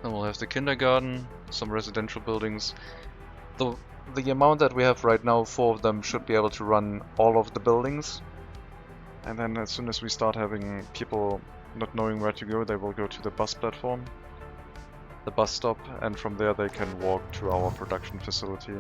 Then we'll have the kindergarten, some residential buildings. The amount that we have right now, 4 of them should be able to run all of the buildings. And then as soon as we start having people not knowing where to go, they will go to the bus platform, the bus stop, and from there they can walk to our production facility.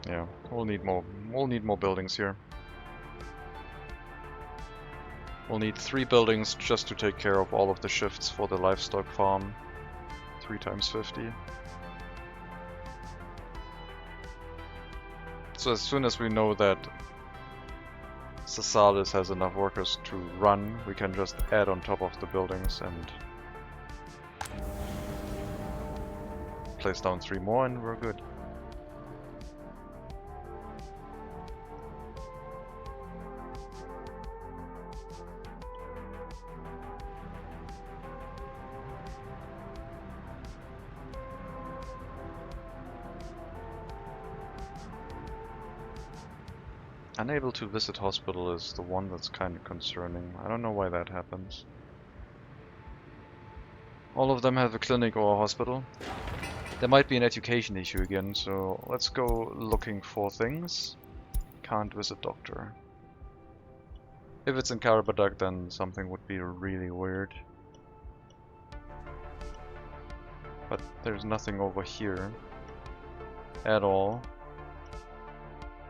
Yeah, we'll need more buildings here. We'll need 3 buildings just to take care of all of the shifts for the livestock farm. 3 times 50. So as soon as we know that Carsachstan has enough workers to run, we can just add on top of the buildings and place down 3 more and we're good. Unable to visit hospital is the one that's kind of concerning. I don't know why that happens. All of them have a clinic or a hospital. There might be an education issue again, so let's go looking for things. Can't visit doctor. If it's in Carsachstan, then something would be really weird. But there's nothing over here at all.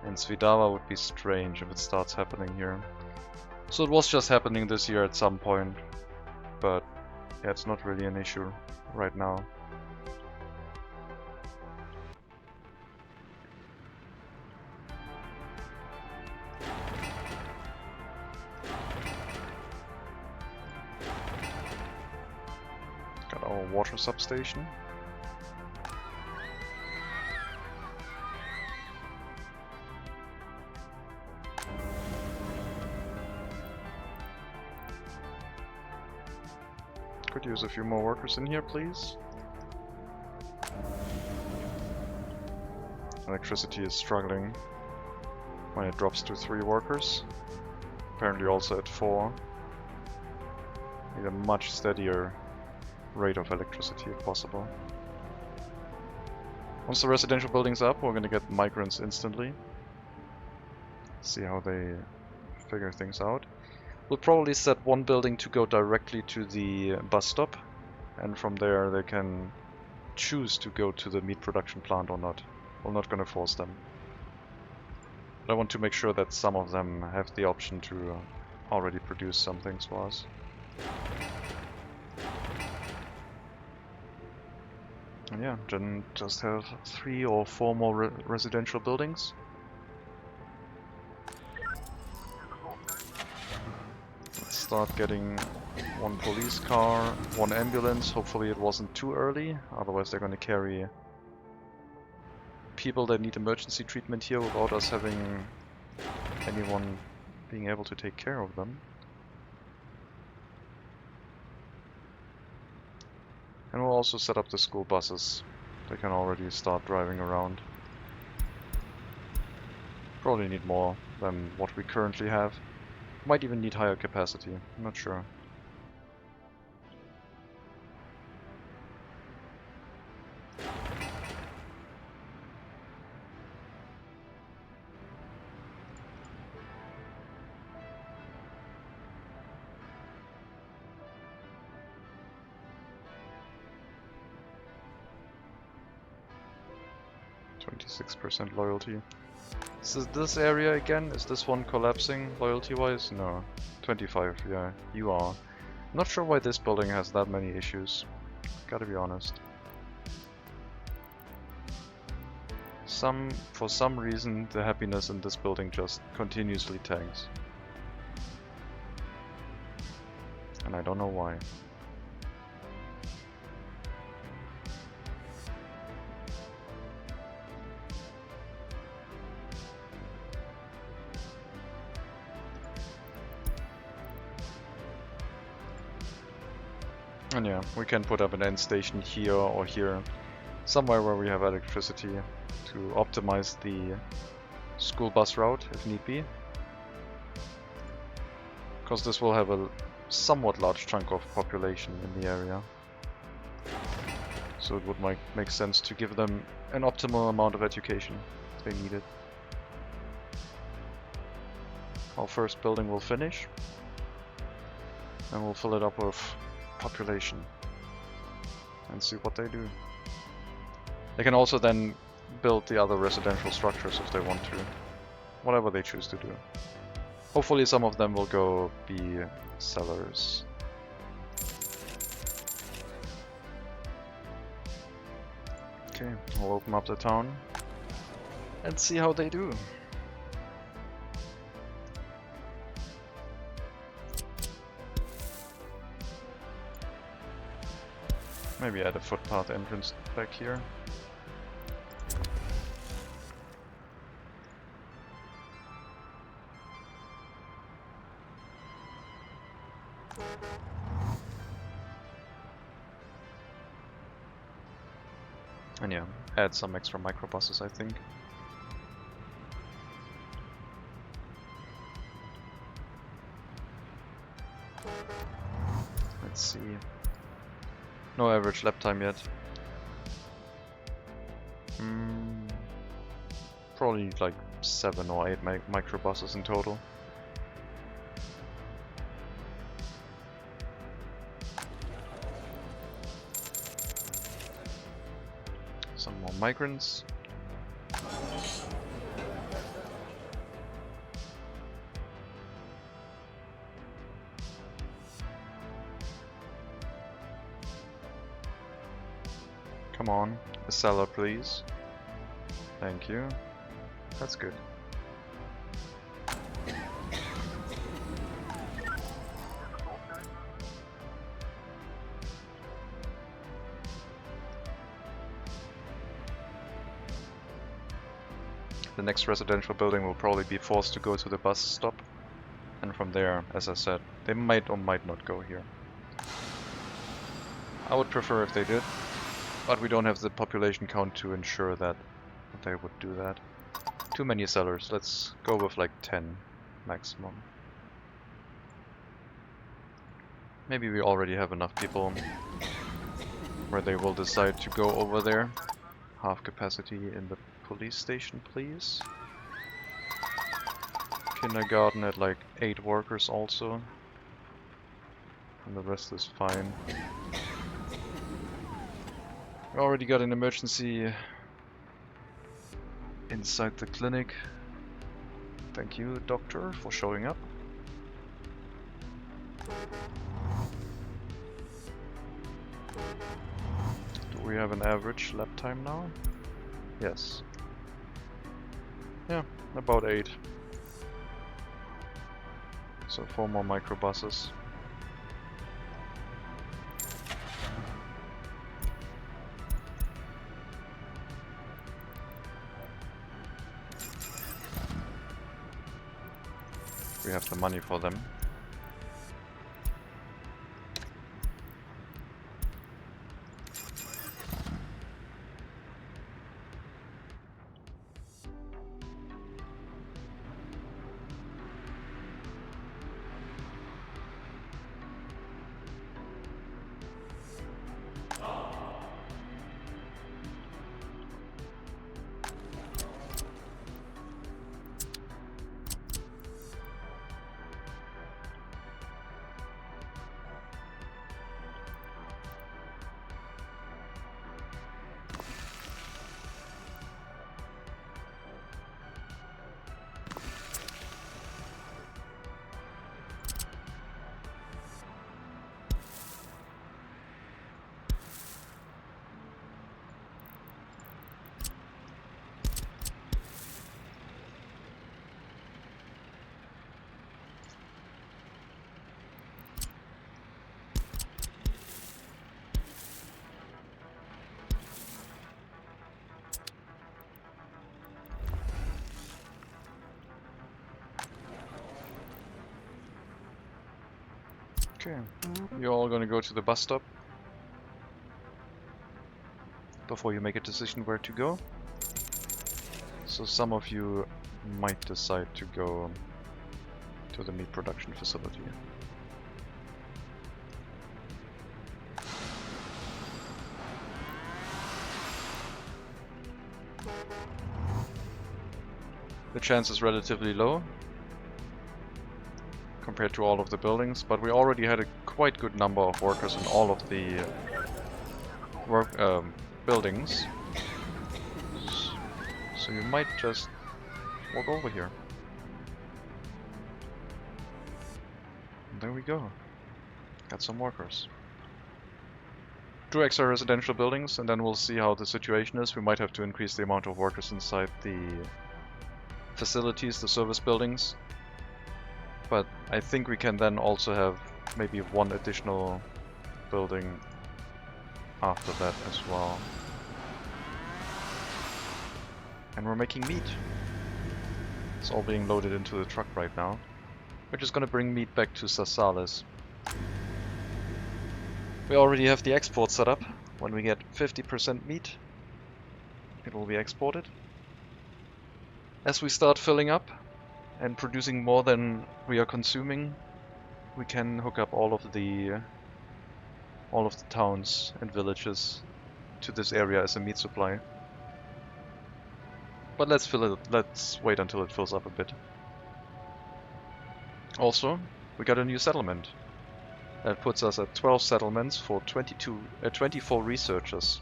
And Svidava would be strange if it starts happening here. So it was just happening this year at some point, but yeah, it's not really an issue right now. Got our water substation. Could use a few more workers in here, please. Electricity is struggling when it drops to 3 workers. Apparently also at 4. Need a much steadier rate of electricity if possible. Once the residential building's up, we're gonna get migrants instantly. See how they figure things out. We'll probably set one building to go directly to the bus stop, and from there they can choose to go to the meat production plant or not. We're not gonna force them. But I want to make sure that some of them have the option to already produce some things for us. And yeah, then just have 3 or 4 more residential buildings. Let's start getting 1 police car, 1 ambulance. Hopefully it wasn't too early, otherwise they're going to carry people that need emergency treatment here without us having anyone being able to take care of them. And we'll also set up the school buses. They can already start driving around. Probably need more than what we currently have. Might even need higher capacity, I'm not sure. %, loyalty. Is this area again? Is this one collapsing loyalty-wise? No. 25, yeah, you are. Not sure why this building has that many issues. Gotta be honest. For some reason, the happiness in this building just continuously tanks. And I don't know why. And yeah, we can put up an end station here or here, somewhere where we have electricity to optimize the school bus route if need be. Because this will have a somewhat large chunk of population in the area. So it would make sense to give them an optimal amount of education if they need it. Our first building will finish, and we'll fill it up with population and see what they do. They can also then build the other residential structures if they want to, whatever they choose to do. Hopefully some of them will go be sellers. Okay, we'll open up the town and see how they do. Maybe add a footpath entrance back here. And yeah, add some extra microbuses, I think. Let's see. No average lap time yet. Probably need like 7 or 8 microbuses in total. Some more migrants. Come on, a seller please. Thank you. That's good. The next residential building will probably be forced to go to the bus stop. And from there, as I said, they might or might not go here. I would prefer if they did, but we don't have the population count to ensure that they would do that. Too many sellers. Let's go with like 10 maximum. Maybe we already have enough people where they will decide to go over there. Half capacity in the police station, please. Kindergarten at like 8 workers also. And the rest is fine. We already got an emergency inside the clinic. Thank you, doctor, for showing up. Do we have an average lap time now? Yes. Yeah, about 8. So 4 more microbuses. We have the money for them. Okay, you're all gonna go to the bus stop before you make a decision where to go. So some of you might decide to go to the meat production facility. The chance is relatively low compared to all of the buildings, but we already had a quite good number of workers in all of the buildings. So you might just walk over here. And there we go. Got some workers. 2 extra residential buildings, and then we'll see how the situation is. We might have to increase the amount of workers inside the facilities, the service buildings. But I think we can then also have maybe 1 additional building after that as well. And we're making meat. It's all being loaded into the truck right now. We're just gonna bring meat back to Sassales. We already have the export set up. When we get 50% meat, it will be exported. As we start filling up and producing more than we are consuming, we can hook up all of the towns and villages to this area as a meat supply. But let's wait until it fills up a bit. Also, we got a new settlement. That puts us at 12 settlements for 24 researchers.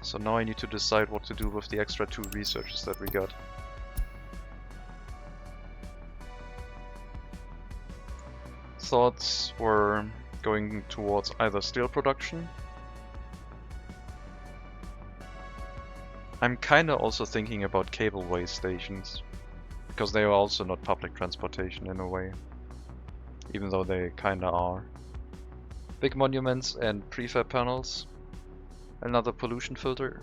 So now I need to decide what to do with the extra 2 researchers that we got. Thoughts were going towards either steel production. I'm kinda also thinking about cableway stations, because they are also not public transportation in a way, even though they kinda are. Big monuments and prefab panels. Another pollution filter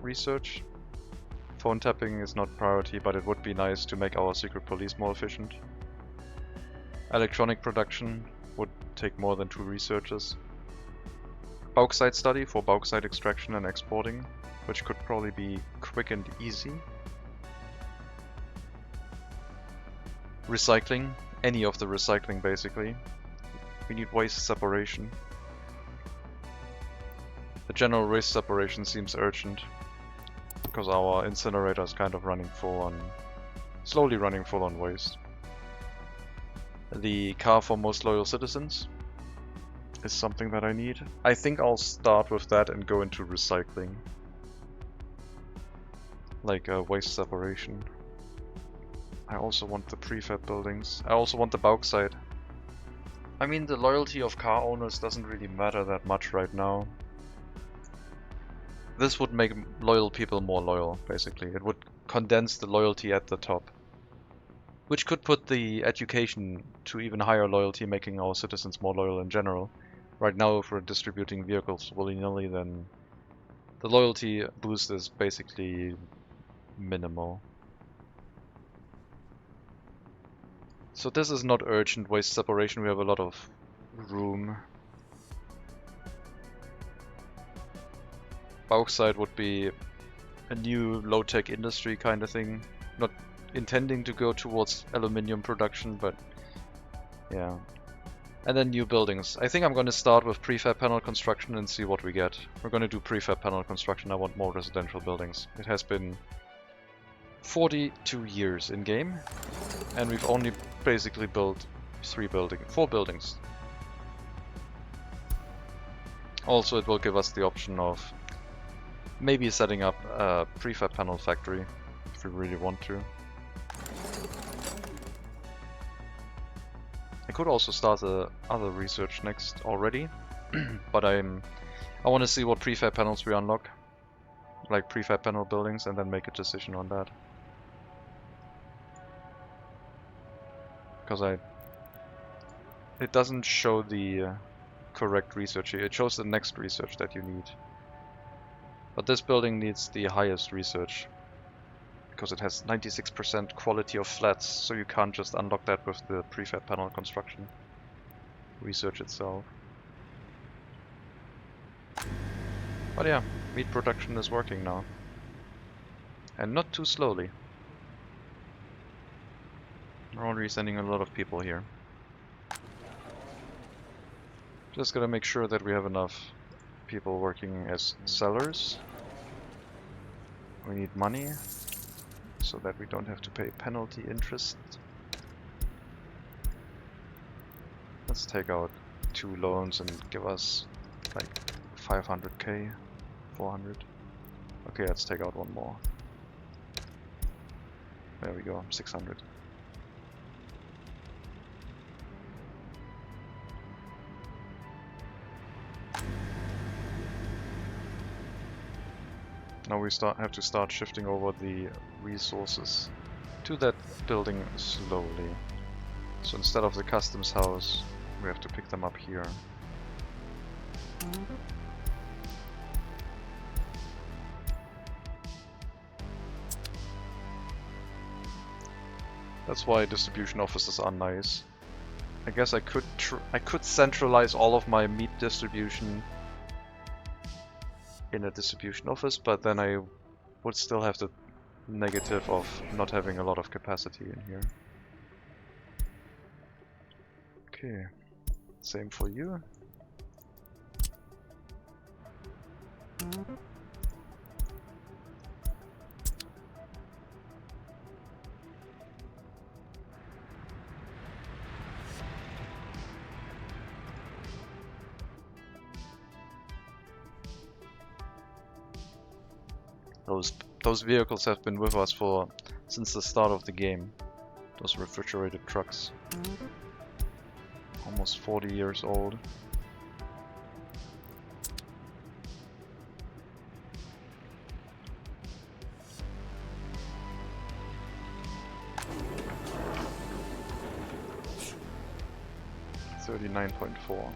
research. Phone tapping is not priority, but it would be nice to make our secret police more efficient. Electronic production. would take more than 2 researchers. Bauxite study for bauxite extraction and exporting, which could probably be quick and easy. Recycling, any of the recycling basically. We need waste separation. The general waste separation seems urgent, because our incinerator is kind of running full on, slowly running full on waste. The car for most loyal citizens is something that I need. I think I'll start with that and go into recycling. Like waste separation. I also want the prefab buildings. I also want the bauxite. I mean, the loyalty of car owners doesn't really matter that much right now. This would make loyal people more loyal, basically. It would condense the loyalty at the top. Which could put the education to even higher loyalty, making our citizens more loyal in general. Right now, if we're distributing vehicles willy-nilly, then the loyalty boost is basically minimal. So this is not urgent waste separation, we have a lot of room. Bauxite would be a new low-tech industry kind of thing. Not intending to go towards aluminium production, but yeah. And then new buildings. I think I'm going to start with prefab panel construction and see what we get. We're going to do prefab panel construction. I want more residential buildings. It has been 42 years in game, and we've only basically built 4 buildings. Also, it will give us the option of maybe setting up a prefab panel factory if we really want to. I could also start other research next already, but I want to see what prefab panels we unlock, like prefab panel buildings, and then make a decision on that. Because it doesn't show the correct research here. It shows the next research that you need. But this building needs the highest research, because it has 96% quality of flats, so you can't just unlock that with the prefab panel construction research itself. But yeah, meat production is working now. And not too slowly. We're already sending a lot of people here. Just gotta make sure that we have enough people working as sellers. We need money, so that we don't have to pay penalty interest. Let's take out 2 loans and give us like 500k, 400. Okay, let's take out 1 more. There we go, 600. Now we have to start shifting over the resources to that building slowly. So instead of the customs house, we have to pick them up here. That's why distribution offices are nice. I guess I could centralize all of my meat distribution in a distribution office, but then I would still have the negative of not having a lot of capacity in here. Okay, same for you. Those vehicles have been with us since the start of the game. Those refrigerated trucks. Almost 40 years old. $39.4.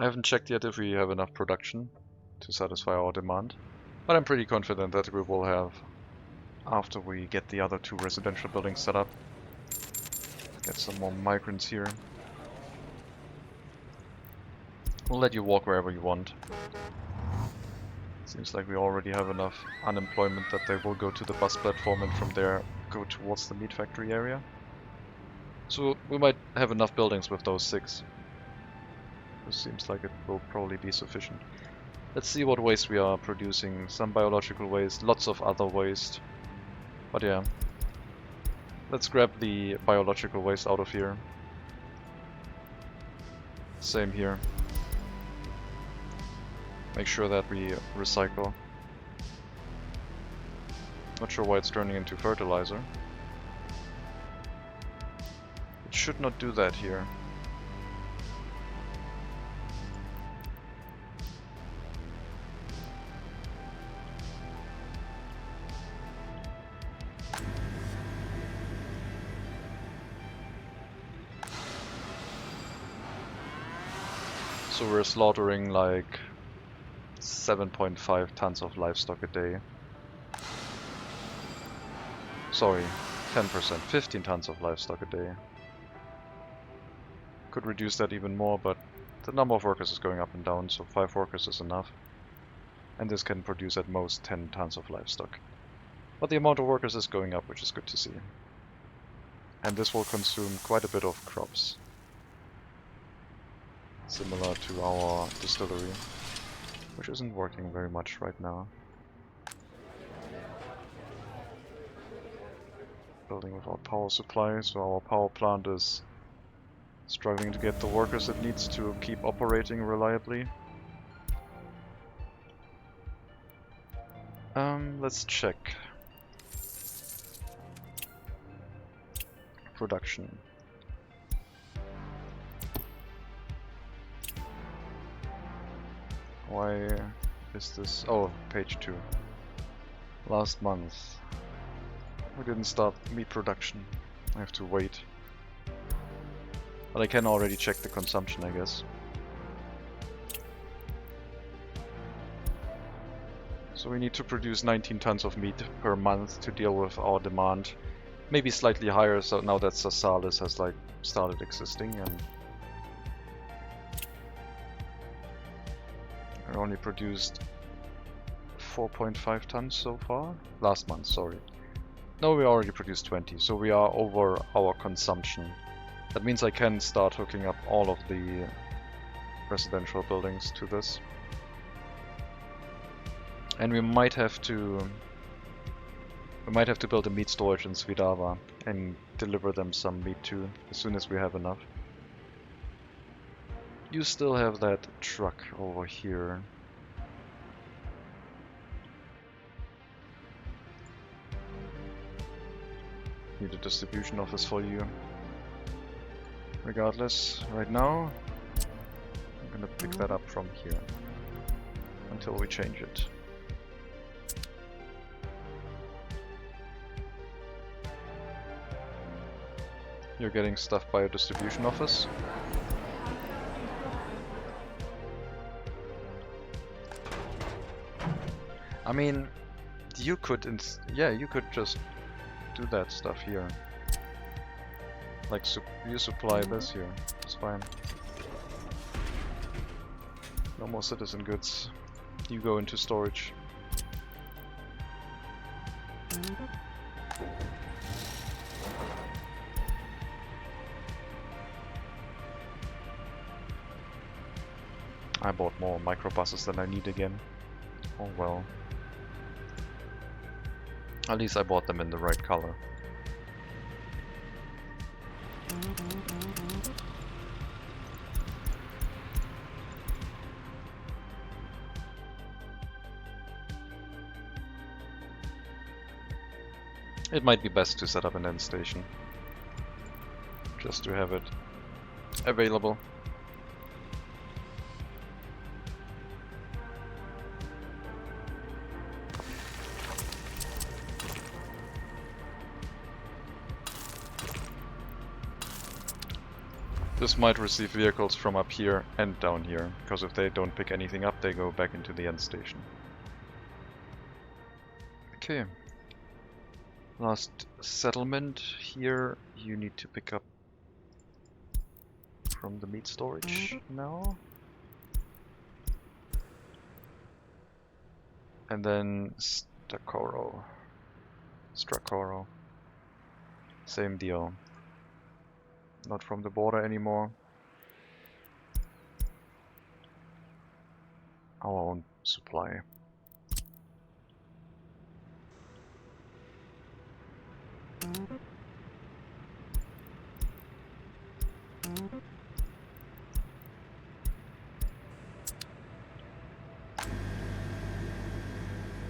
I haven't checked yet if we have enough production to satisfy our demand, but I'm pretty confident that we will have after we get the other 2 residential buildings set up. Get some more migrants here. We'll let you walk wherever you want. Seems like we already have enough unemployment that they will go to the bus platform and from there go towards the meat factory area. So we might have enough buildings with those 6. This seems like it will probably be sufficient. Let's see what waste we are producing. Some biological waste, lots of other waste. But yeah. Let's grab the biological waste out of here. Same here. Make sure that we recycle. Not sure why it's turning into fertilizer. It should not do that here. So we're slaughtering like 7.5 tons of livestock a day. Sorry, 10%, 15 tons of livestock a day. Could reduce that even more, but the number of workers is going up and down, so 5 workers is enough. And this can produce at most 10 tons of livestock. But the amount of workers is going up, which is good to see. And this will consume quite a bit of crops. Similar to our distillery, which isn't working very much right now. Building without power supply, so our power plant is struggling to get the workers it needs to keep operating reliably. Let's check. Production. Why is this? Oh, page 2. Last month. We didn't start meat production. I have to wait. But I can already check the consumption, I guess. So we need to produce 19 tons of meat per month to deal with our demand. Maybe slightly higher, so now that Sasalis has like started existing and I only produced 4.5 tons so far. Last month, sorry. No, we already produced 20, so we are over our consumption. That means I can start hooking up all of the residential buildings to this. And we might have to build a meat storage in Svidava and deliver them some meat too, as soon as we have enough. You still have that truck over here. Need a distribution office for you. Regardless, right now, I'm gonna pick that up from here until we change it. You're getting stuff by a distribution office. I mean, you could, you could just do that stuff here. Like, you supply this here. It's fine. No more citizen goods. You go into storage. I bought more microbuses than I need again. Oh well. At least I bought them in the right color. It might be best to set up an end station, just to have it available. This might receive vehicles from up here and down here, because if they don't pick anything up, they go back into the end station. Okay. Last settlement here, you need to pick up from the meat storage now. And then Strakoro. Same deal. Not from the border anymore. Our own supply.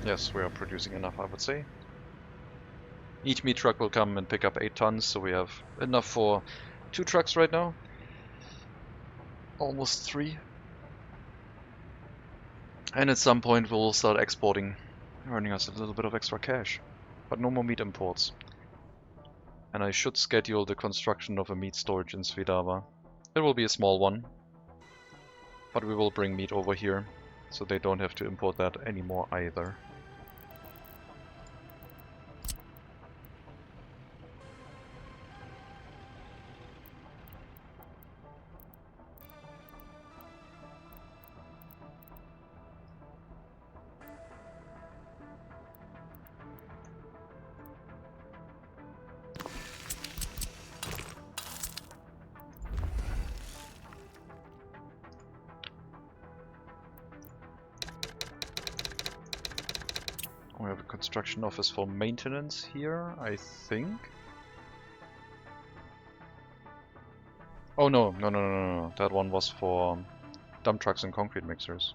Yes, we are producing enough, I would say. Each meat truck will come and pick up 8 tons, so we have enough for 2 trucks right now. Almost 3. And at some point we'll start exporting, earning us a little bit of extra cash. But no more meat imports. And I should schedule the construction of a meat storage in Svidava. It will be a small one, but we will bring meat over here, so they don't have to import that anymore either. We have a construction office for maintenance here, I think. Oh no. That one was for dump trucks and concrete mixers.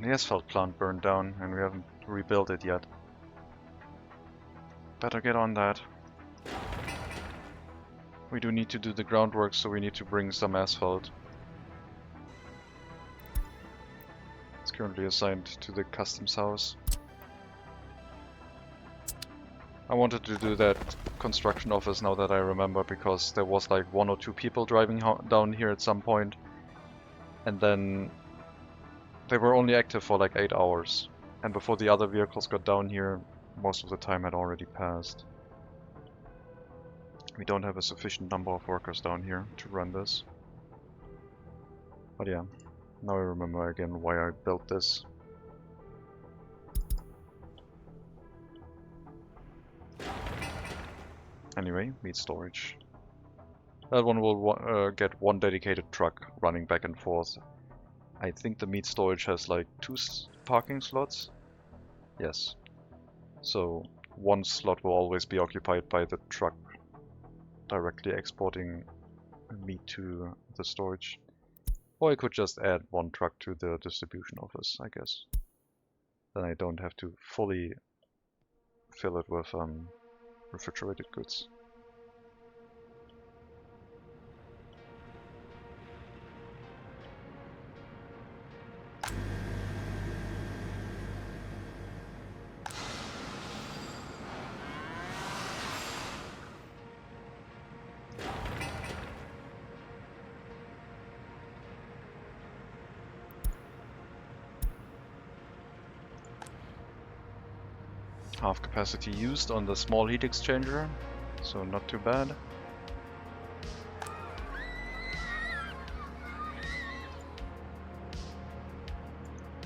The asphalt plant burned down and we haven't rebuilt it yet. Better get on that. We do need to do the groundwork, so we need to bring some asphalt. It's currently assigned to the customs house. I wanted to do that construction office now that I remember, because there was like 1 or 2 people driving down here at some point, and then they were only active for like 8 hours, and before the other vehicles got down here, most of the time had already passed. We don't have a sufficient number of workers down here to run this. But yeah, now I remember again why I built this. Anyway, meat storage. That one will get 1 dedicated truck running back and forth. I think the meat storage has like 2 parking slots. Yes. So 1 slot will always be occupied by the truck directly exporting meat to the storage. Or I could just add 1 truck to the distribution office, I guess. Then I don't have to fully fill it with refrigerated goods. Half capacity used on the small heat exchanger, so not too bad.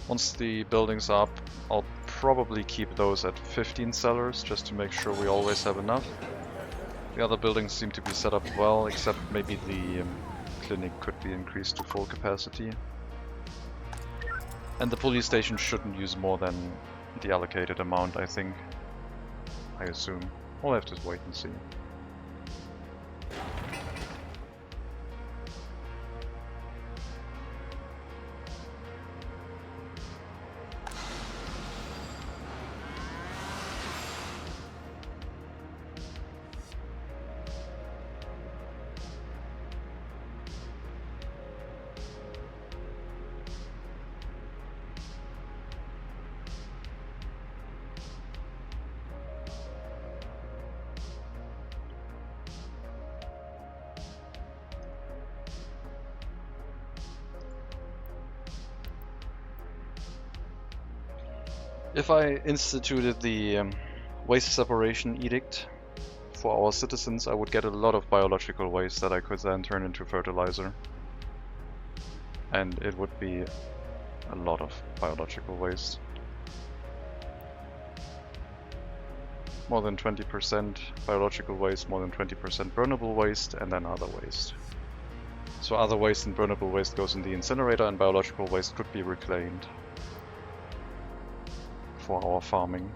Once the building's up, I'll probably keep those at 15 cellars, just to make sure we always have enough. The other buildings seem to be set up well, except maybe the clinic could be increased to full capacity. And the police station shouldn't use more than the allocated amount, I think. I assume. We'll have to wait and see. If I instituted the waste separation edict for our citizens, I would get a lot of biological waste that I could then turn into fertilizer. And it would be a lot of biological waste. More than 20% biological waste, more than 20% burnable waste, and then other waste. So other waste and burnable waste goes in the incinerator, and biological waste could be reclaimed for our farming.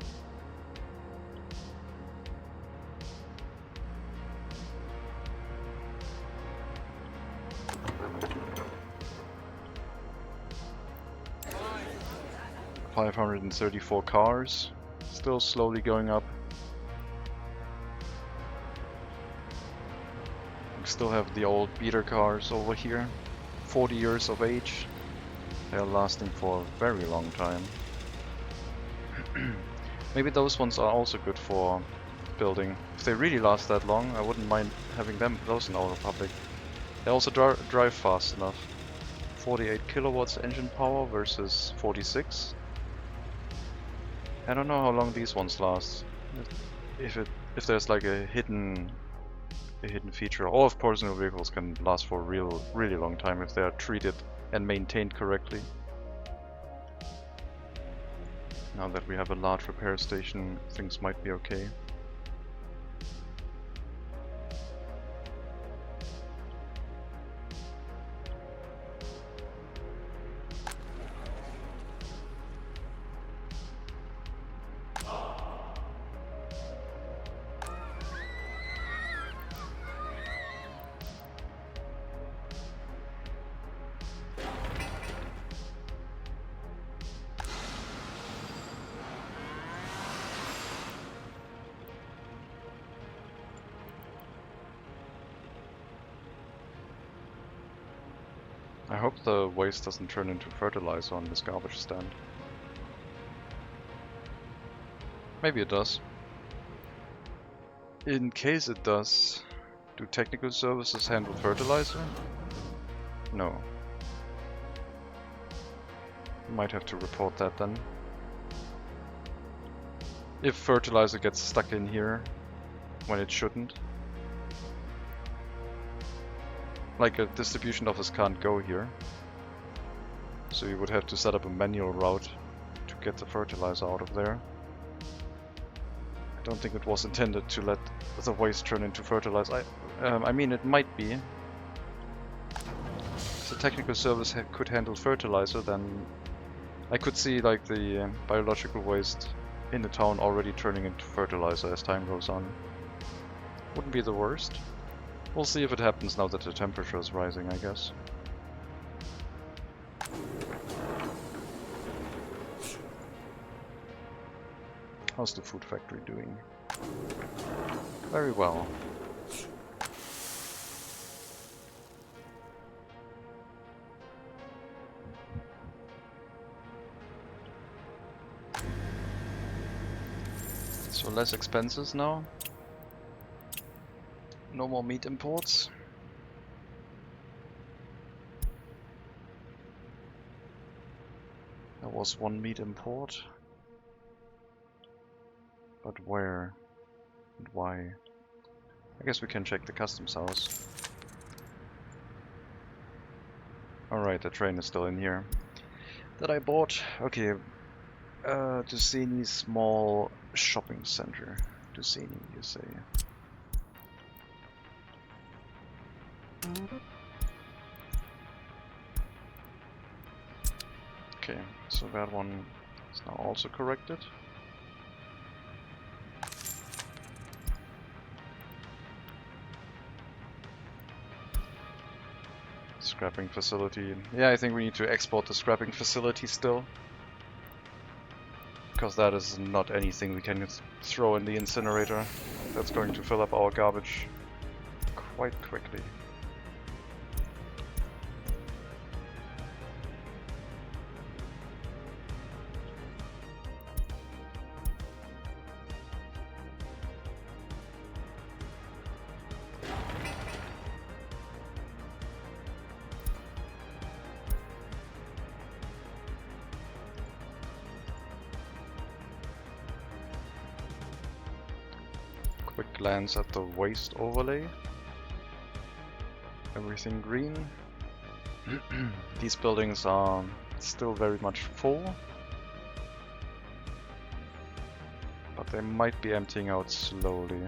$534 cars, still slowly going up. We still have the old beater cars over here, 40 years of age. They are lasting for a very long time. Maybe those ones are also good for building. If they really last that long, I wouldn't mind having those in our republic. They also drive fast enough. 48 kilowatts engine power versus 46. I don't know how long these ones last. If there's like a hidden feature. All of personal vehicles can last for a really long time if they are treated and maintained correctly. Now that we have a large repair station, things might be okay. I hope the waste doesn't turn into fertilizer on this garbage stand. Maybe it does. In case it does, do technical services handle fertilizer? No. Might have to report that then. If fertilizer gets stuck in here when it shouldn't. Like a distribution office can't go here. So you would have to set up a manual route to get the fertilizer out of there. I don't think it was intended to let the waste turn into fertilizer. I mean, it might be. If the technical service could handle fertilizer, then I could see like the biological waste in the town already turning into fertilizer as time goes on. Wouldn't be the worst. We'll see if it happens now that the temperature is rising, I guess. How's the food factory doing? Very well. So less expenses now. No more meat imports. There was one meat import. But where and why? I guess we can check the customs house. Alright, the train is still in here. That I bought. Okay. Tuscany small shopping center. Tuscany, you say. Okay, so that one is now also corrected. Scrapping facility. Yeah, I think we need to export the scrapping facility still. Because that is not anything we can throw in the incinerator. That's going to fill up our garbage quite quickly. quick glance at the waste overlay. Everything green. These buildings are still very much full, but they might be emptying out slowly.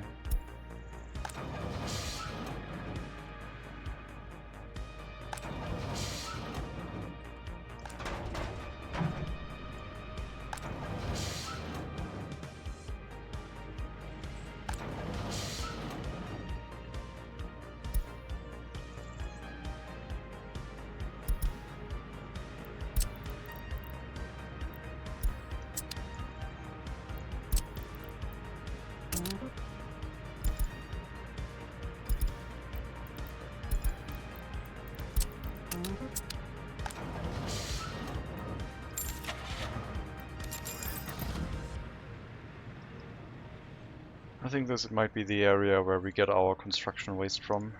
I think this might be the area where we get our construction waste from.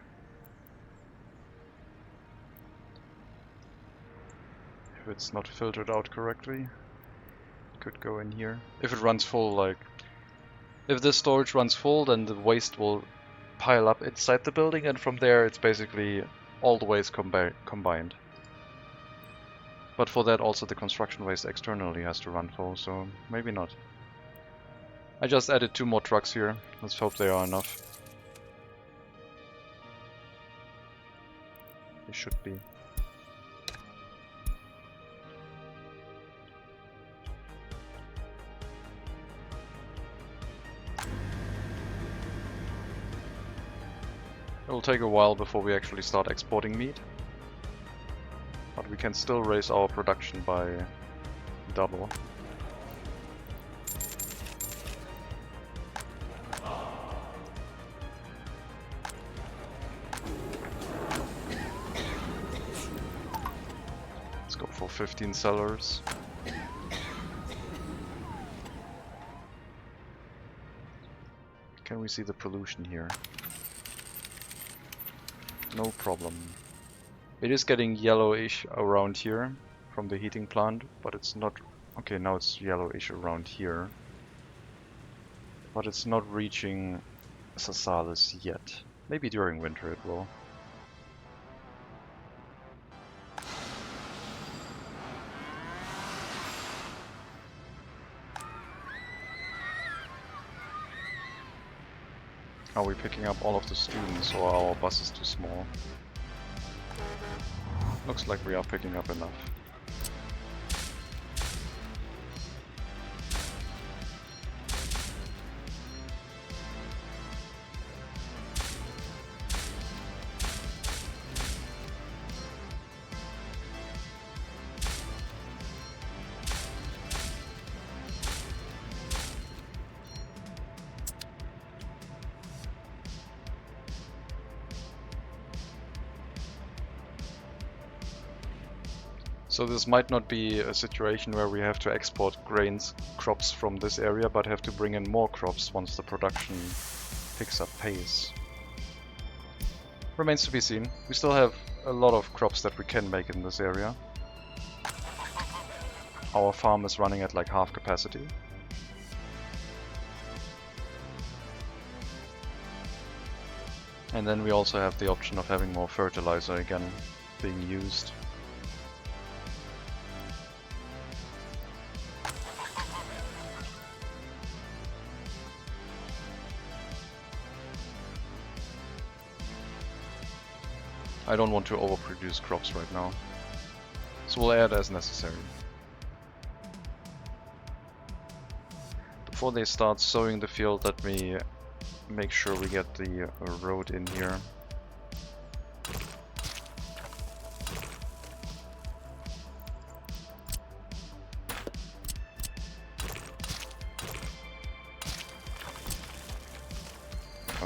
If it's not filtered out correctly, it could go in here. If it runs full, like, if this storage runs full, then the waste will pile up inside the building, and from there it's basically all the waste combined. But for that also the construction waste externally has to run full, so maybe not. I just added 2 more trucks here. Let's hope they are enough. They should be. It will take a while before we actually start exporting meat. But we can still raise our production by double. Let's go for 15 sellers. Can we see the pollution here? No problem. It is getting yellowish around here from the heating plant, but it's not... Okay, now it's yellowish around here. But it's not reaching Carsachstan yet. Maybe during winter it will. Are we picking up all of the students, or are our bus is too small? Looks like we are picking up enough. So this might not be a situation where we have to export crops from this area, but have to bring in more crops once the production picks up pace. Remains to be seen. We still have a lot of crops that we can make in this area. Our farm is running at like half capacity. And then we also have the option of having more fertilizer again being used. I don't want to overproduce crops right now, so we'll add as necessary. Before they start sowing the field, let me make sure we get the road in here.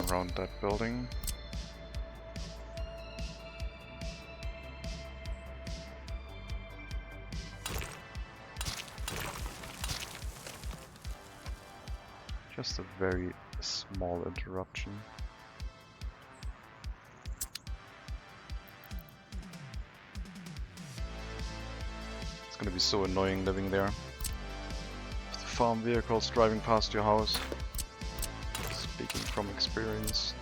Around that building. Just a very small interruption. It's gonna be so annoying living there. The farm vehicles driving past your house. Speaking from experience.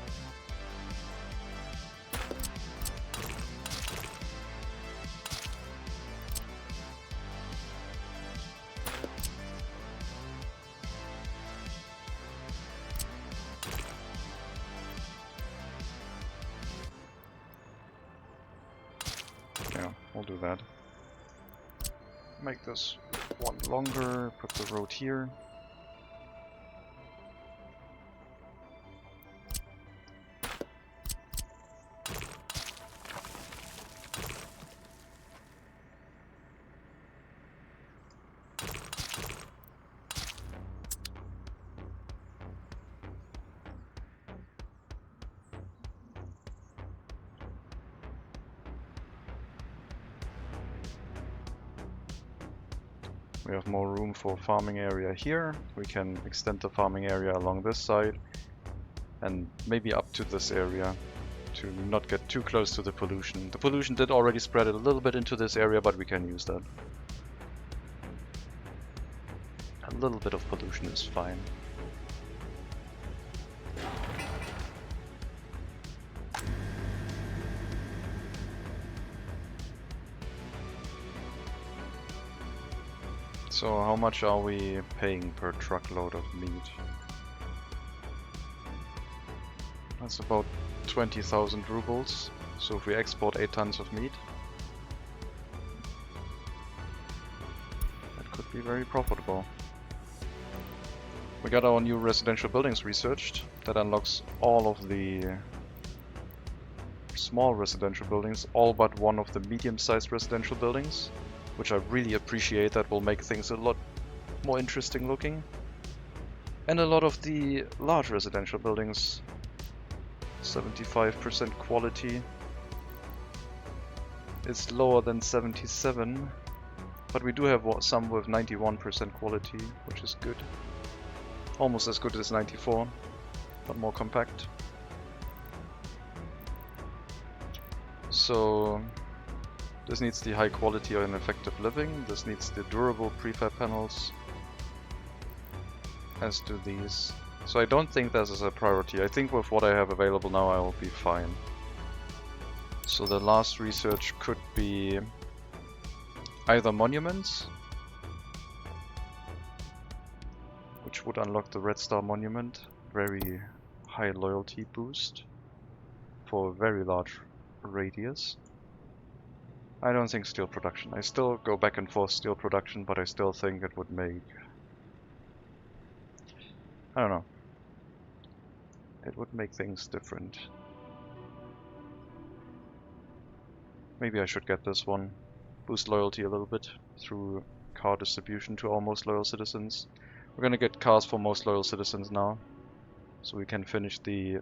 Yeah, we'll do that. Make this one longer, put the road here. We have more room for farming area here. We can extend the farming area along this side and maybe up to this area to not get too close to the pollution. The pollution did already spread it a little bit into this area, but we can use that. A little bit of pollution is fine. So how much are we paying per truckload of meat? That's about 20,000 rubles. So if we export 8 tons of meat, that could be very profitable. We got our new residential buildings researched. That unlocks all of the small residential buildings, all but one of the medium-sized residential buildings, which I really appreciate. That will make things a lot more interesting looking. And a lot of the large residential buildings, 75% quality. It's lower than 77, but we do have some with 91% quality, which is good. Almost as good as 94, but more compact. So this needs the high quality and effective living. This needs the durable prefab panels, as do these. So I don't think this is a priority. I think with what I have available now I will be fine. So the last research could be either monuments, which would unlock the Red Star Monument, very high loyalty boost for a very large radius. I don't think steel production. I still go back and forth steel production, but I still think it would make... I don't know. It would make things different. Maybe I should get this one. Boost loyalty a little bit through car distribution to all most loyal citizens. We're gonna get cars for most loyal citizens now, so we can finish the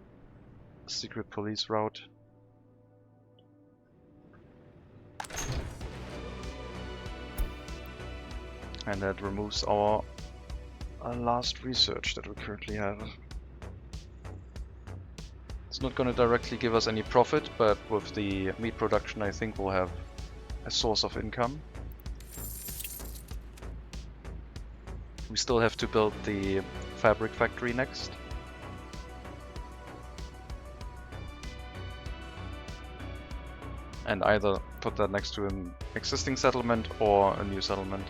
secret police route. And that removes our last research that we currently have. It's not going to directly give us any profit, but with the meat production I think we'll have a source of income. We still have to build the fabric factory next. And either put that next to an existing settlement or a new settlement.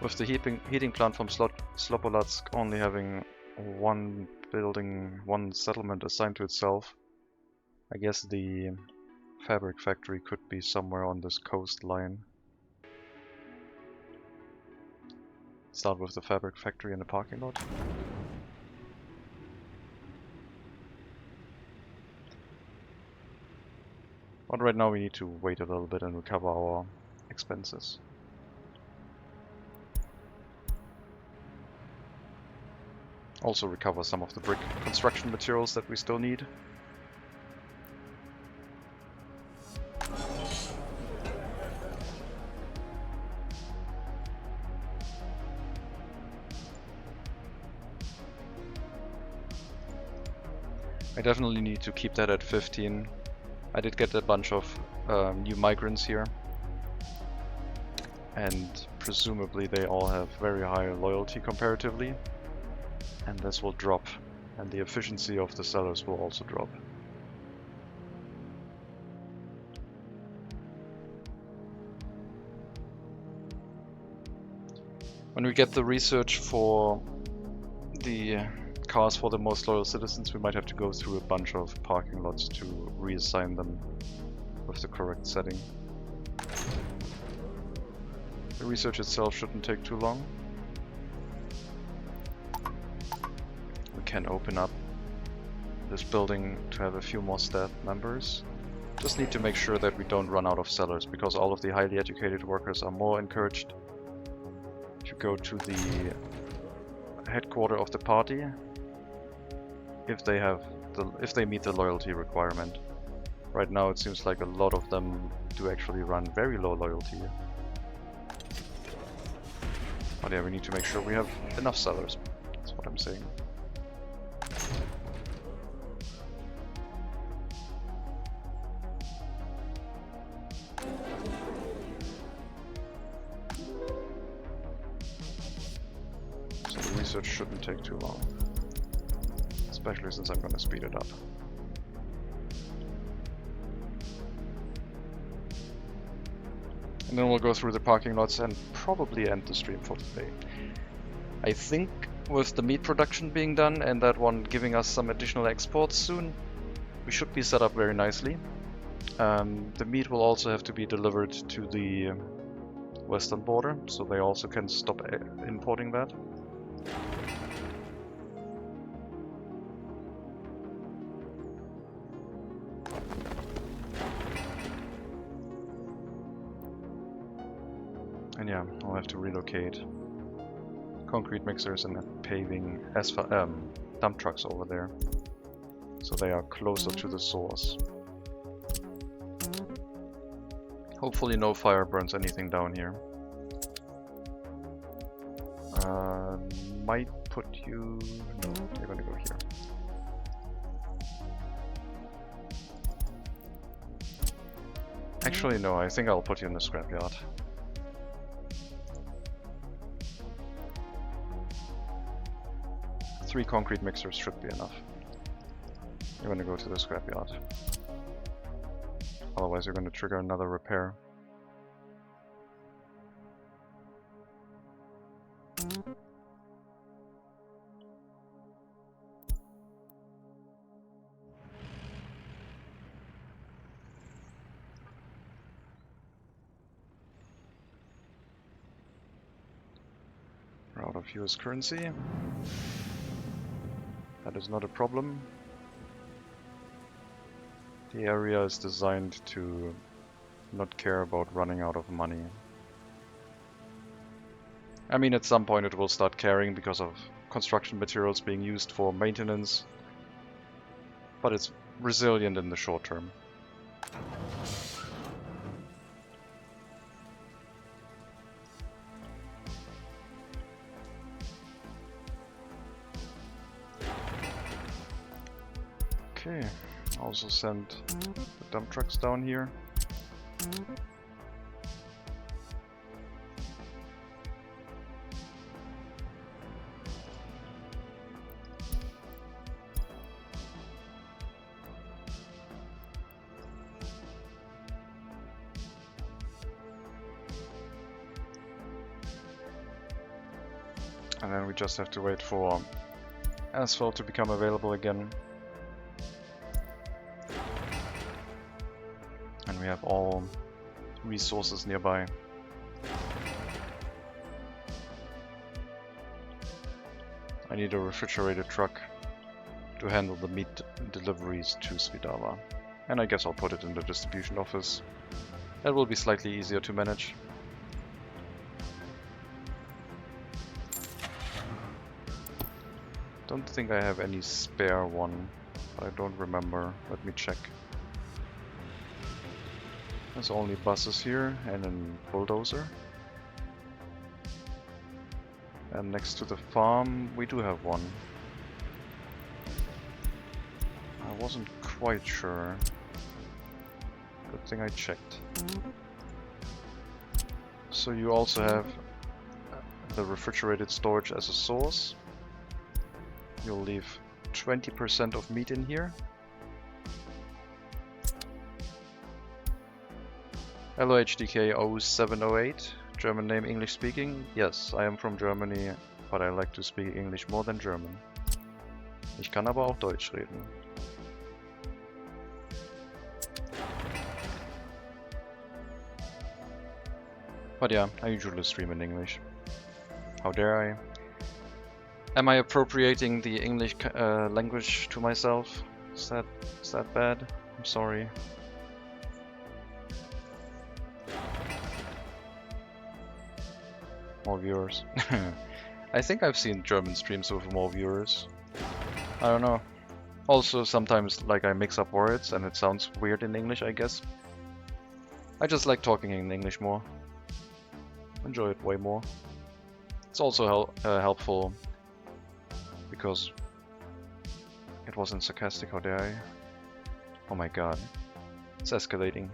With the heating plant from Slopolatsk only having one building, one settlement assigned to itself, I guess the fabric factory could be somewhere on this coastline. Start with the fabric factory in the parking lot. But right now we need to wait a little bit and recover our expenses. Also recover some of the brick construction materials that we still need. I definitely need to keep that at 15. I did get a bunch of new migrants here. And presumably they all have very high loyalty comparatively, and this will drop, and the efficiency of the sellers will also drop. When we get the research for the cars for the most loyal citizens, we might have to go through a bunch of parking lots to reassign them with the correct setting. The research itself shouldn't take too long. We can open up this building to have a few more staff members. Just need to make sure that we don't run out of sellers, because all of the highly educated workers are more encouraged to go to the headquarters of the party if they meet the loyalty requirement. Right now it seems like a lot of them do actually run very low loyalty. But yeah, we need to make sure we have enough sellers. That's what I'm saying. So the research shouldn't take too long, especially since I'm going to speed it up. And then we'll go through the parking lots and probably end the stream for today. I think with the meat production being done and that one giving us some additional exports soon, we should be set up very nicely. The meat will also have to be delivered to the western border, so they also can stop importing that. And yeah, I'll have to relocate concrete mixers and paving dump trucks over there, so they are closer to the source. Hopefully no fire burns anything down here. Might put you... no, you're gonna go here. Actually no, I think I'll put you in the scrapyard. Three concrete mixers should be enough. You're gonna go to the scrapyard. Otherwise you're gonna trigger another repair. We're out of US currency. That is not a problem. The area is designed to not care about running out of money. I mean, at some point it will start caring because of construction materials being used for maintenance, but it's resilient in the short term. Okay, also send the dump trucks down here. And then we just have to wait for asphalt to become available again. And we have all resources nearby. I need a refrigerated truck to handle the meat deliveries to Svitava. And I guess I'll put it in the distribution office. That will be slightly easier to manage. Don't think I have any spare one, but I don't remember. Let me check. There's only buses here and a bulldozer. And next to the farm we do have one. I wasn't quite sure. Good thing I checked. So you also have the refrigerated storage as a source. You'll leave 20% of meat in here. LOHDK 0708, German name, English speaking. Yes, I am from Germany, but I like to speak English more than German. Ich kann aber auch Deutsch reden. But yeah, I usually stream in English. How dare I? Am I appropriating the English language to myself? Is that bad? I'm sorry. More viewers. I think I've seen German streams with more viewers. I don't know. Also, sometimes like I mix up words and it sounds weird in English, I guess. I just like talking in English more. Enjoy it way more. It's also helpful because it wasn't sarcastic, how dare I? Oh my god. It's escalating.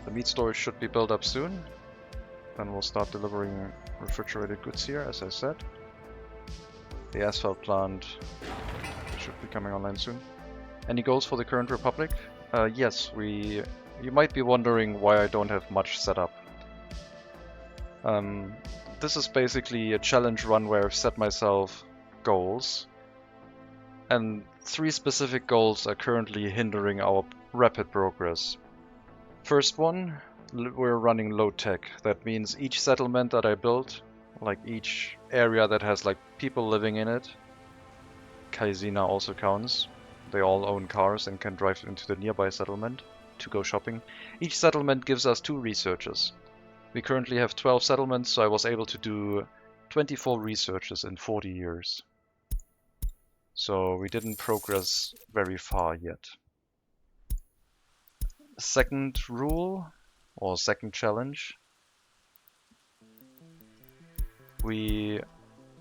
The meat storage should be built up soon. Then we'll start delivering refrigerated goods here, as I said. The asphalt plant should be coming online soon. Any goals for the current Republic? Yes, you might be wondering why I don't have much set up. This is basically a challenge run where I've set myself goals. And 3 specific goals are currently hindering our rapid progress. First one, we're running low tech. That means each settlement that I build, like each area that has like people living in it, Kaisina also counts. They all own cars and can drive into the nearby settlement to go shopping. Each settlement gives us 2 researches. We currently have 12 settlements, so I was able to do 24 researches in 40 years. So we didn't progress very far yet. Second rule, or second challenge, we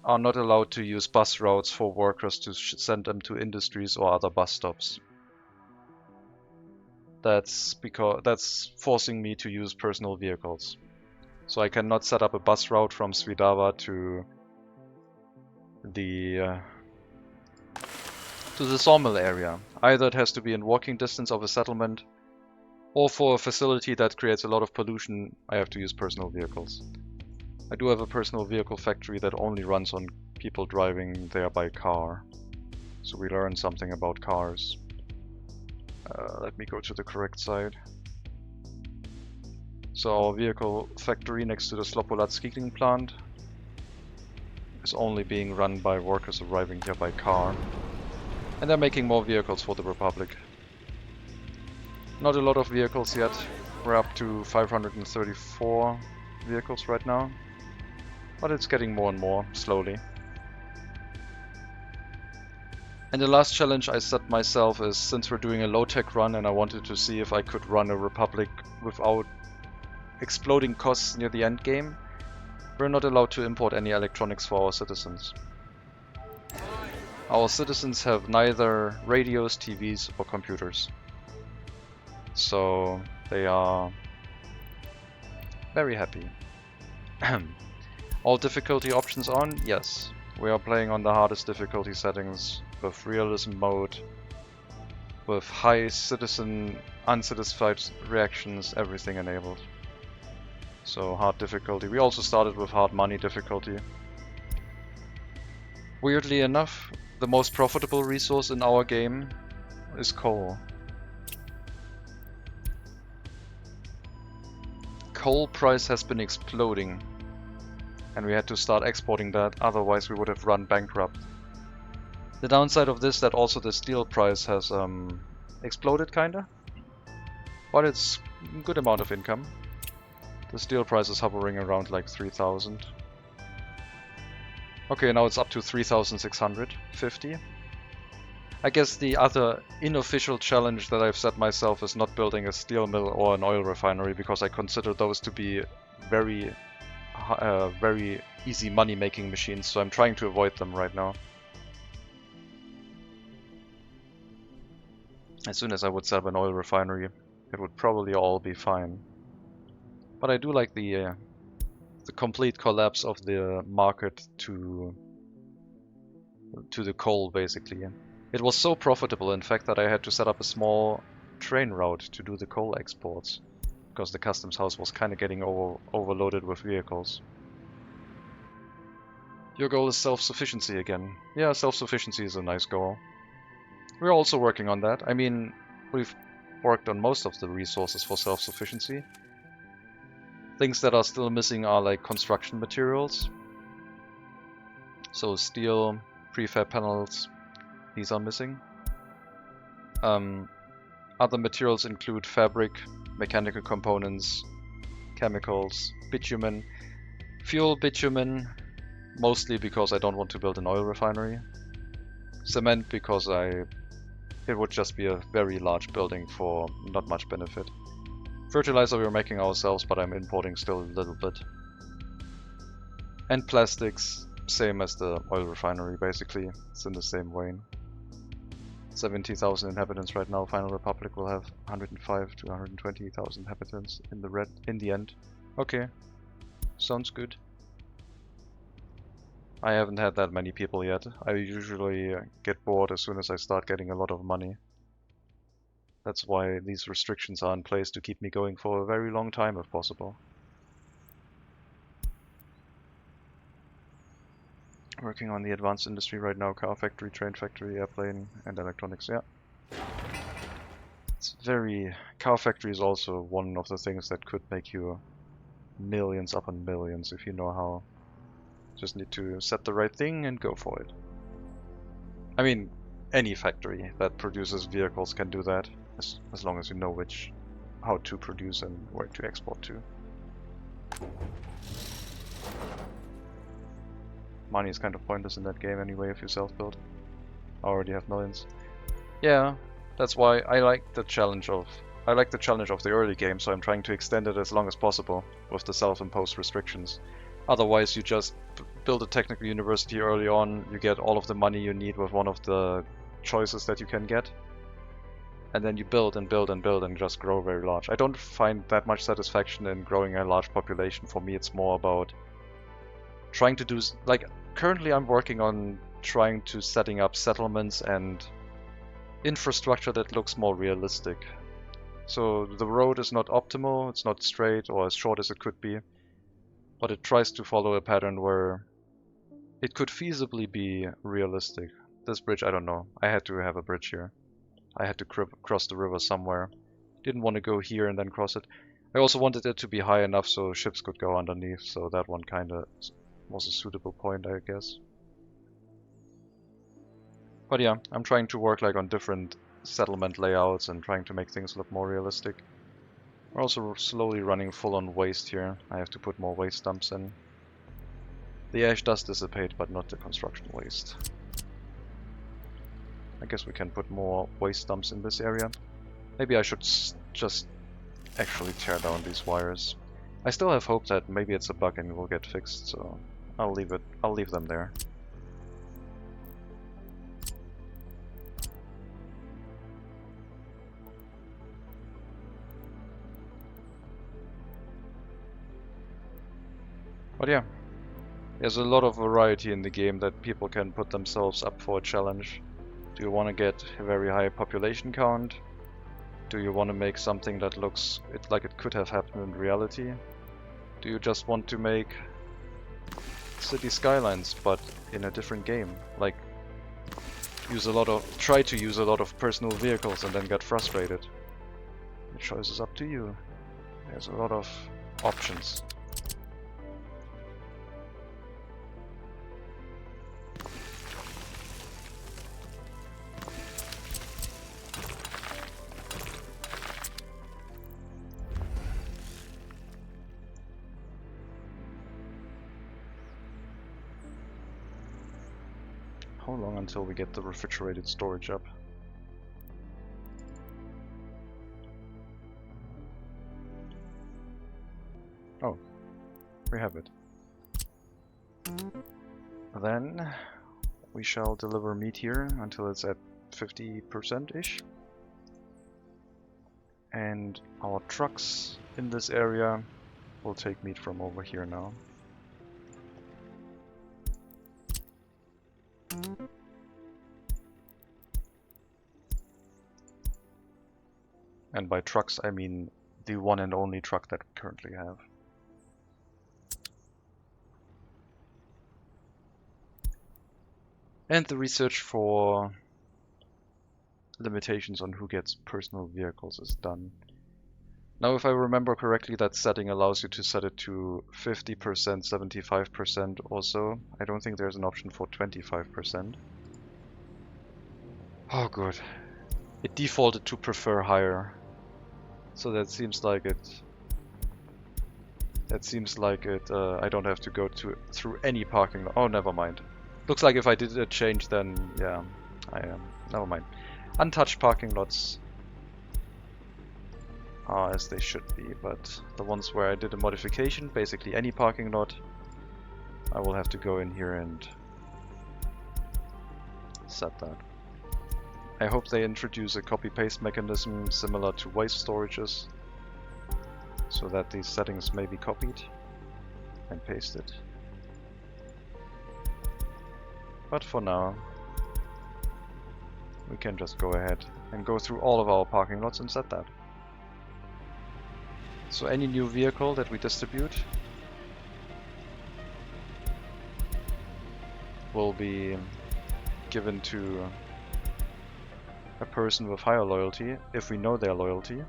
are not allowed to use bus routes for workers to send them to industries or other bus stops. That's forcing me to use personal vehicles. So I cannot set up a bus route from Svidava to the sawmill area. Either it has to be in walking distance of a settlement, or for a facility that creates a lot of pollution, I have to use personal vehicles. I do have a personal vehicle factory that only runs on people driving there by car. So we learned something about cars. Let me go to the correct side. So our vehicle factory next to the Slopolacki plant is only being run by workers arriving here by car. And they're making more vehicles for the Republic. Not a lot of vehicles yet. We're up to 534 vehicles right now. But it's getting more and more, slowly. And the last challenge I set myself is, since we're doing a low-tech run and I wanted to see if I could run a Republic without exploding costs near the end game, we're not allowed to import any electronics for our citizens. Our citizens have neither radios, TVs or computers. So they are very happy. All difficulty options on? Yes. We are playing on the hardest difficulty settings, with realism mode, with high citizen unsatisfied reactions, everything enabled. So hard difficulty. We also started with hard money difficulty. Weirdly enough, the most profitable resource in our game is coal. Coal price has been exploding, and we had to start exporting that, otherwise we would have run bankrupt. The downside of this, that also the steel price has exploded kinda, but it's a good amount of income. The steel price is hovering around like 3,000. Okay, now it's up to 3,650. I guess the other unofficial challenge that I've set myself is not building a steel mill or an oil refinery, because I consider those to be very easy money-making machines, so I'm trying to avoid them right now. As soon as I would set up an oil refinery, it would probably all be fine. But I do like the complete collapse of the market to the coal, basically. It was so profitable, in fact, that I had to set up a small train route to do the coal exports, because the customs house was kind of getting overloaded with vehicles. Your goal is self-sufficiency again. Yeah, self-sufficiency is a nice goal. We're also working on that. I mean, we've worked on most of the resources for self-sufficiency. Things that are still missing are like construction materials. So steel, prefab panels, these are missing. Other materials include fabric, mechanical components, chemicals, bitumen, fuel bitumen, mostly because I don't want to build an oil refinery. Cement because it would just be a very large building for not much benefit. Fertilizer we're making ourselves, but I'm importing still a little bit. And plastics, same as the oil refinery basically, it's in the same vein. 70,000 inhabitants right now. Final Republic will have 105 to 120,000 inhabitants in the end. Okay, sounds good. I haven't had that many people yet. I usually get bored as soon as I start getting a lot of money. That's why these restrictions are in place, to keep me going for a very long time if possible. Working on the advanced industry right now, car factory, train factory, airplane, and electronics, yeah. It's very... Car factory is also one of the things that could make you millions upon millions if you know how. Just need to set the right thing and go for it. I mean, any factory that produces vehicles can do that, as long as you know how to produce and where to export to. Money is kind of pointless in that game anyway if you self-build. I already have millions. Yeah, that's why I like the challenge of the early game, so I'm trying to extend it as long as possible with the self-imposed restrictions. Otherwise, you just build a technical university early on, you get all of the money you need with one of the choices that you can get, and then you build and build and build and just grow very large. I don't find that much satisfaction in growing a large population. For me, it's more about trying to do, like, currently I'm working on trying to setting up settlements and infrastructure that looks more realistic. So the road is not optimal, it's not straight or as short as it could be, but it tries to follow a pattern where it could feasibly be realistic. This bridge, I don't know. I had to have a bridge here. I had to cross the river somewhere. Didn't want to go here and then cross it. I also wanted it to be high enough so ships could go underneath, so that one kinda was a suitable point, I guess. But yeah, I'm trying to work like on different settlement layouts and trying to make things look more realistic. We're also slowly running full on waste here. I have to put more waste dumps in. The ash does dissipate, but not the construction waste. I guess we can put more waste dumps in this area. Maybe I should just actually tear down these wires. I still have hope that maybe it's a bug and it will get fixed, so I'll leave them there. But yeah, there's a lot of variety in the game that people can put themselves up for a challenge. Do you want to get a very high population count? Do you want to make something that looks like it could have happened in reality? Do you just want to make city skylines but in a different game? Like try to use a lot of personal vehicles and then get frustrated. The choice is up to you. There's a lot of options. How long until we get the refrigerated storage up? Oh, we have it. Then we shall deliver meat here until it's at 50%-ish. And our trucks in this area will take meat from over here now. And by trucks I mean the one and only truck that we currently have. And the research for limitations on who gets personal vehicles is done. Now, if I remember correctly, that setting allows you to set it to 50%, 75% or so. I don't think there's an option for 25%. Oh, good. It defaulted to prefer higher. So that seems like it... I don't have to go through any parking lot. Oh, never mind. Looks like if I did a change, then yeah, I am. Never mind. Untouched parking lots are as they should be, but the ones where I did a modification, basically any parking lot, I will have to go in here and set that. I hope they introduce a copy-paste mechanism similar to waste storages, so that these settings may be copied and pasted. But for now, we can just go ahead and go through all of our parking lots and set that. So any new vehicle that we distribute will be given to a person with higher loyalty, if we know their loyalty.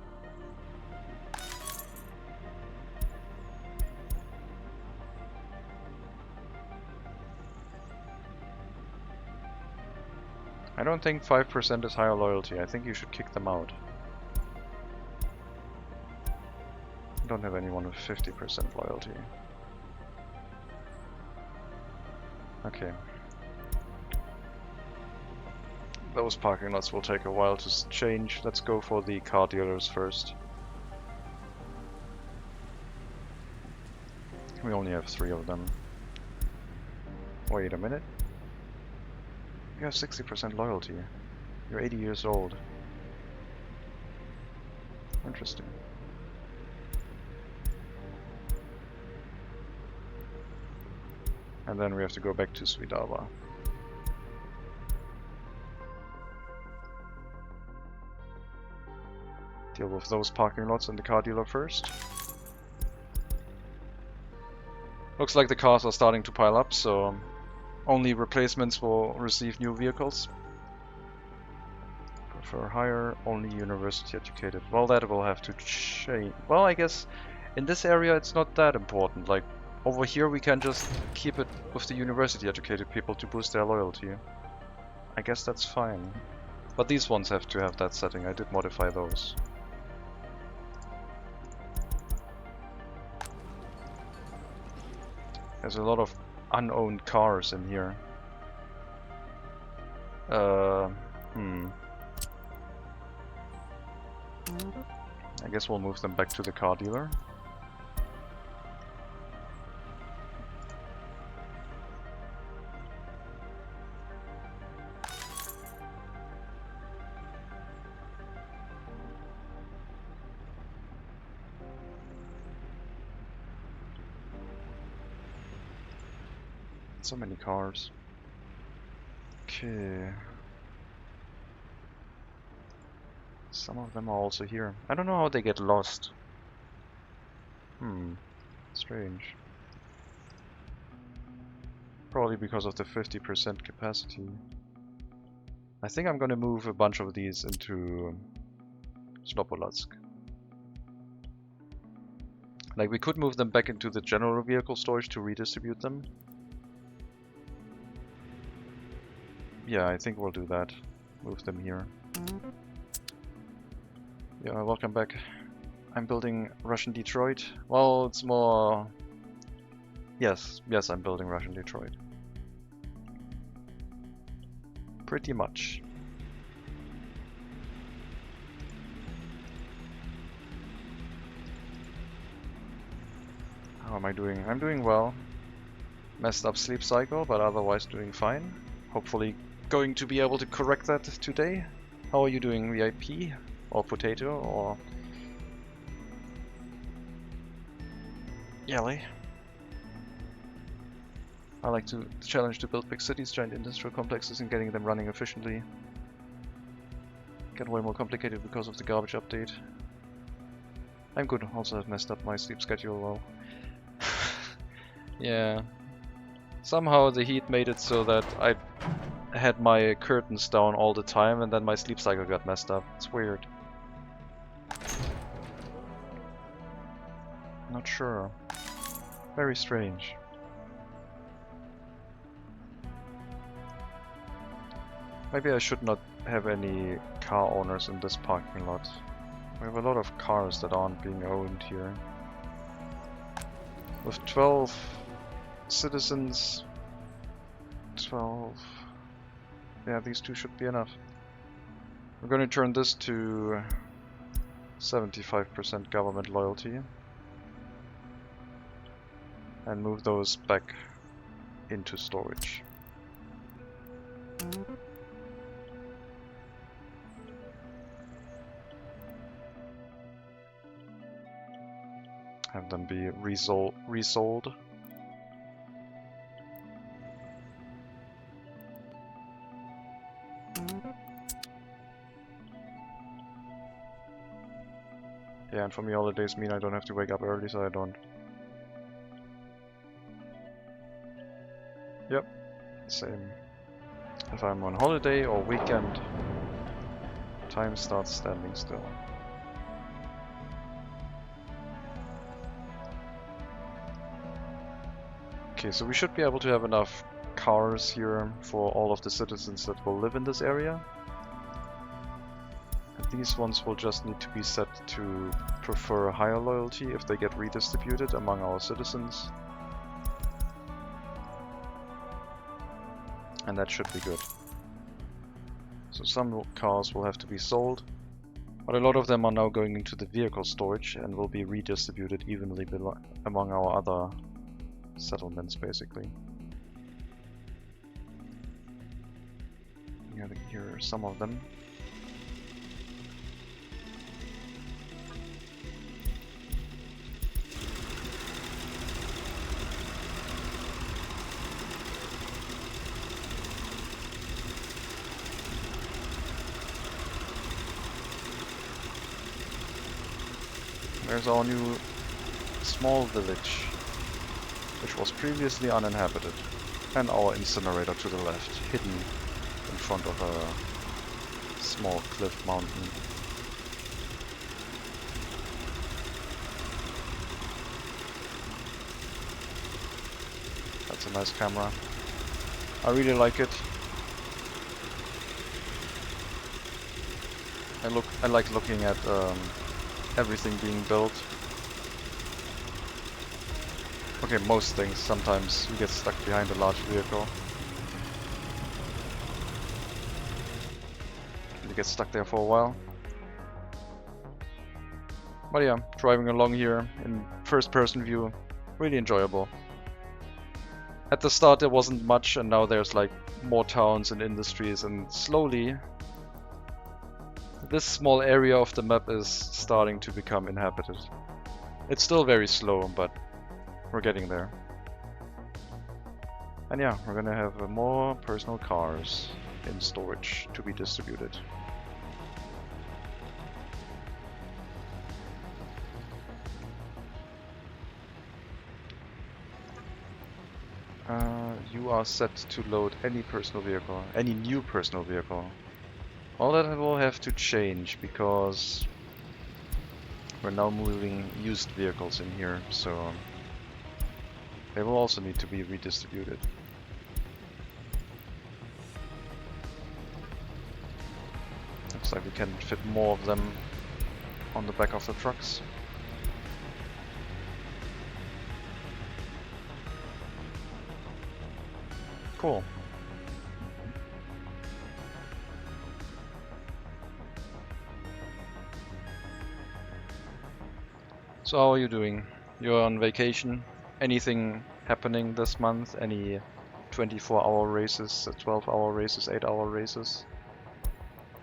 I don't think 5% is higher loyalty. I think you should kick them out. I don't have anyone with 50% loyalty. Okay. Those parking lots will take a while to change. Let's go for the car dealers first. We only have 3 of them. Wait a minute. You have 60% loyalty. You're 80 years old. Interesting. And then we have to go back to Sweet Alba. Deal with those parking lots and the car dealer first. Looks like the cars are starting to pile up, so only replacements will receive new vehicles. Prefer higher, only university educated. Well, that will have to change. Well, I guess in this area it's not that important. Like over here we can just keep it with the university educated people to boost their loyalty. I guess that's fine. But these ones have to have that setting. I did modify those. There's a lot of unowned cars in here. I guess we'll move them back to the car dealer. So many cars. Okay. Some of them are also here. I don't know how they get lost. Strange. Probably because of the 50% capacity. I think I'm gonna move a bunch of these into Slobodsk. Like, we could move them back into the general vehicle storage to redistribute them. Yeah, I think we'll do that. Move them here. Yeah, welcome back. I'm building Russian Detroit. Well, it's more... Yes, I'm building Russian Detroit. Pretty much. How am I doing? I'm doing well. Messed up sleep cycle, but otherwise doing fine. Hopefully going to be able to correct that today. How are you doing, VIP? Or Potato? Or Yelly. I like to challenge to build big cities, giant industrial complexes, and getting them running efficiently. Get way more complicated because of the garbage update. I'm good. Also have messed up my sleep schedule well. Yeah. Somehow the heat made it so that I had my curtains down all the time and then my sleep cycle got messed up. It's weird. Not sure. Very strange. Maybe I should not have any car owners in this parking lot. We have a lot of cars that aren't being owned here. With 12 citizens, 12... Yeah, these two should be enough. We're going to turn this to 75% government loyalty. And move those back into storage. Have them be resold. Yeah, and for me holidays mean I don't have to wake up early, so I don't. Yep, same. If I'm on holiday or weekend, time starts standing still. Okay, so we should be able to have enough cars here for all of the citizens that will live in this area. And these ones will just need to be set to prefer higher loyalty if they get redistributed among our citizens. And that should be good. So some cars will have to be sold, but a lot of them are now going into the vehicle storage and will be redistributed evenly among our other settlements, basically. Here are some of them. There's our new small village, which was previously uninhabited, and our incinerator to the left, hidden in front of a small cliff mountain. That's a nice camera. I really like it. I like looking at everything being built. Okay, most things. Sometimes you get stuck behind a large vehicle. You get stuck there for a while. But yeah, driving along here in first-person view, really enjoyable. At the start there wasn't much, and now there's like more towns and industries, and slowly this small area of the map is starting to become inhabited. It's still very slow, but we're getting there. And yeah, we're gonna have more personal cars in storage to be distributed. You are set to load any personal vehicle, any new personal vehicle. All that will have to change because we're now moving used vehicles in here, so they will also need to be redistributed. Looks like we can fit more of them on the back of the trucks. Cool. So how are you doing? You're on vacation? Anything happening this month? Any 24-hour races, 12-hour races, 8-hour races?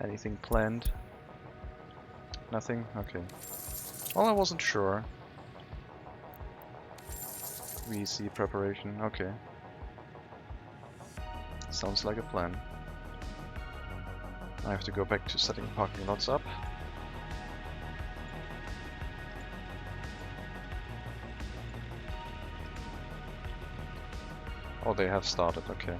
Anything planned? Nothing? Okay. Well, I wasn't sure. VC preparation, okay. Sounds like a plan. I have to go back to setting parking lots up. Oh, they have started, okay.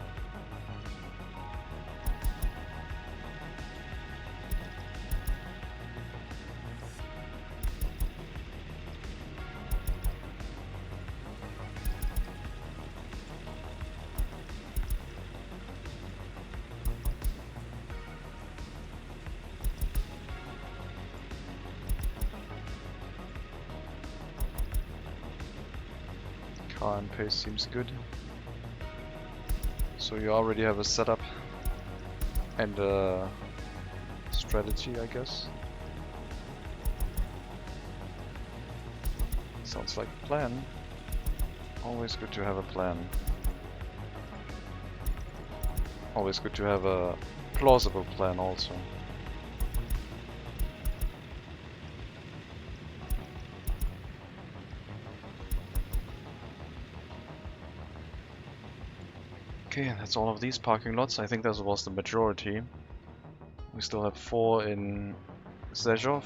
Car and pace seems good. So you already have a setup and a strategy, I guess. Sounds like a plan. Always good to have a plan. Always good to have a plausible plan also. Okay, that's all of these parking lots. I think that was the majority. We still have 4 in Zhezhov.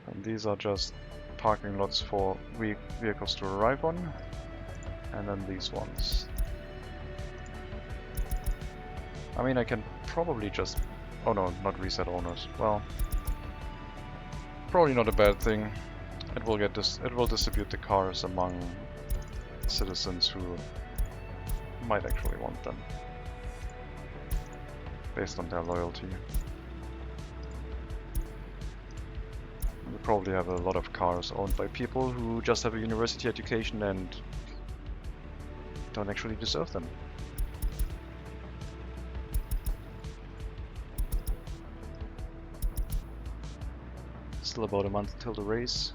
And these are just parking lots for vehicles to arrive on. And then these ones. I mean, I can probably just... Oh no, not reset owners. Well, probably not a bad thing. It will distribute the cars among citizens who might actually want them, based on their loyalty. We probably have a lot of cars owned by people who just have a university education and don't actually deserve them. Still about a month until the race.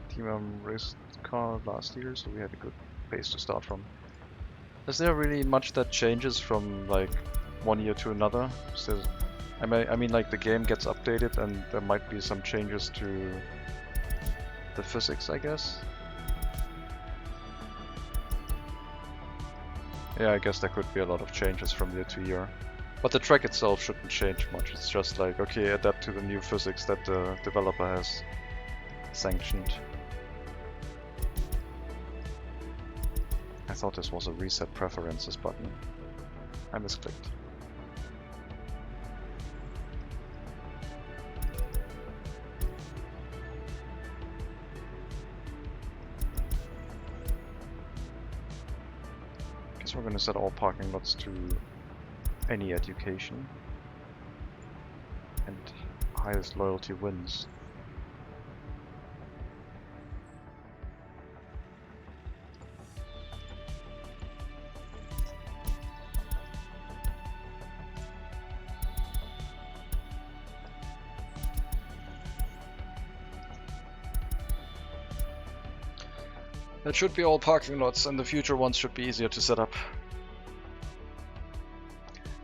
Team raced car last year, so we had a good base to start from. Is there really much that changes from like one year to another? So, I mean like the game gets updated and there might be some changes to the physics, I guess? Yeah, I guess there could be a lot of changes from year to year. But the track itself shouldn't change much. It's just like, okay, adapt to the new physics that the developer has sanctioned. I thought this was a reset preferences button. I misclicked. Guess we're gonna set all parking lots to any education, and highest loyalty wins. That should be all parking lots, and the future ones should be easier to set up.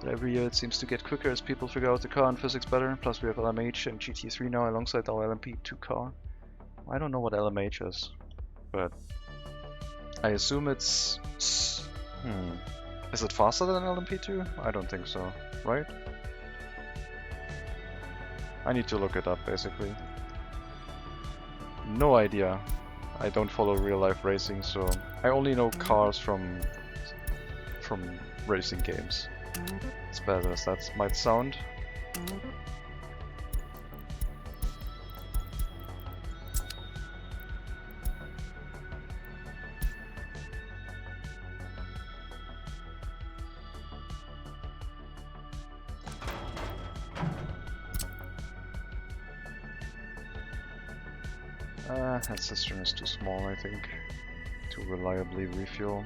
Every year it seems to get quicker as people figure out the car and physics better. Plus we have LMH and GT3 now alongside our LMP2 car. I don't know what LMH is, but I assume it's... Is it faster than LMP2? I don't think so, right? I need to look it up, basically. No idea. I don't follow real life racing, so I only know cars from racing games. As bad as that might sound. That cistern is too small, I think, to reliably refuel.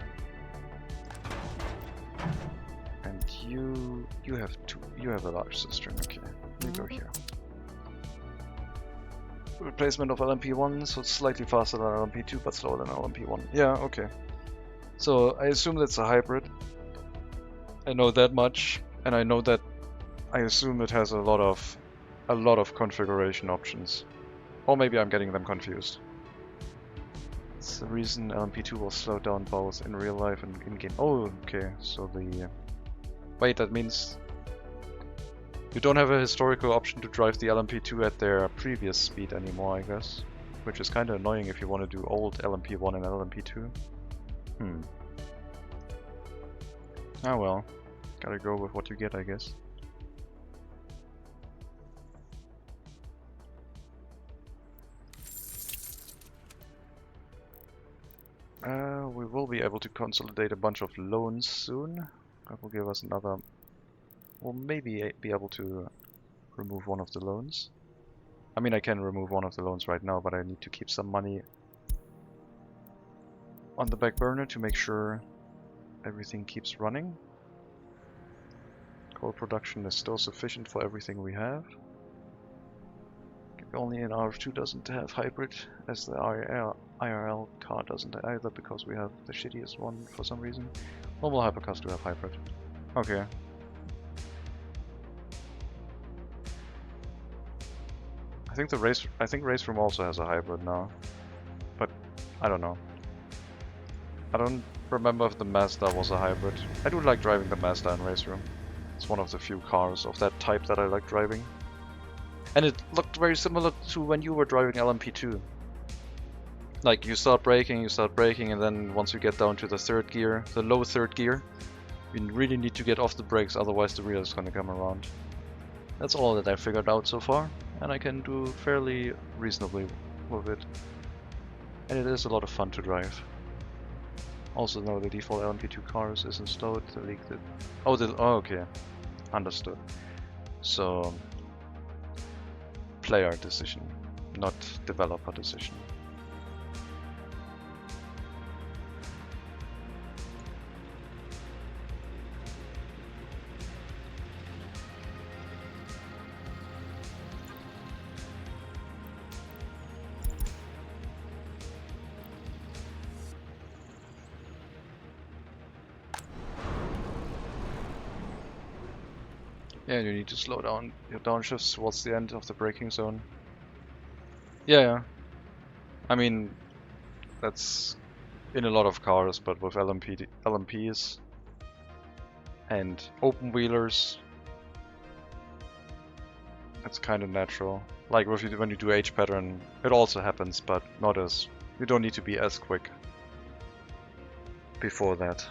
And you have a large cistern. Okay, you go here. replacement of LMP1, so it's slightly faster than LMP2 but slower than LMP1. Yeah, okay. So I assume that's a hybrid. I know that much, and I know that I assume it has a lot of configuration options. Or maybe I'm getting them confused. It's the reason LMP2 will slow down both in real life and in-game. Oh, okay, so the... Wait, that means you don't have a historical option to drive the LMP2 at their previous speed anymore, I guess. Which is kind of annoying if you want to do old LMP1 and LMP2. Ah well, gotta go with what you get, I guess. We will be able to consolidate a bunch of loans soon. That will give us another... We'll maybe be able to remove one of the loans. I mean, I can remove one of the loans right now, but I need to keep some money on the back burner to make sure everything keeps running. Coal production is still sufficient for everything we have. Only an RF2 doesn't have hybrid, as the IRL car doesn't either, because we have the shittiest one for some reason. Normal hypercars do have hybrid. Okay. I think Race Room also has a hybrid now, but I don't know. I don't remember if the Mazda was a hybrid. I do like driving the Mazda in Race Room. It's one of the few cars of that type that I like driving. And it looked very similar to when you were driving LMP2. Like, you start braking, and then once you get down to the third gear, the low third gear, you really need to get off the brakes, otherwise the rear is gonna come around. That's all that I figured out so far, and I can do fairly reasonably with it. And it is a lot of fun to drive. Also, no, the default LMP2 cars isn't slowed, the leak did... Oh, okay. Understood. So... player decision, not developer decision. Yeah, you need to slow down your downshifts towards the end of the braking zone. Yeah. I mean, that's in a lot of cars, but with LMPs and open wheelers, it's kind of natural. Like when you do H pattern, it also happens, but not as... You don't need to be as quick before that.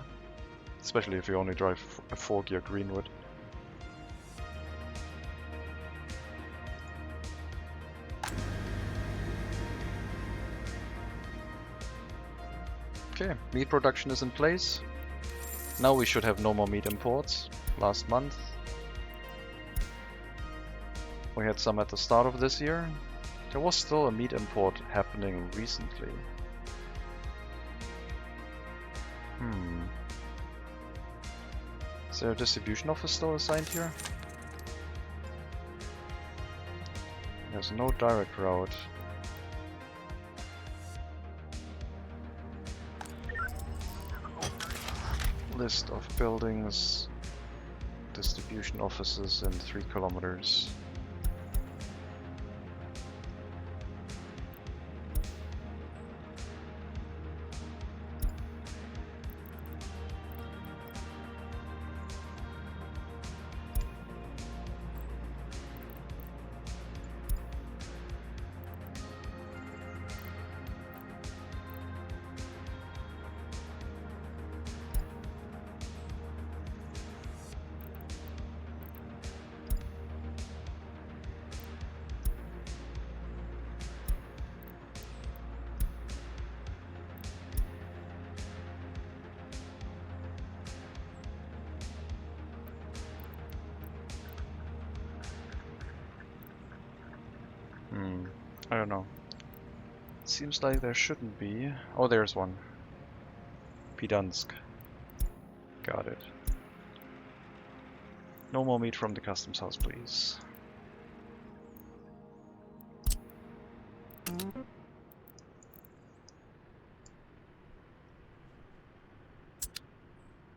Especially if you only drive a 4-gear Greenwood. Okay, meat production is in place. Now we should have no more meat imports. Last month we had some at the start of this year. There was still a meat import happening recently. Is there a distribution office still assigned here? There's no direct route. List of buildings, distribution offices in 3 kilometers. I don't know. Seems like there shouldn't be. Oh, there's one. Pidansk. Got it. No more meat from the customs house, please.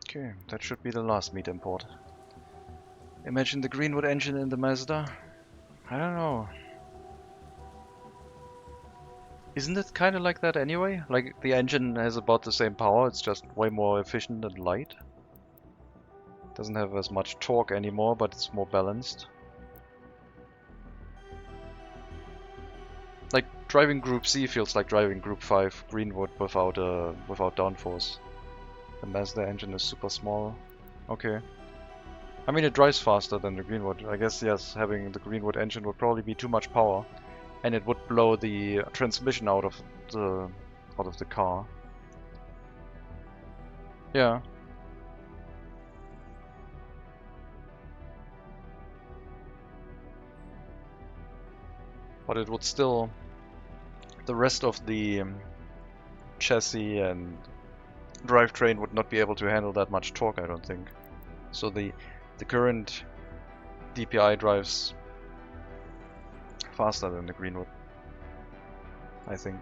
Okay, that should be the last meat import. Imagine the Greenwood engine in the Mazda. I don't know. Isn't it kind of like that anyway? Like the engine has about the same power, it's just way more efficient and light. Doesn't have as much torque anymore, but it's more balanced. Like driving Group C feels like driving Group 5 Greenwood without downforce. The Mazda engine is super small. Okay. I mean, it drives faster than the Greenwood. I guess, yes, having the Greenwood engine would probably be too much power, and it would blow the transmission out of the car. Yeah. But it would still... The rest of the chassis and drivetrain would not be able to handle that much torque, I don't think. So the current DPI drives faster than the Greenwood, I think.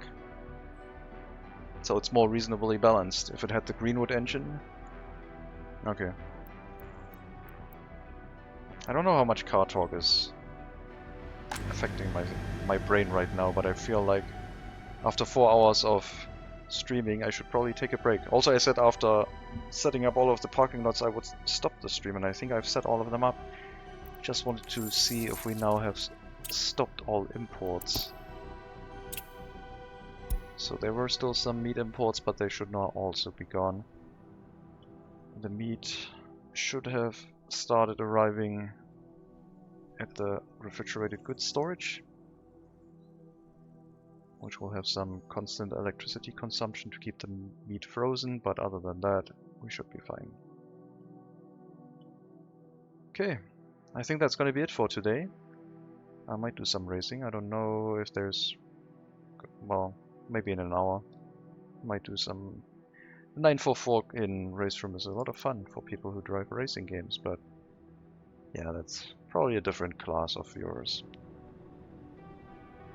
So it's more reasonably balanced. If it had the Greenwood engine... Okay. I don't know how much car torque is affecting my brain right now, but I feel like after 4 hours of streaming, I should probably take a break. Also, I said after setting up all of the parking lots, I would stop the stream, and I think I've set all of them up. Just wanted to see if we now have stopped all imports. So there were still some meat imports, but they should now also be gone. The meat should have started arriving at the refrigerated goods storage, which will have some constant electricity consumption to keep the meat frozen, but other than that, we should be fine. Okay, I think that's going to be it for today. I might do some racing. I don't know if there's... well, maybe in an hour. Might do some... 944 in Race Room is a lot of fun for people who drive racing games, but yeah, that's probably a different class of viewers.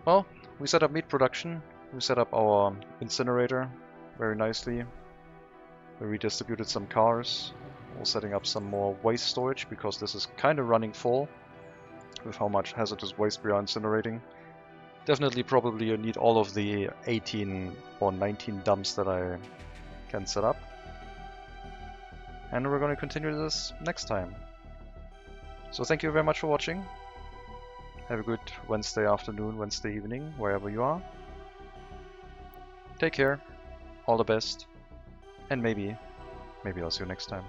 Well, we set up meat production, we set up our incinerator very nicely, we redistributed some cars, we're setting up some more waste storage because this is kind of running full with how much hazardous waste we are incinerating. Definitely probably you need all of the 18 or 19 dumps that I can set up. And we're going to continue this next time. So thank you very much for watching. Have a good Wednesday afternoon, Wednesday evening, wherever you are. Take care, all the best, and maybe I'll see you next time.